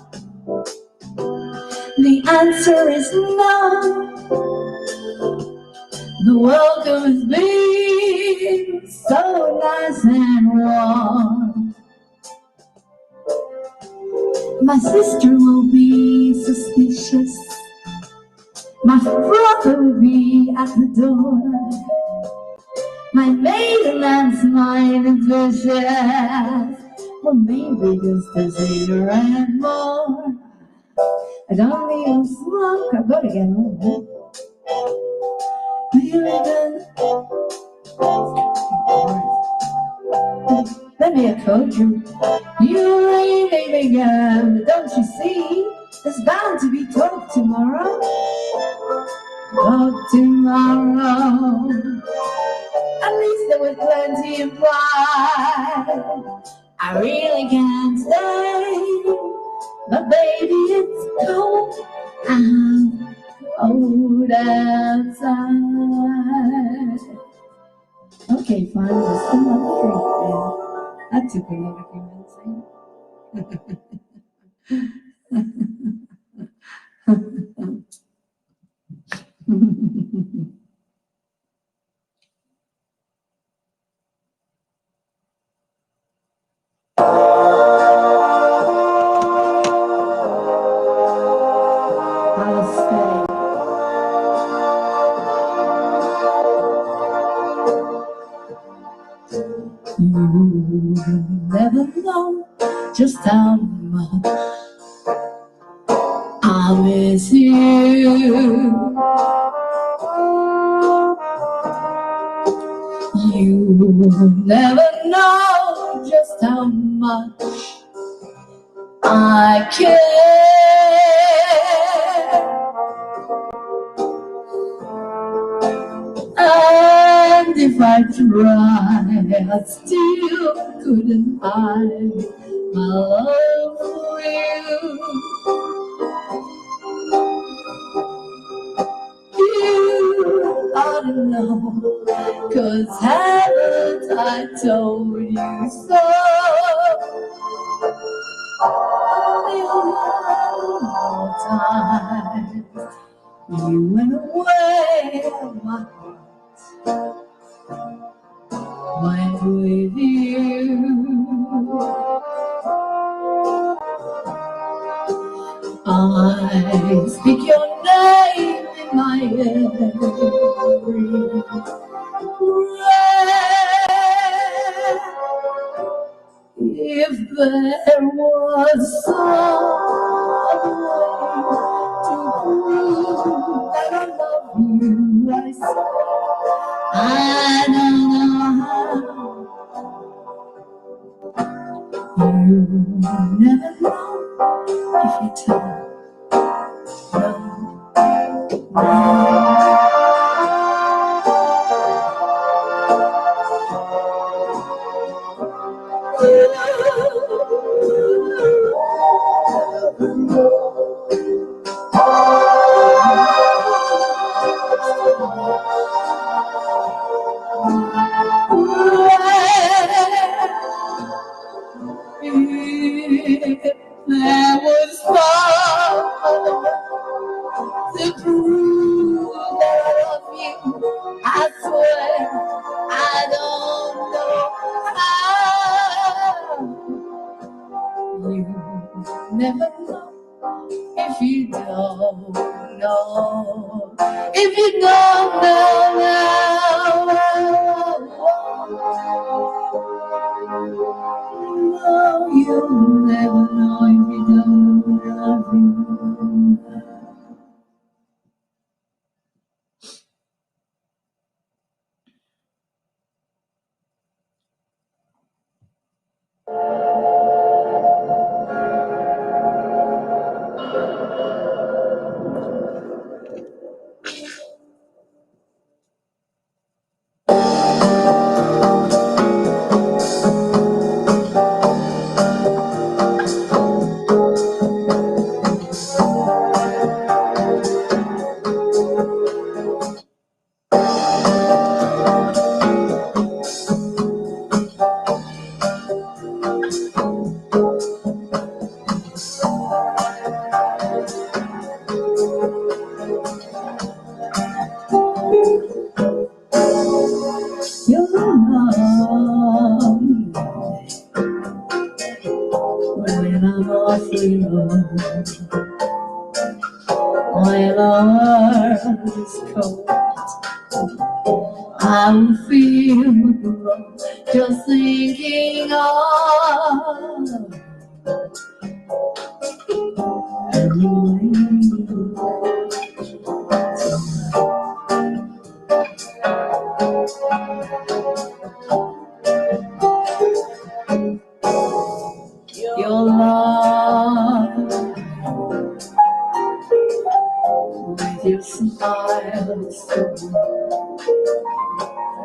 The answer is no. The welcome has been so nice and warm. My sister will be suspicious. My brother will be at the door. My maid's mind is vicious. Well, maybe just a cigarette more. I don't need a smoke, I've got to get home. Let me code you. You really began, but don't you see? There's bound to be talk tomorrow. Talk tomorrow. At least there was plenty implied. I really can't stay, but baby, it's cold and cold outside. Okay, fine, just another drink then. That took another few minutes. You never know just how much I miss you. You never know just how much I care. And if I tried, I still couldn't hide my love for you. You ought to know, 'cause haven't I told you so? eyes. You went away, my heart went with you. I speak your name in my every breath. If there was some way to prove that I love you, I say, I don't know how. You never know if you tell. There was far to prove that I love you. I swear I don't know how. You never know if you don't know. If you don't know now. No, you'll never know if you don't love you. Your love, when I'm awfully low, my heart is cold. I'm feeling low, just thinking of you. Your love, with your smile so warm,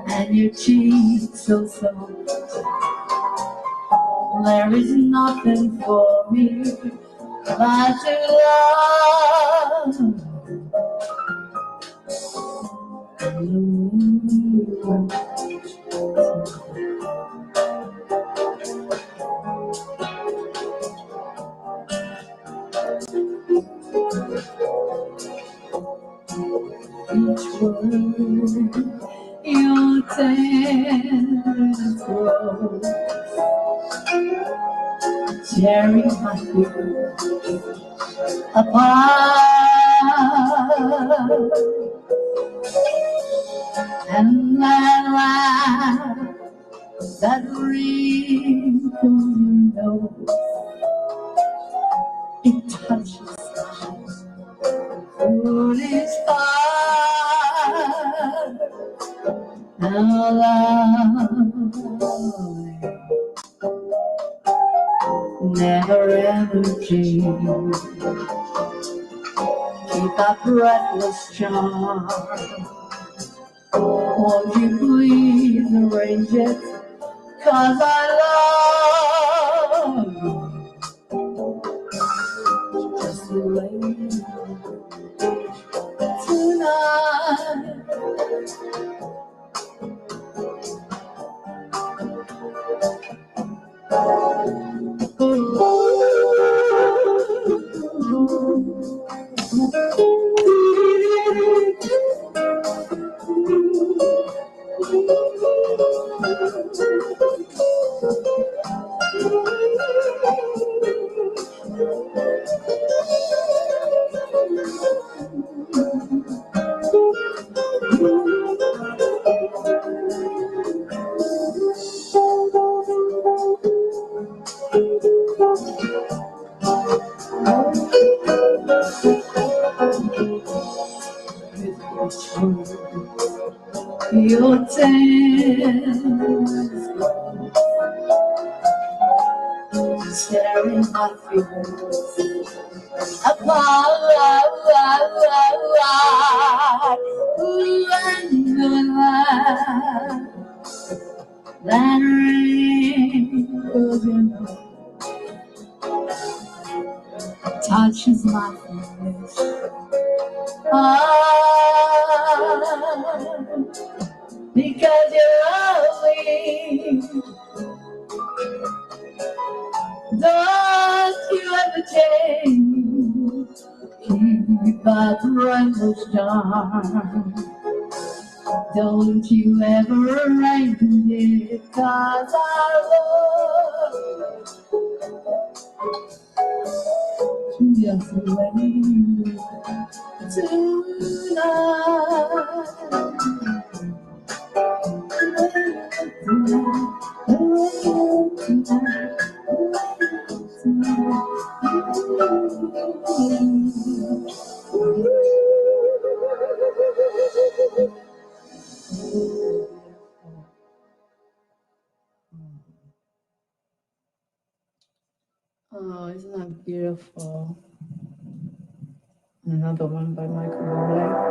and your cheeks so soft, there is nothing for me but to love you. Each word your tender words, tearing my feet apart, and that laugh that wrinkles your nose, it touches foolish heart. Our love never ever change. Keep that breathless charm. Won't you please arrange it? 'Cause I love you. Just the way tonight. Your tears staring my fears apart. Ooh, and that rain goes touches my flesh. Because you're lovely. Don't you ever change. Keep that rainbow's charm. Don't you ever rank it, 'cause I love just the way you look Oh, isn't that beautiful? Another one by Michael Bublé.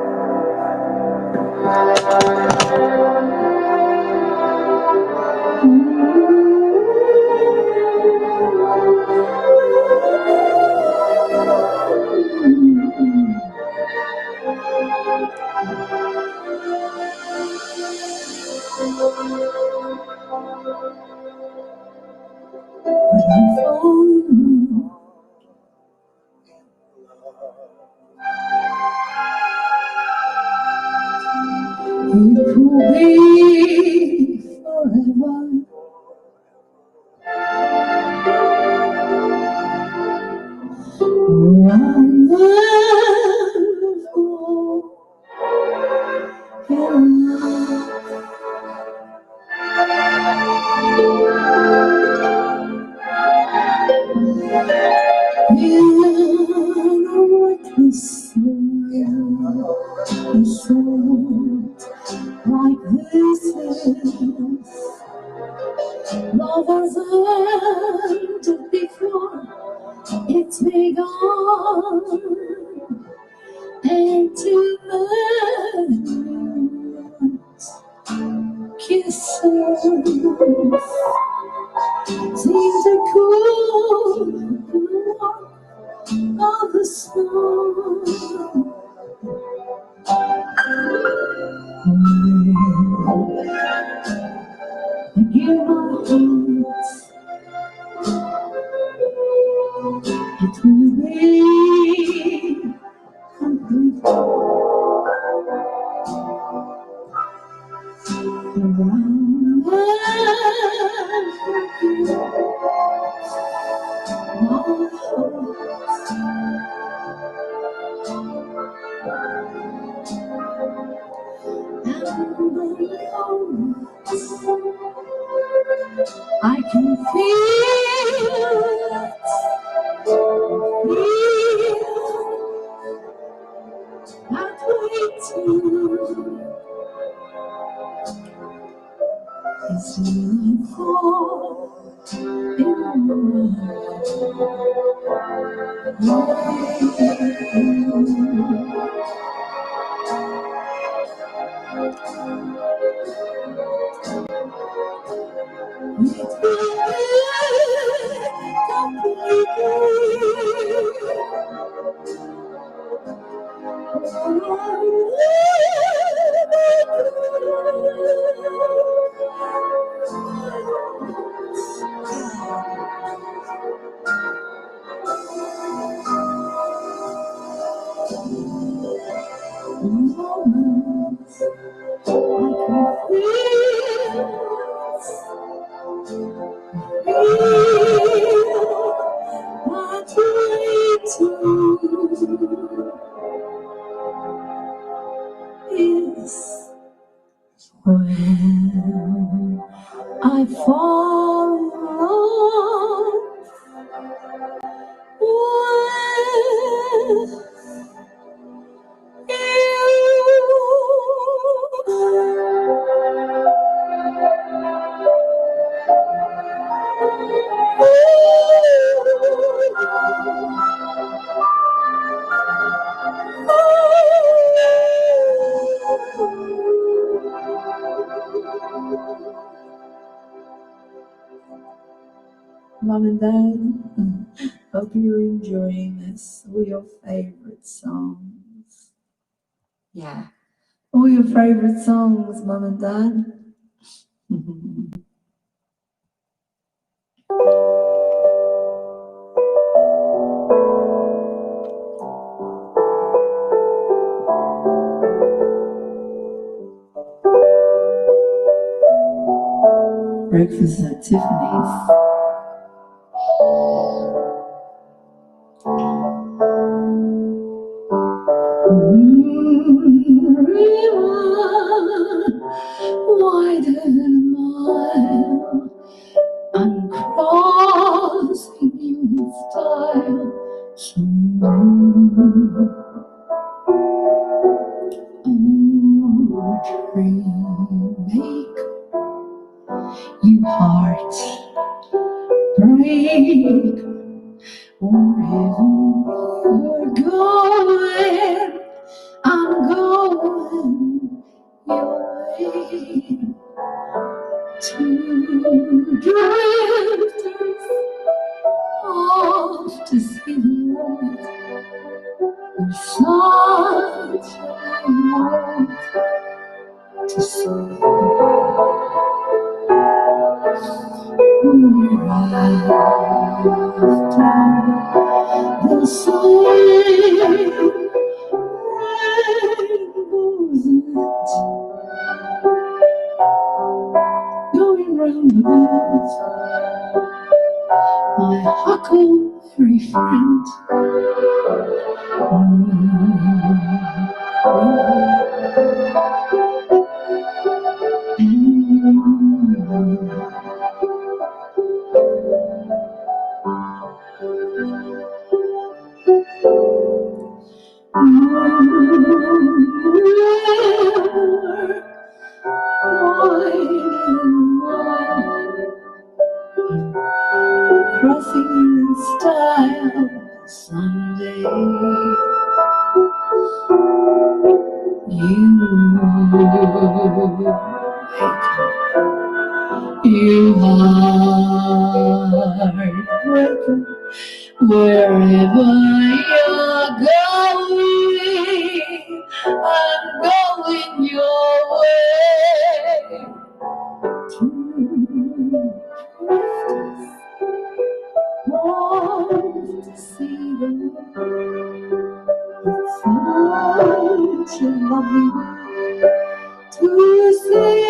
It will be forever. Wonderful in love. Like this is lovers heard before it's begun, and to kisses seem to cool the warmth of the sun. Give my heart, it will be complete. Around I can feel that waiting is feeling for moments I can feel what way to is when I fall in love with Mom and Dad, hope you're enjoying this. All your favorite songs. Yeah. All your favorite songs, Mom and Dad. Breakfast at Tiffany's. Wider mile, I'm crossing you in style. So dream make you heart break wherever you're going. I'm going your way. Two drifters off to see the world. There's such a world to see. We're after the same rainbows going round the bend. My huckleberry friend. Crossing you in style someday. You heartbreaker, wherever you're going, I'm going your way. Want to see the world. It's such a lovely world to see.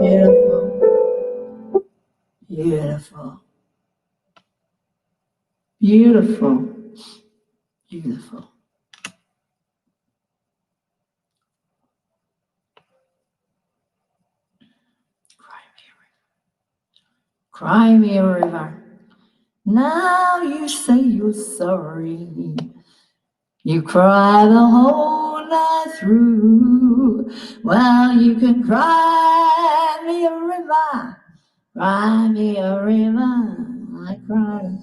Beautiful. Beautiful. Beautiful. Beautiful. Cry me a river. Now you say you're sorry. You cry the whole night through. Well, you can cry me a river, cry me a river, I cry.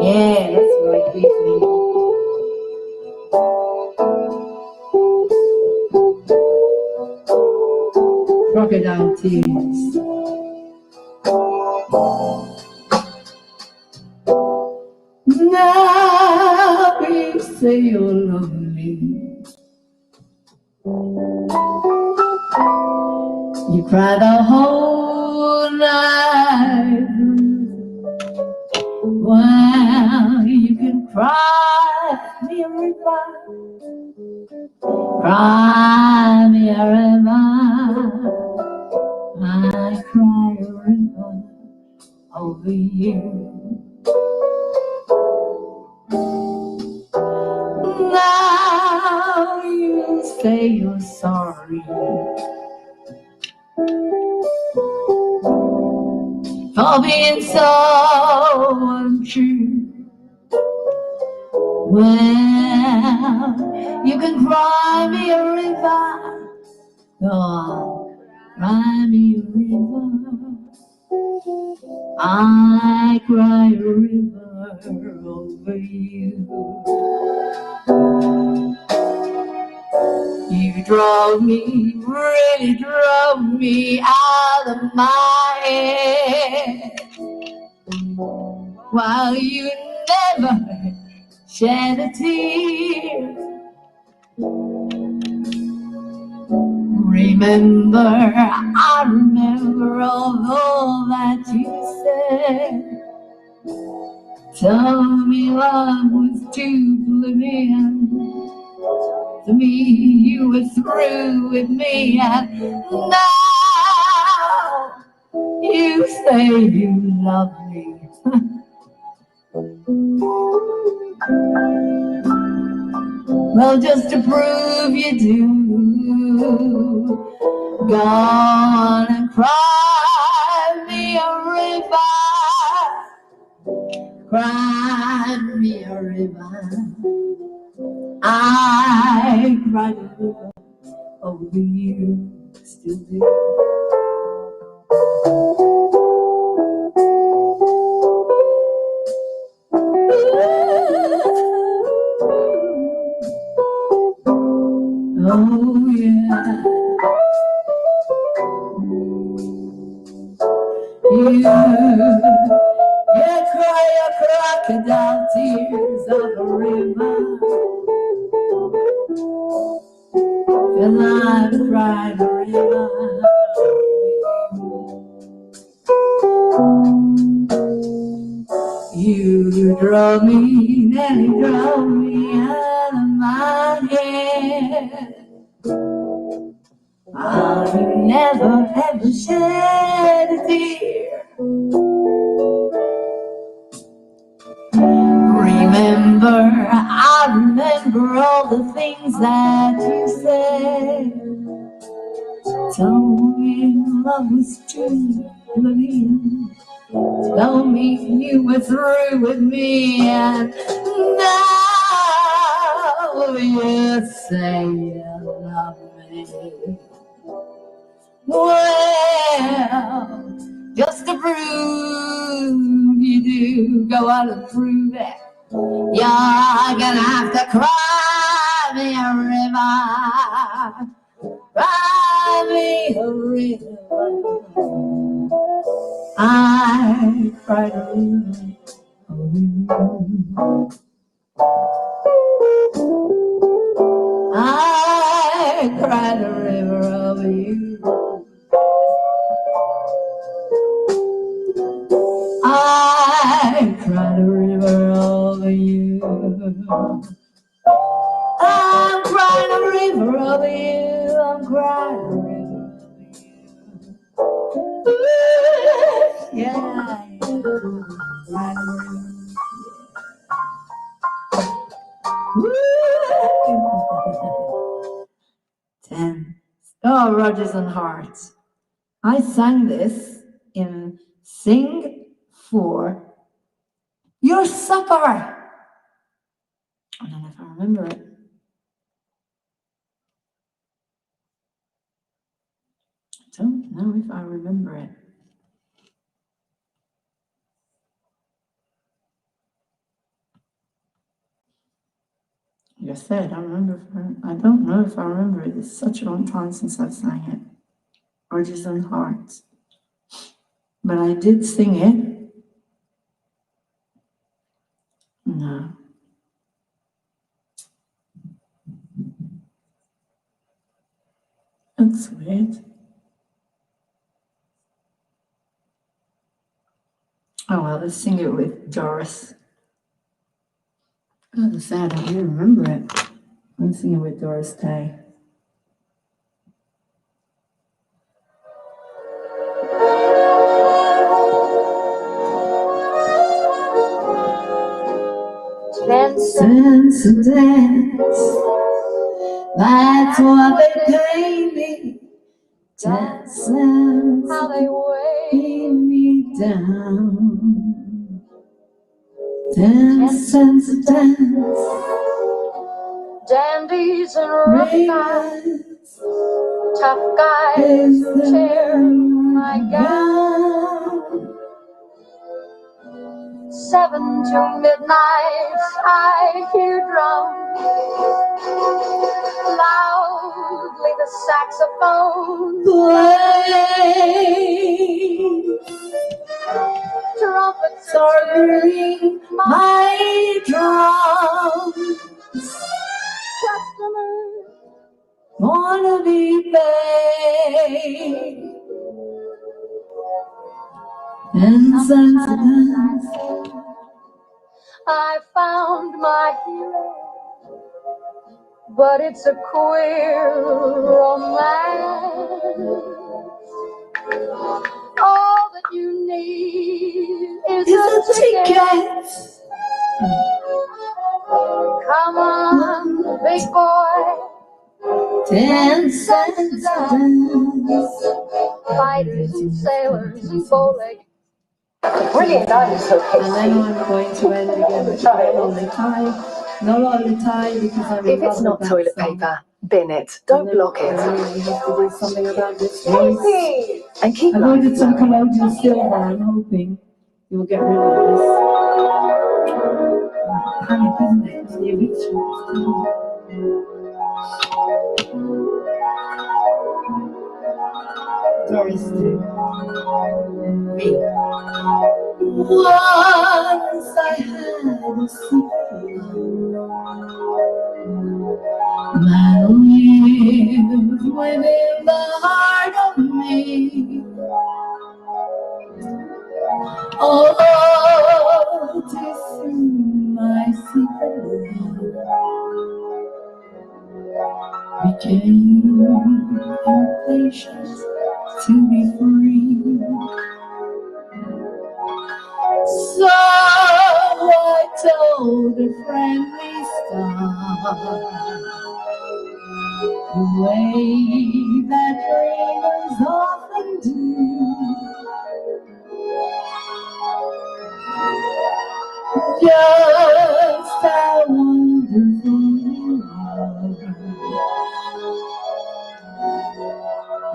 Yeah, that's what keeps me. Crocodile tears. Now you say you're lonely. You cry the whole night through. Well, you can cry me a river, cry me a river. I cry a river over you. Now you say you're sorry for being so untrue. Well, you can cry me a river, go on, cry me a river. I cry a river over you. You drove me, really drove me out of my head. While you never shed a tear. Remember, I remember all that you said. Told me love was too oblivion. To me, you were through with me, and now you say you love me. Well, just to prove you do, go on and cry me a river, cry me a river. I cried a river over you, still do. Oh yeah, you cry your crocodile tears of a river, 'cause I've cried a river. You drove me, nearly drove me out of my head. Oh, you never ever shed a tear. Remember, I remember all the things that you said. Told me love was true, believe. Told me you were through with me, and now you say you love me. Well, just to prove you do, go out and prove it. You're gonna have to cry me a river, cry me a river. I cried a river over you. I cried a river over you. I cried a river over you. I'm crying a river over you. I'm crying a river over you. Yeah, crying a river. Yeah. 10. Oh, Rogers and Hart. I sang this in Sing for Your Supper. I don't know if I remember it. don't know if I remember it. Like I said, I don't know if I remember it. It's such a long time since I sang it. Orgies and Hearts. But I did sing it. No. That's weird. Oh well, let's sing it with Doris. Oh, that's sad, I do remember it. I'm singing with Doris Day. Cents a dance, that's what they pay me. 10 cents, how they weigh me down. 10 cents a dance, dandies and rough guys, tough guys who tear my gown. 7 to midnight, I hear drums. Loudly the saxophone plays. Trumpets are beating my drums. Customers wanna be paid. 10 cents a dance. I found my hero, but it's a queer romance. All that you need is a ticket. Come on, big boy. 10 cents a dance. Fighters and sailors and bowleggers. Brilliant, I was so And then I'm going to end again with Lonely Tide. No Lonely Tide because I'm in If it's love not with toilet that song. paper, bin it. Don't block And it. then we have to do something about this voice. And keep I've ordered some colloidal silver. I'm hoping you will get rid of this. Panic, isn't it? It's the eviction. Doris Day. Me. Once I had a secret that lives within the heart of me. Oh, to see my secret love became impatient to be free. So I told a friendly star the way that dreamers often do. Just how wonderful you are,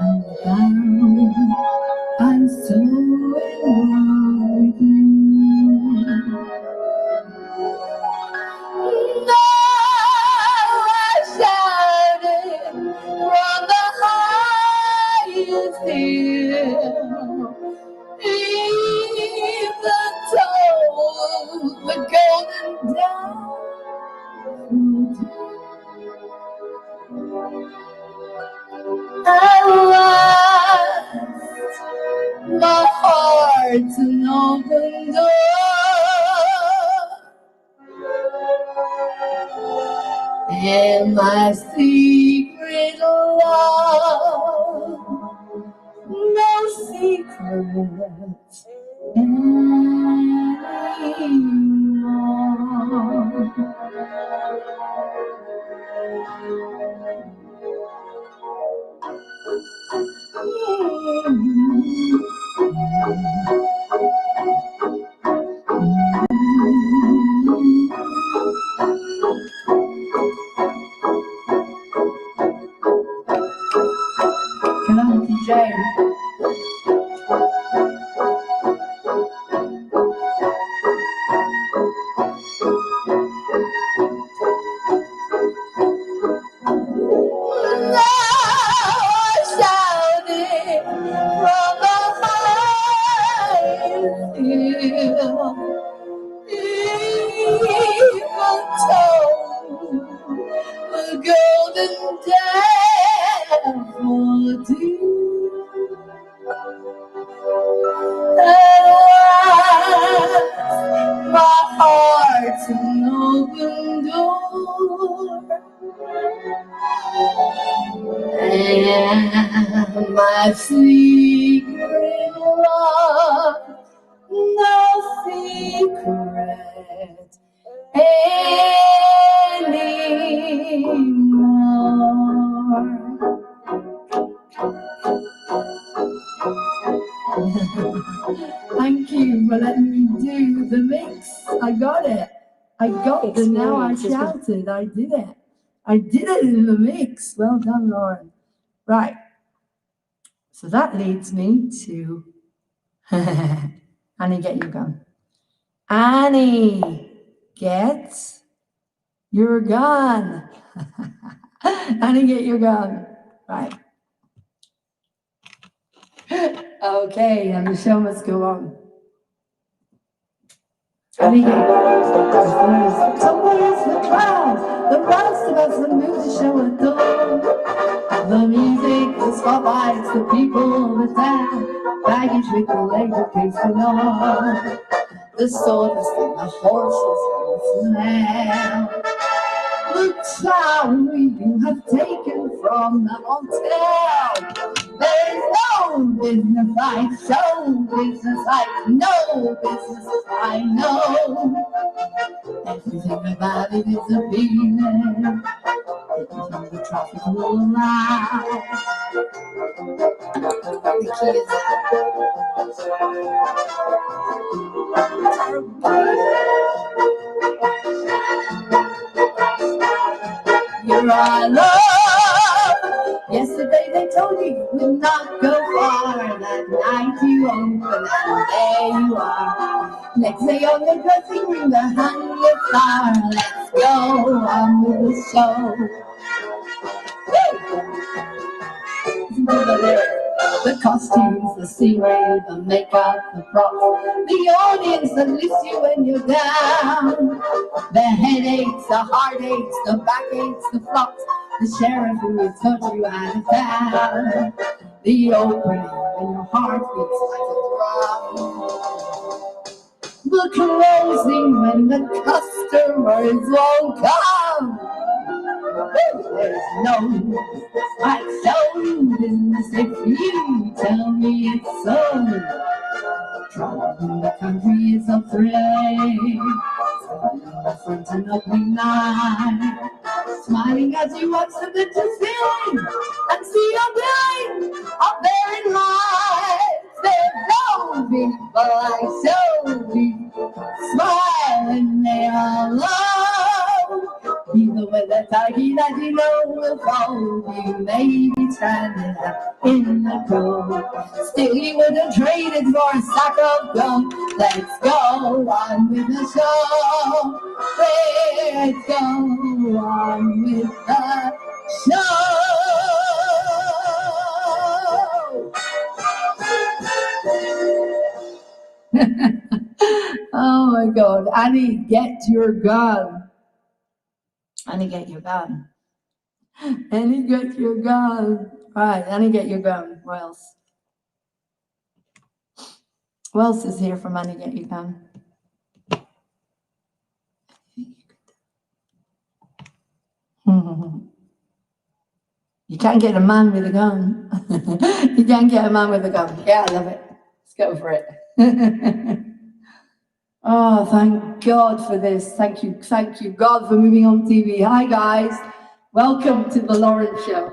and how I'm so in love with you. No, I shouted from the highest hill, even told the golden dawn. At last, my heart's an open door, and my secret love, no secrets Can I teach shame. My heart's an open door, and my secret love, no secret anymore. Thank you for letting me do the mix. I got it. I got it. Now I shouted. I did it. I did it in the mix. Well done, Lauren. Right. So that leads me to Annie, get your gun. Annie, get your gun. Annie, get your gun. Right. Okay, and the show must go on. Annie, somewhere's the clouds, the rest of us that move the show at dawn. The music, the spotlights, the people, the town, baggage with the later pacing on. The sawdust and the horses now. The child you have taken from the hotel. There's no business like show business like no business I know. Everything about it is appealing. Everything the traffic will allow. The kids. You're our love. Yesterday they told you you would not go far. That night you opened and there you are. Next day on your dressing room, the hunger star. Let's go on with the show. The costumes, the scenery, the makeup, the props, the audience that lifts you when you're down. The headaches, the heartaches, the backaches, the flops, the sheriff who has taught you out of town. The opening when your heart beats like a drum. The closing when the customers won't come. There's no like show business if you tell me it's so. Trouble in the country is a thrill. Standing in the front and opening night, smiling as you watch the pictures ceiling and see your billing up there in lights. There's no people like show people smile when they are alone. Even with a target that you know will fold, you may be stranded in the cold. Still you would have traded for a sack of gum. Let's go on with the show. Let's go on with the show. Oh my God, Annie, get your gun. Annie, get your gun. Annie, get your gun. All right, Annie, get your gun. What else? What else is here from Annie, get your gun? You can't get a man with a gun. You can't get a man with a gun. Yeah, I love it. Let's go for it. Oh, thank God for this. Thank you, God, for moving on TV. Hi, guys. Welcome to the Lauren Show.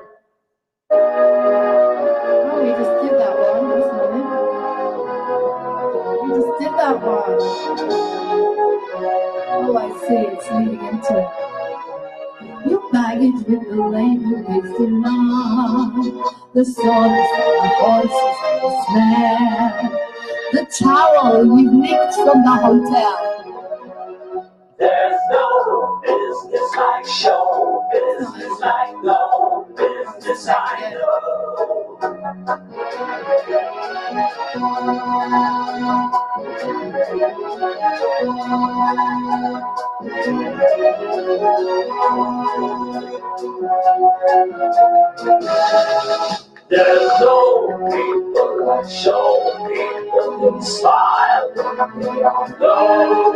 Oh, we just did that one, wasn't it? We just did that one. Oh, I see. It's leading into it. Your baggage with the label pasted on. the swords, the horses, and the snare, the towel you nicked from the hotel. There's no business like show business like no business I know. There's no people like show people in style. No.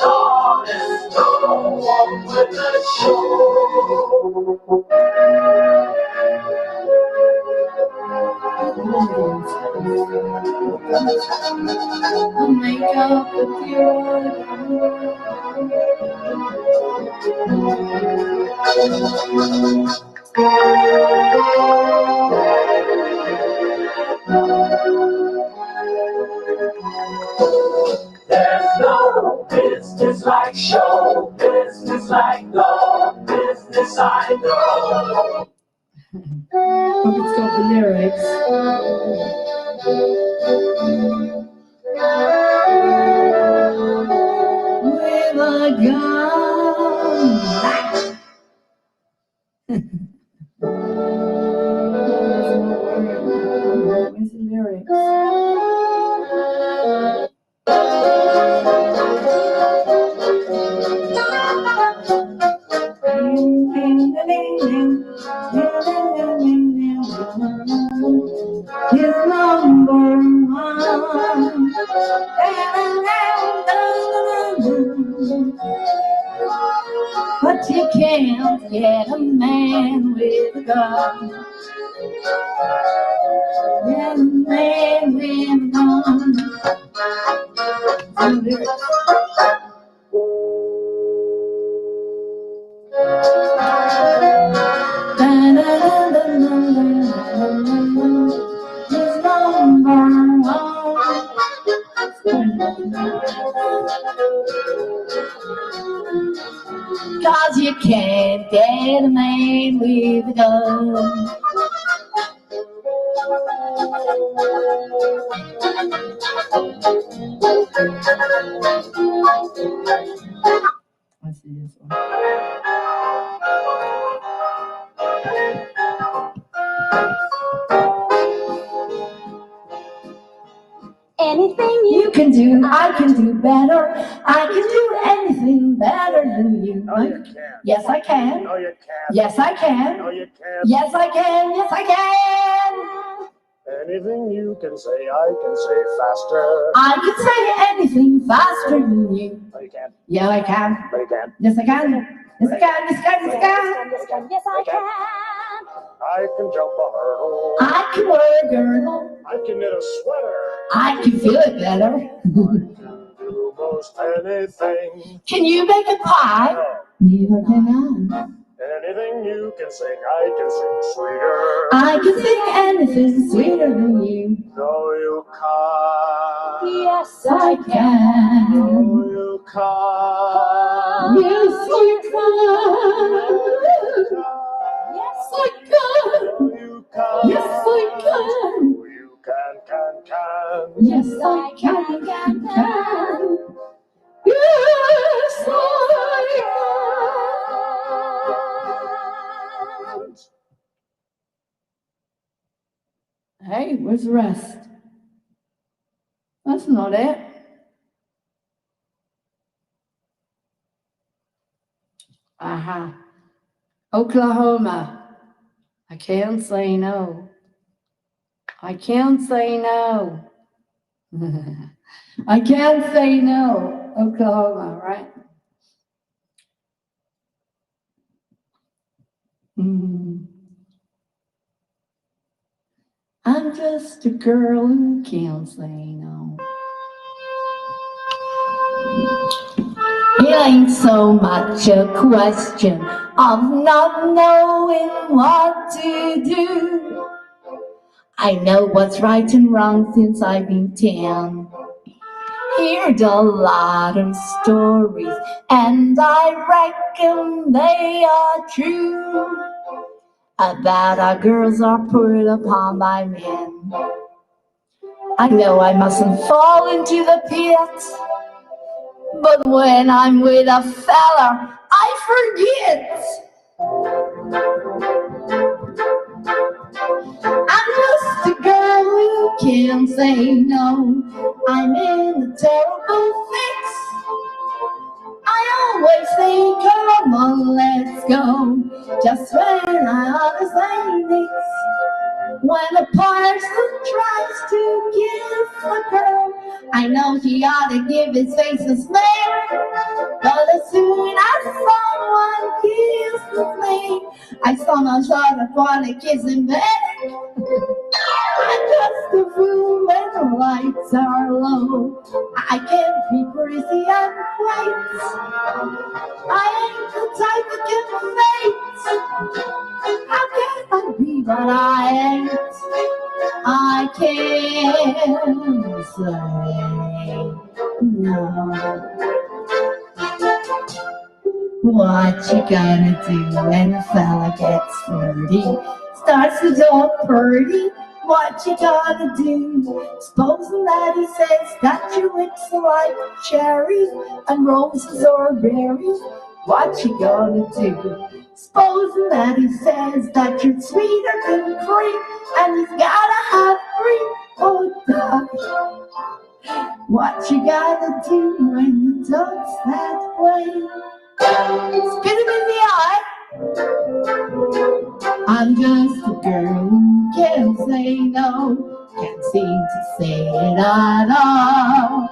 Honest, no one with the show. I'll make up with you. There's no business like show business like no business I know. Hope it's got the lyrics. With a gun. Where's the lyrics? He's number one. But you can't get a man with a gun. Get a man with a gun. He's number one. Cause you can't get a man with a gun. Let's see this one. Anything you can do, I can do better. I can do anything better than you. No, you can't. Yes, I can. No, you can't. Yes, I can. No, you can't. Yes, I can. Yes, I can. Anything you can say, I can say faster. I can say anything faster than you. No, you can't. Yeah, I can. No, you can't. Yes, I can. Yes, I can. Yes, I can. Yes, I can. Yes, I can. I can jump a hurdle. I can wear a girdle. I can knit a sweater. I can feel it better. I can do most anything. Can you make a pie? No. Neither can I. Anything you can sing, I can sing sweeter. I can sing anything sweeter than you. No, you can't. Yes, I can. No, you can't. Yes, I can. Yes, I can. No, you can't. Yes, I can. No, you can. Yes, I can. Yes, I can. Hey, where's the rest? That's not it. Aha. Oklahoma. I can't say no. I can't say no. I can't say no. Oklahoma, right? I'm just a girl who can't say no. It ain't so much a question of not knowing what to do. I know what's right and wrong since I've been 10. heard a lot of stories, and I reckon they are true, about how girls are put upon by men. I know I mustn't fall into the pit, but when I'm with a fella, I forget. I'm just a girl who can't say no. I'm in a terrible fix. I always say, come on, let's go, just when I ought to say this. When a parson tries to kiss a girl, I know he ought to give his face a smack. But as soon as someone kisses me, I somehow sort of want to kiss him back. I'm just a fool when the lights are low. I can't be crazy and bright. I ain't the type that can fate. How can I be what I ain't? I can't say no. What you gonna do when a fella gets flirty? Starts to talk purty. What you gonna do? Supposing that he says that your lips are like cherries and roses or berries. What you gonna do? Supposing that he says that you're sweeter than cream and he's gotta have cream or die. What you gotta do when he talks that way? Spit him in the eye. I'm just a girl who can't say no, can't seem to say it at all.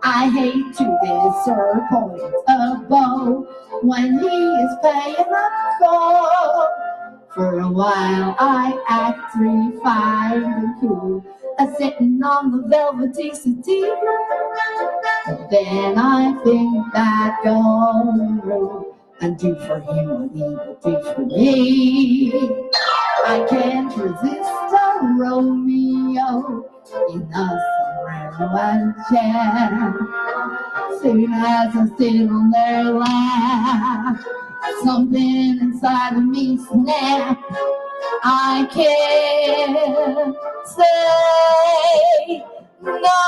I hate to disappoint a beau when he is paying a call. For a while I act refined and cool, sitting on the velvety settee. But then I think back on the road and do for him what he would do for me. I can't resist a Romeo in a sombrero and chair. Soon as I sit on their lap, something inside of me snap. I can't say no.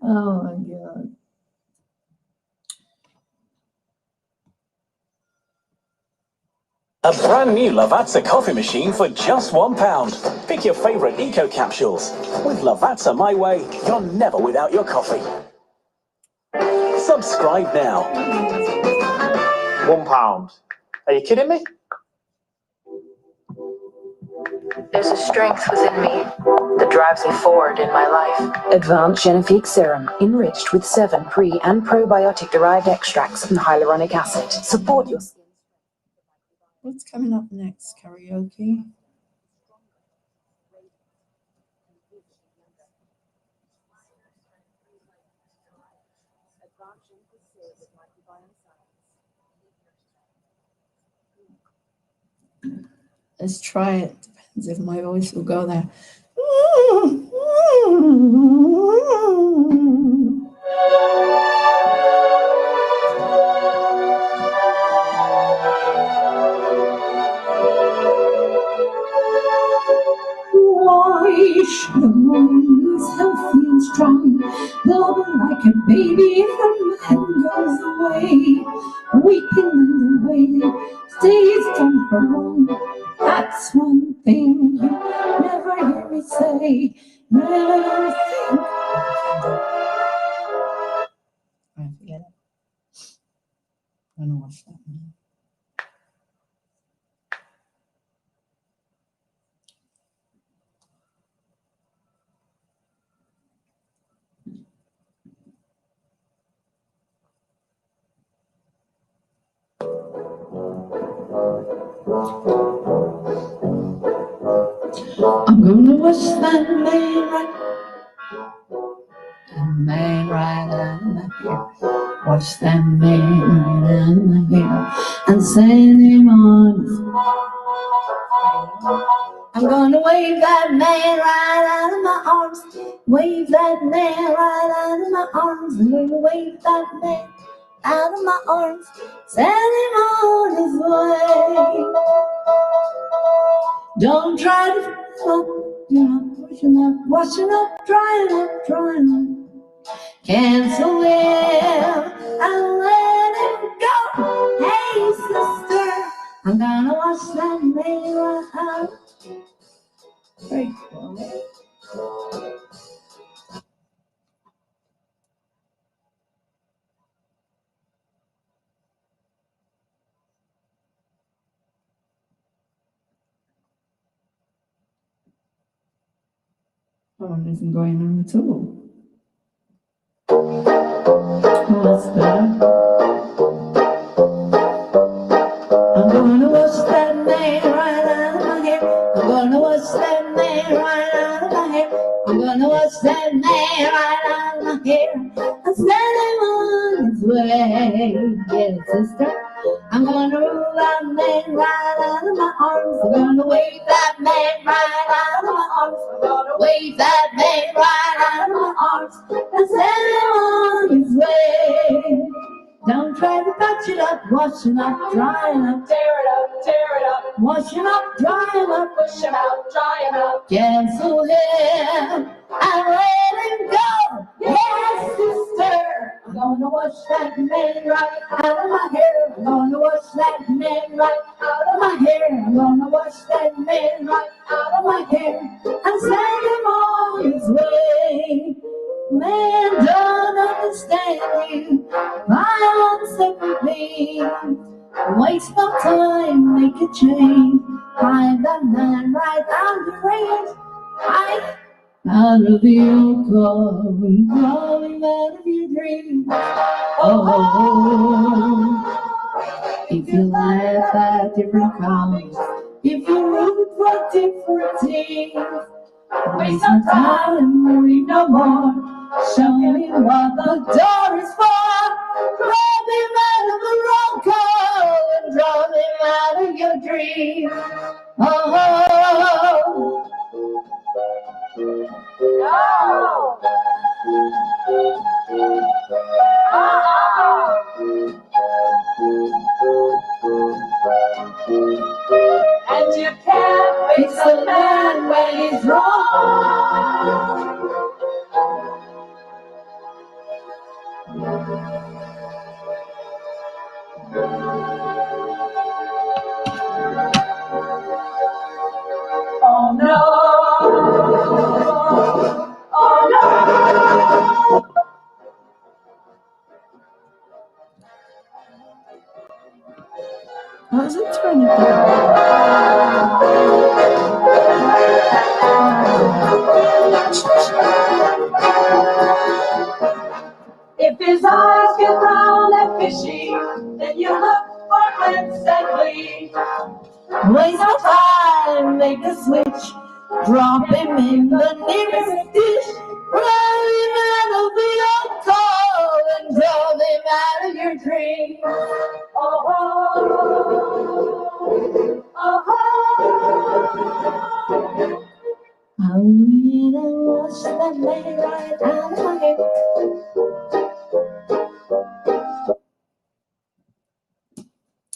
Oh my God. A brand new Lavazza coffee machine for just £1. Pick your favourite eco capsules. With Lavazza My Way, you're never without your coffee. Subscribe now. £1. Are you kidding me? There's a strength within me that drives me forward in my life. Advanced Genifique Serum, enriched with 7 pre- and probiotic-derived extracts and hyaluronic acid. Support your skin. What's coming up next? Karaoke? Let's try it. Depends if my voice will go there. Why should a woman who's healthy and strong, loving like a baby, and man goes away, weeping and waiting, stays on her own? That's one thing you never hear me say. Never think. I forget it. I'm gonna watch that one. I'm gonna watch that man right out of here. Watch that man right out of here and send him on his I'm gonna wave that man right out of my arms. Wave that man right out of my arms. I'm gonna wave that man out of my arms. Send him on his way. Don't try to stop, you know, washing up, drying up, drying up. Cancel him and let him go. Hey, sister, I'm gonna wash that man right out. Very cool. Oh, it isn't going on at all. Oh, that's better. I'm gonna wash that man right out of my hair. I'm gonna wash that man right out of my hair. I'm gonna wash that man right out of my hair and send him on his way. Yeah, sister. I'm gonna rule that man right out of my arms. I'm gonna wave that man right out of my arms. I'm gonna wave that man right out of my arms and send him on his way. Don't try to patch it up, washing up, drying up, tear it up, washing up, drying up, push him out, drying up, cancel him and let him go. Yes, sister, I'm gonna wash that man right out of my hair. I'm gonna wash that man right out of my hair. I'm gonna wash that man right out of my hair and send him on his way. Man don't understand you, my own sympathy. Waste no time, make a change. Find that man right out the range. Right out of your calling, crawling out of your dreams. Oh, if you laugh at different colors, if you root for different teams, waste no time and worry no more. Show me what the door is for. Grab him out of the roll call and draw him out of your dream. Oh, and you can't fix a man when he's wrong. Oh no, oh no. How's it turning down? If his eyes get round and fishy, then you look for grits and glee. Waste no time, make a switch. Drop him in the nearest dish. Run him out of your call and draw him out of your dream. Oh, oh, oh, oh. I need to wash that man right out of my hair.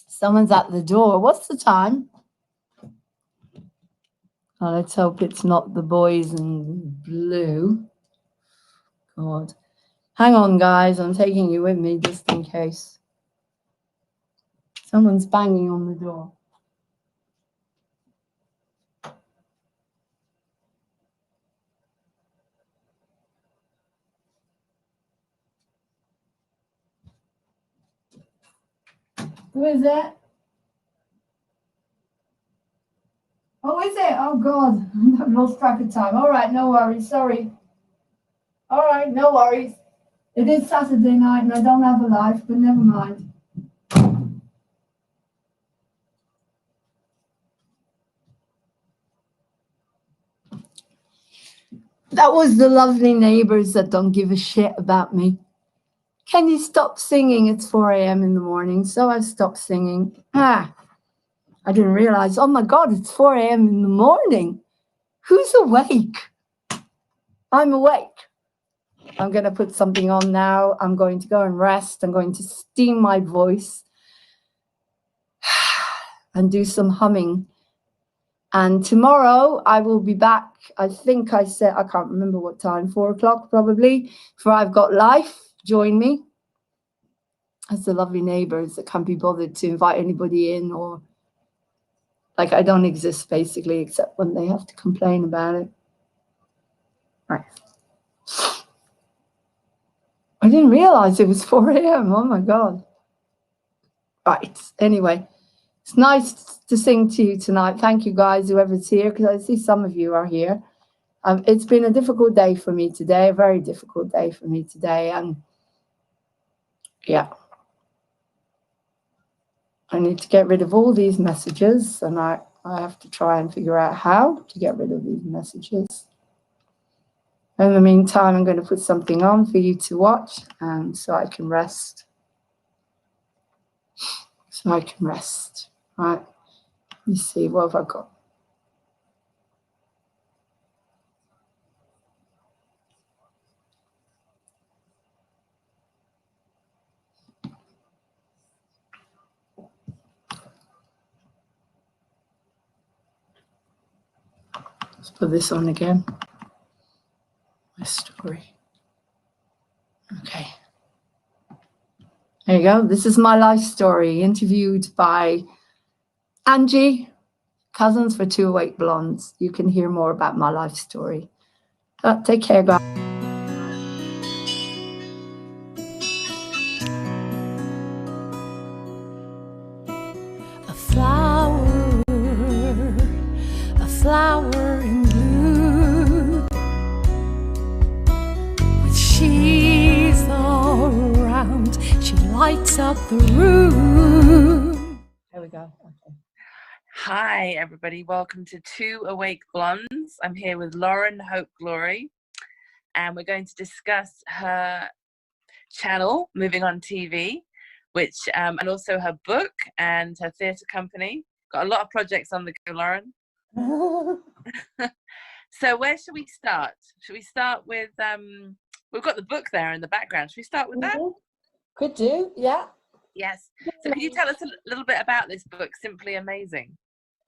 Someone's at the door. What's the time? Oh, let's hope it's not the boys in blue. God. Hang on, guys. I'm taking you with me just in case. Someone's banging on the door. Who is that? Oh, is it? Oh, God. I've lost track of time. All right, no worries. Sorry. All right, no worries. It is Saturday night and I don't have a life, but never mind. That was the lovely neighbors that don't give a shit about me. Can you stop singing? It's 4 a.m. in the morning, so I stopped singing. I didn't realize, oh my God, it's 4 a.m. in the morning. Who's awake? I'm awake. I'm going to put something on now. I'm going to go and rest. I'm going to steam my voice and do some humming. And tomorrow I will be back. I think I said, I can't remember what time, 4 o'clock probably, for I've Got Life. Join me. As the lovely neighbors that can't be bothered to invite anybody in, or like I don't exist basically, except when they have to complain about it. Right. I didn't realize it was 4 a.m. Oh my God. Right. Anyway, it's nice to sing to you tonight. Thank you guys, whoever's here, because I see some of you are here. It's been a difficult day for me today, a very difficult day for me today. And yeah, I need to get rid of all these messages, and I have to try and figure out how to get rid of these messages. In the meantime, I'm going to put something on for you to watch, and so I can rest. So I can rest. Right. Let me see, what have I got? Let's put this on again. My story. Okay. There you go. This is my life story, interviewed by Angie, Cousins for Two Awake Blondes. You can hear more about my life story. Take care, guys. A flower in blue, with she's all around, she lights up the room. There we go. Okay. Hi, everybody. Welcome to Two Awake Blondes. I'm here with Lauren Hope Glory, and we're going to discuss her channel, Moving on TV, which and also her book and her theatre company. Got a lot of projects on the go, Lauren. So where should we start? Should we start with we've got the book there in the background. Should we start with that? Could do, yeah. Yes. So could you tell us a little bit about this book, Simply Amazing?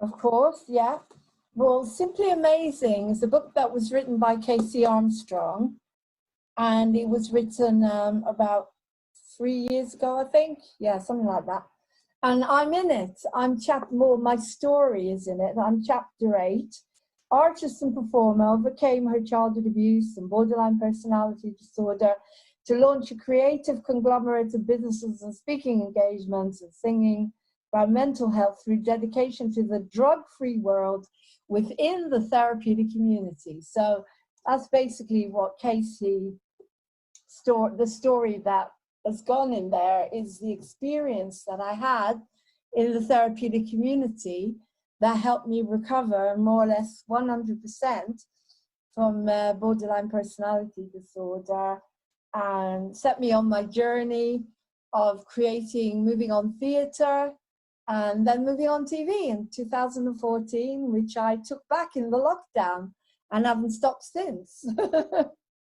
Of course, yeah. Well, Simply Amazing is a book that was written by Casey Armstrong, and it was written about 3 years ago, I think. Yeah, something like that. And I'm in it. My story is in it. I'm chapter 8. Artist and performer overcame her childhood abuse and borderline personality disorder to launch a creative conglomerate of businesses and speaking engagements and singing about mental health through dedication to the drug-free world within the therapeutic community. So that's basically what Casey, the story that has gone in there is the experience that I had in the therapeutic community that helped me recover more or less 100% from borderline personality disorder, and set me on my journey of moving on theatre, and then moving on TV in 2014, which I took back in the lockdown and haven't stopped since.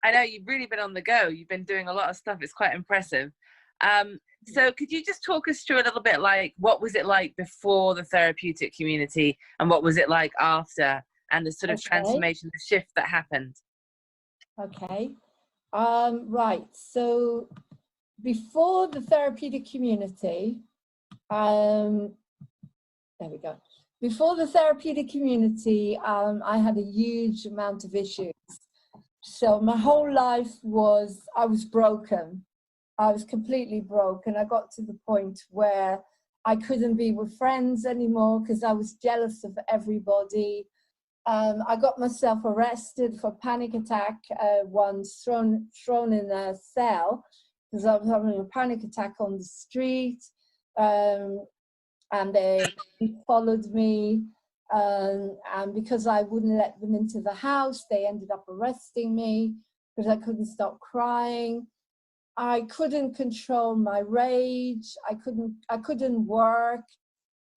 I know you've really been on the go. You've been doing a lot of stuff. It's quite impressive. So could you just talk us through a little bit, like, what was it like before the therapeutic community and what was it like after, and the sort of transformation, the shift that happened? Okay. Right. So before the therapeutic community, there we go. Before the therapeutic community, I had a huge amount of issues. So my whole life I was broken. I was completely broken. I got to the point where I couldn't be with friends anymore because I was jealous of everybody. I got myself arrested for panic attack once, thrown in a cell because I was having a panic attack on the street. And they followed me. And because I wouldn't let them into the house, they ended up arresting me because I couldn't stop crying. I couldn't control my rage. I couldn't work.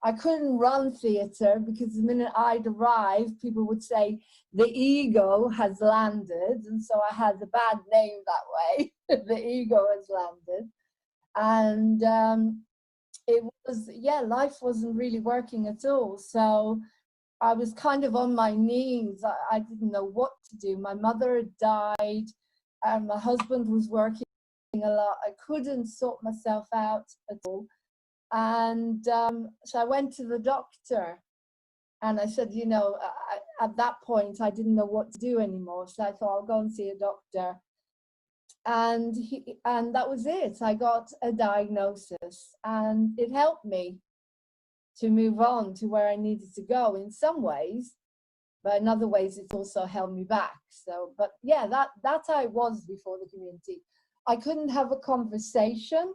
I couldn't run theatre because the minute I'd arrive, people would say, the ego has landed. And so I had the bad name that way. The ego has landed. And it was, yeah, life wasn't really working at all. So I was kind of on my knees. I didn't know what to do. My mother had died, and my husband was working a lot. I couldn't sort myself out at all. And so I went to the doctor, and I said, you know, at that point, I didn't know what to do anymore. So I thought, I'll go and see a doctor. And that was it. I got a diagnosis, and it helped me to move on to where I needed to go in some ways, but in other ways, it's also held me back. So, but yeah, that's how I was before the community. I couldn't have a conversation.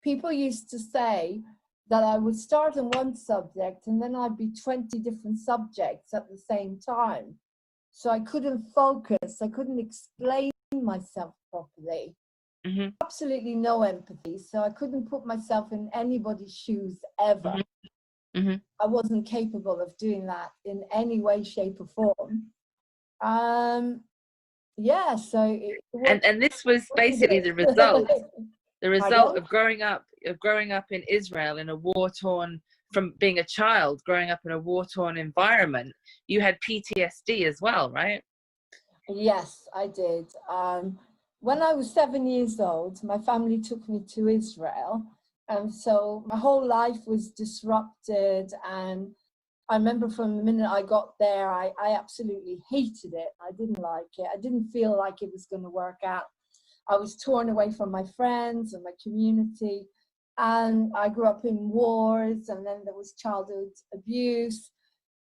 People used to say that I would start on one subject and then I'd be 20 different subjects at the same time. So I couldn't focus. I couldn't explain myself properly. Mm-hmm. Absolutely no empathy. So I couldn't put myself in anybody's shoes ever. Mm-hmm. Mm-hmm. I wasn't capable of doing that in any way, shape, or form. Yeah, so and this was basically the result of growing up in Israel in a war-torn, from being a child growing up in a war-torn environment. You had PTSD as well, right? Yes, I did. When I was 7 years old, my family took me to Israel, and so my whole life was disrupted. And I remember from the minute I got there, I absolutely hated it. I didn't like it. I didn't feel like it was going to work out. I was torn away from my friends and my community. And I grew up in wars, and then there was childhood abuse.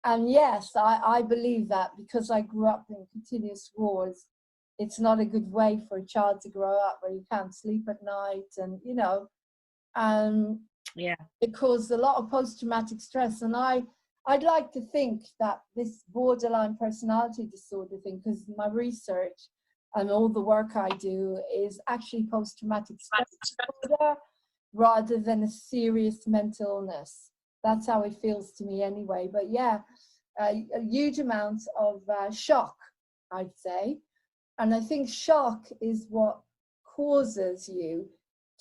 And yes, I believe that because I grew up in continuous wars, it's not a good way for a child to grow up where you can't sleep at night. And, you know, yeah, it caused a lot of post-traumatic stress. And I'd like to think that this borderline personality disorder thing, because my research and all the work I do is actually post-traumatic stress disorder rather than a serious mental illness. That's how it feels to me anyway. But yeah, a huge amount of shock, I'd say. And I think shock is what causes you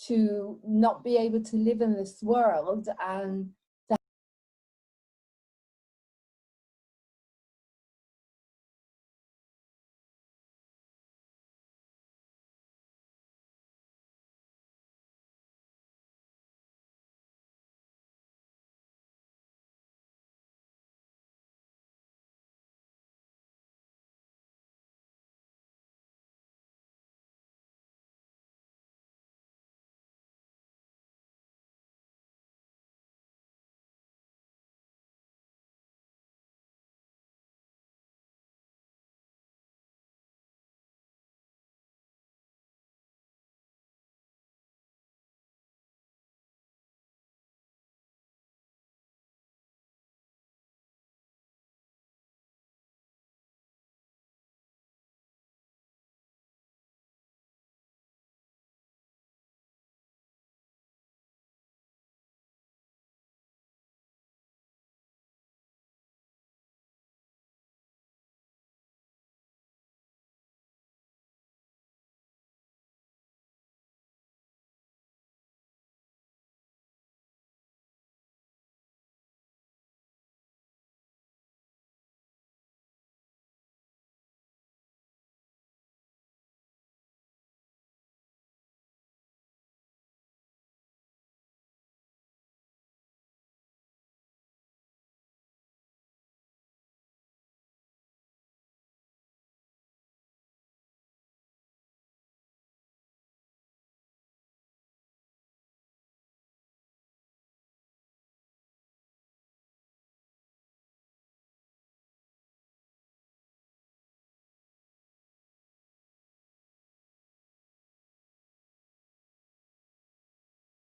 to not be able to live in this world and